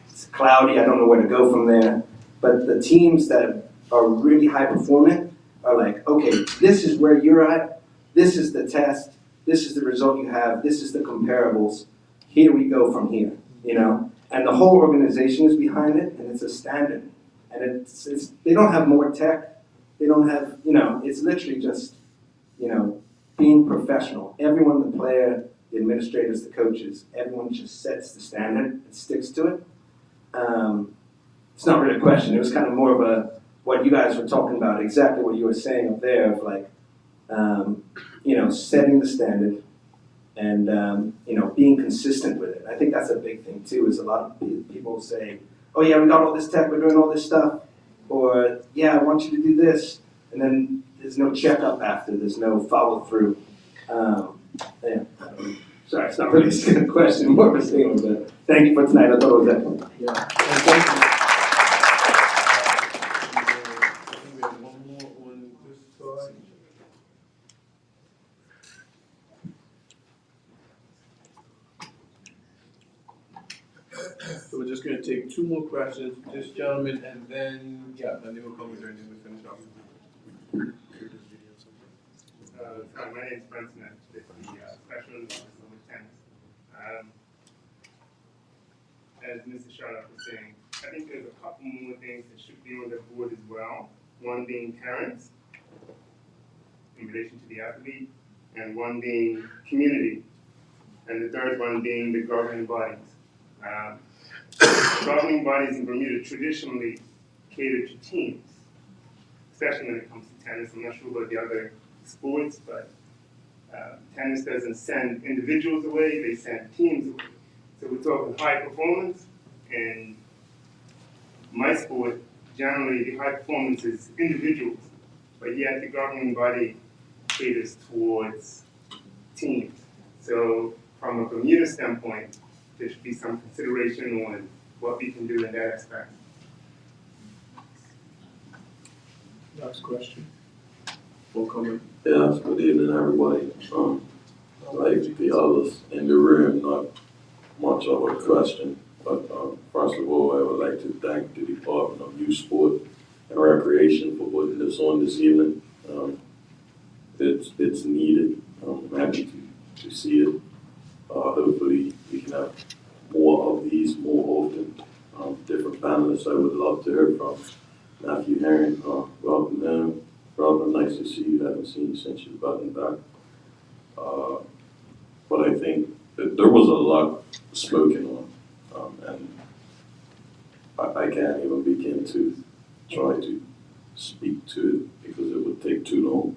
it's cloudy, I don't know where to go from there. But the teams that are really high performing are like, okay, this is where you're at, this is the test, this is the result you have, this is the comparables, here we go from here, you know? And the whole organization is behind it, and it's a standard. And they don't have more tech, they don't have, you know, it's literally just, you know, being professional. Everyone, the player, the administrators, the coaches, everyone just sets the standard and sticks to it. It's not really a question, it was kind of more of a, what you guys were talking about, exactly what you were saying up there, of like, you know, setting the standard and, you know, being consistent with it. I think that's a big thing too, is a lot of people say, oh yeah, we got all this tech, we're doing all this stuff, or yeah, I want you to do this, and then there's no checkup after, there's no follow through. Yeah. Sorry, it's not really a question, more of a statement, but thank you for tonight, I thought it was excellent. Yeah. Thank you. So we're just going to take 2 more questions, this gentleman, and then, yeah, then they will come with their name and finish off. Hi, my name is Brent Smith, with the Special Olympics over tennis. As Mr. Sharlock was saying, I think there's a couple more things that should be on the board as well. One being parents, in relation to the athlete, and one being community, and the third one being the governing bodies. Governing bodies in Bermuda traditionally cater to teams, especially when it comes to tennis. I'm not sure about the other sports, but tennis doesn't send individuals away, they send teams away. So we're talking high performance, and my sport, generally the high performance is individuals, but yet the governing body caters towards teams. So from a Bermuda standpoint, there should be some consideration on what we can do in that aspect. Next question. Full comment. Yeah, good evening, everybody. Like the others in the room, not much of a question, but first of all, I would like to thank the Department of Youth, Sport, and Recreation for putting this on this evening. It's needed. I'm happy to see it. Hopefully, we can have more of these more often. Different panelists I would love to hear from. Matthew Herring, welcome. Robert, nice to see you. Haven't seen you since you've gotten back. But I think that there was a lot spoken on, and I can't even begin to try to speak to it because it would take too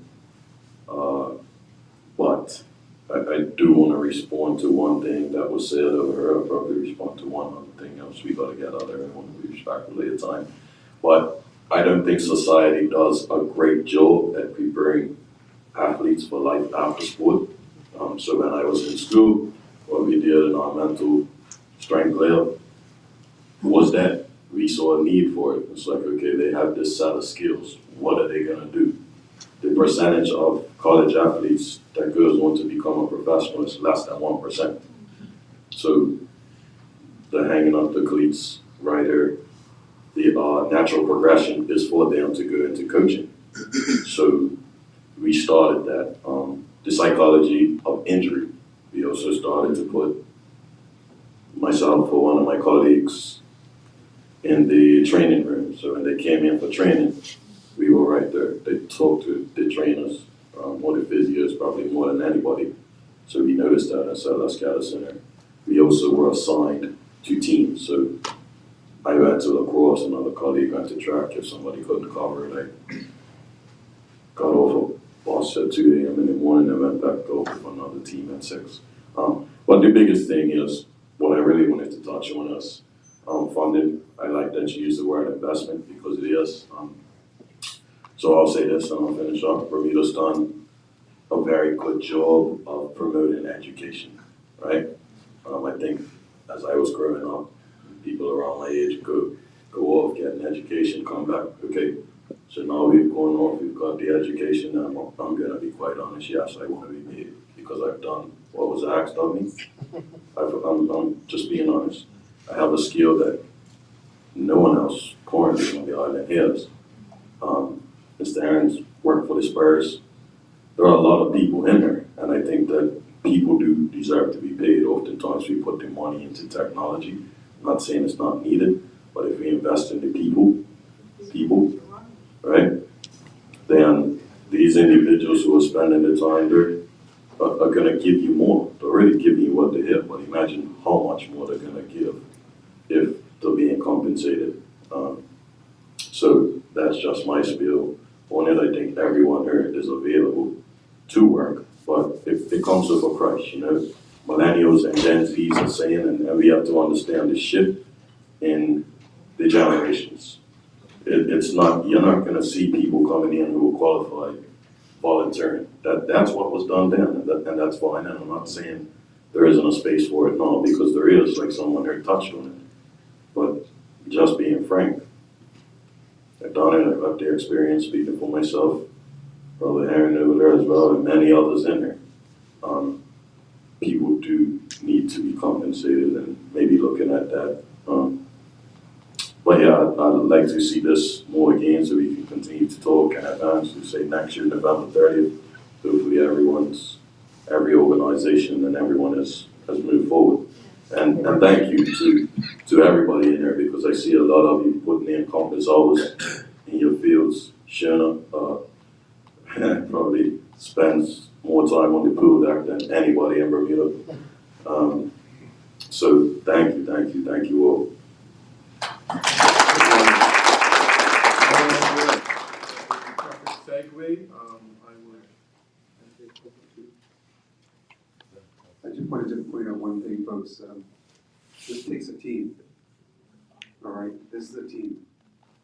long. But I do want to respond to one thing that was said over here. I'll probably respond to one other thing else. We got to get out there and want to be respectful of time. But I don't think society does a great job at preparing athletes for life after sport. So when I was in school, what we did in our mental strength lab was that we saw a need for it. It's like, okay, they have this set of skills. What are they going to do? The percentage of college athletes that goes on to become a professional is less than 1%. So the hanging up the cleats right here, the natural progression is for them to go into coaching. So we started that. The psychology of injury. We also started to put myself or one of my colleagues in the training room. So when they came in for training, we were right there. They talked to the trainers, or the physios, probably more than anybody. So we noticed that and said, let's get us in there. We also were assigned to teams. So I went to lacrosse, another colleague went to track. If somebody couldn't cover it, I got off a bus at 2 a.m. in the morning and went back over for another team at 6. But the biggest thing is, what I really wanted to touch on is funding. I like that you use the word investment because it is. So I'll say this and I'll finish up. Bermuda's done a very good job of promoting education, right? I think as I was growing up, people around my age go off, get an education, come back, okay. So now we've gone off, we've got the education, and I'm going to be quite honest, yes, I want to be paid because I've done what was asked of me. I'm just being honest. I have a skill that no one else currently on the island has. Mr. Aaron's worked for the Spurs. There are a lot of people in there, and I think that people do deserve to be paid. Oftentimes we put the money into technology. I'm not saying it's not needed, but if we invest in the people, right, then these individuals who are spending the time there are going to give you more. They're already giving you what they have, but imagine how much more they're going to give if they're being compensated. So that's just my spiel on it. I think everyone here is available to work, but it comes with a price, you know. Millennials and Gen Zs are saying, and we have to understand the shift in the generations. It's not, you're not going to see people coming in who are qualified volunteering. That's what was done then, and that's fine. And I'm not saying there isn't a space for it now, because there is, like someone here touched on it. But just being frank, I've done it, I've got the experience speaking for myself, Brother Aaron over there as well, and many others in there. People do need to be compensated, and maybe looking at that. But yeah, I'd like to see this more again so we can continue to talk and advance to say next year, November 30th. Hopefully every organization and everyone has moved forward. And thank you to everybody in there, because I see a lot of you putting in countless hours in your fields. Shona probably spends more time on the pool deck than anybody in Bermuda. So thank you all. Segue way, I would take over to. I just wanted to point out one thing, folks. This takes a team. All right, this is a team.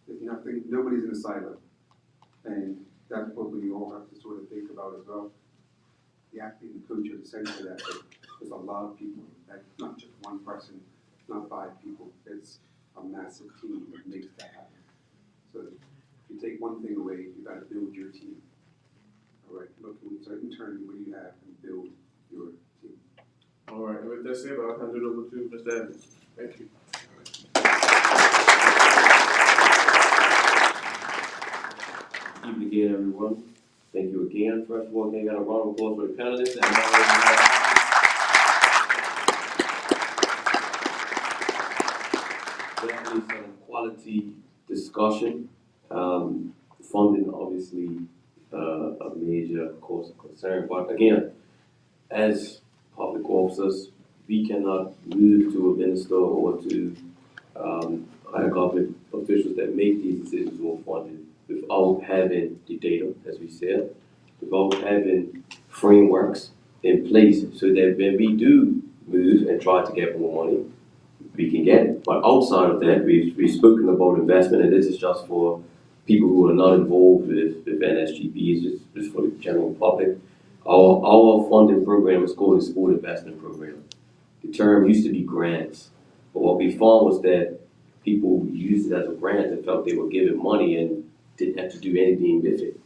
There's nothing, nobody's in a silo. And that's what we all have to sort of think about as well. The athlete and coach are the center of that, but there's a lot of people. That's not just one person, not 5 people. It's a massive team that makes that happen. So if you take one thing away, you got to build your team. All right, look internally what you have and build your team. All right, and with that said, I'll hand it over to Mr. Evans. Thank you. Evening again, everyone. Thank you again. First of all, can I get a round of applause for the panelists? Definitely some quality discussion. Funding, obviously, a major cause of concern. But again, as public officers, we cannot move to a minister or to higher government officials that make these decisions on funding without having the data, as we said, without having frameworks in place so that when we do move and try to get more money, we can get it. But outside of that, we've spoken about investment, and this is just for people who are not involved with NSGB, it's just for the general public. Our funding program is called the Sport Investment Program. The term used to be grants, but what we found was that people used it as a grant and felt they were given money and didn't have to do anything with it.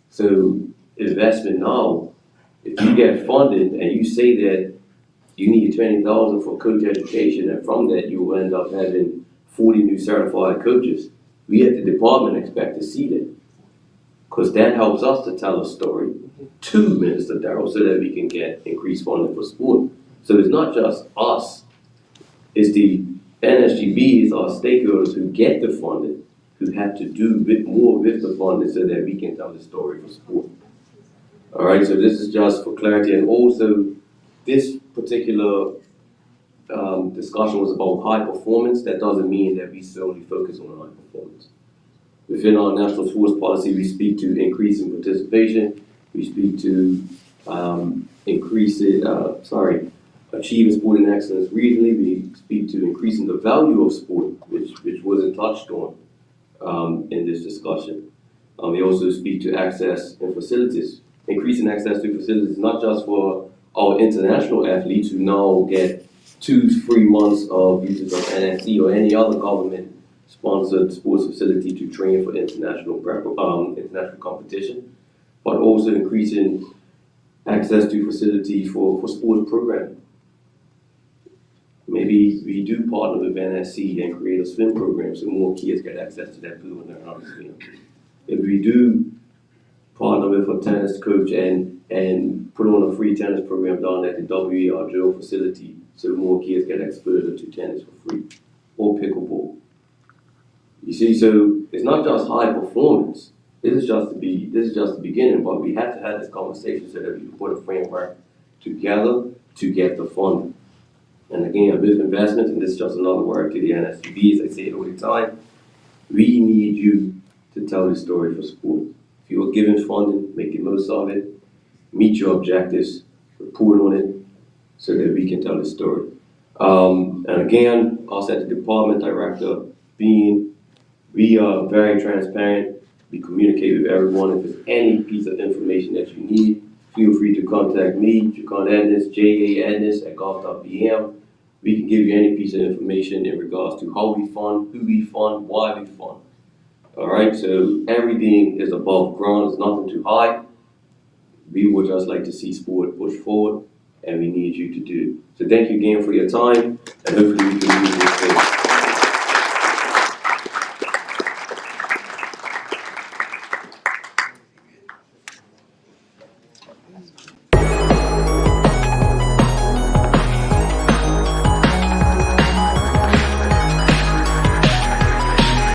So investment now, if you get funded and you say that you need $20,000 for coach education, and from that you will end up having 40 new certified coaches, we at the department expect to see that, because that helps us to tell a story to Minister Darrell so that we can get increased funding for sport. So it's not just us, it's the NSGBs, our stakeholders who get the funding, who have to do more with the funding so that we can tell the story for sport. All right, so this is just for clarity, and also this particular discussion was about high performance. That doesn't mean that we solely focus on high performance. Within our national sports policy, we speak to increasing participation, we speak to achieving sporting excellence regionally, we speak to increasing the value of sport, which wasn't touched on in this discussion. We also speak to access and facilities, increasing access to facilities, not just for our international athletes who now get 2 free months of uses of NSC or any other government-sponsored sports facility to train for international competition, but also increasing access to facility for sports programming. Maybe we do partner with NSC and create a swim program so more kids get access to that pool and learn how to swim. If we do partner with a tennis coach and put on a free tennis program down at the WER Joe facility so more kids get exposure to tennis for free, or pickleball. You see, so it's not just high performance. This is just the beginning, but we have to have this conversation so that we can put a framework together to get the funding. And again, with investment, and this is just another word to the NSGB, as I say it all the time, we need you to tell the story for sport. If you are given funding, make the most of it, meet your objectives, report on it, so that we can tell the story. And again, us as the department director, we are very transparent. We communicate with everyone. If there's any piece of information that you need, feel free to contact me, Jacon Adnis, JA@golf.bm. We can give you any piece of information in regards to how we fund, who we fund, why we fund. All right, so everything is above ground. There's nothing too high. We would just like to see sport push forward, and we need you to do it. So thank you again for your time, and hopefully we can move this forward.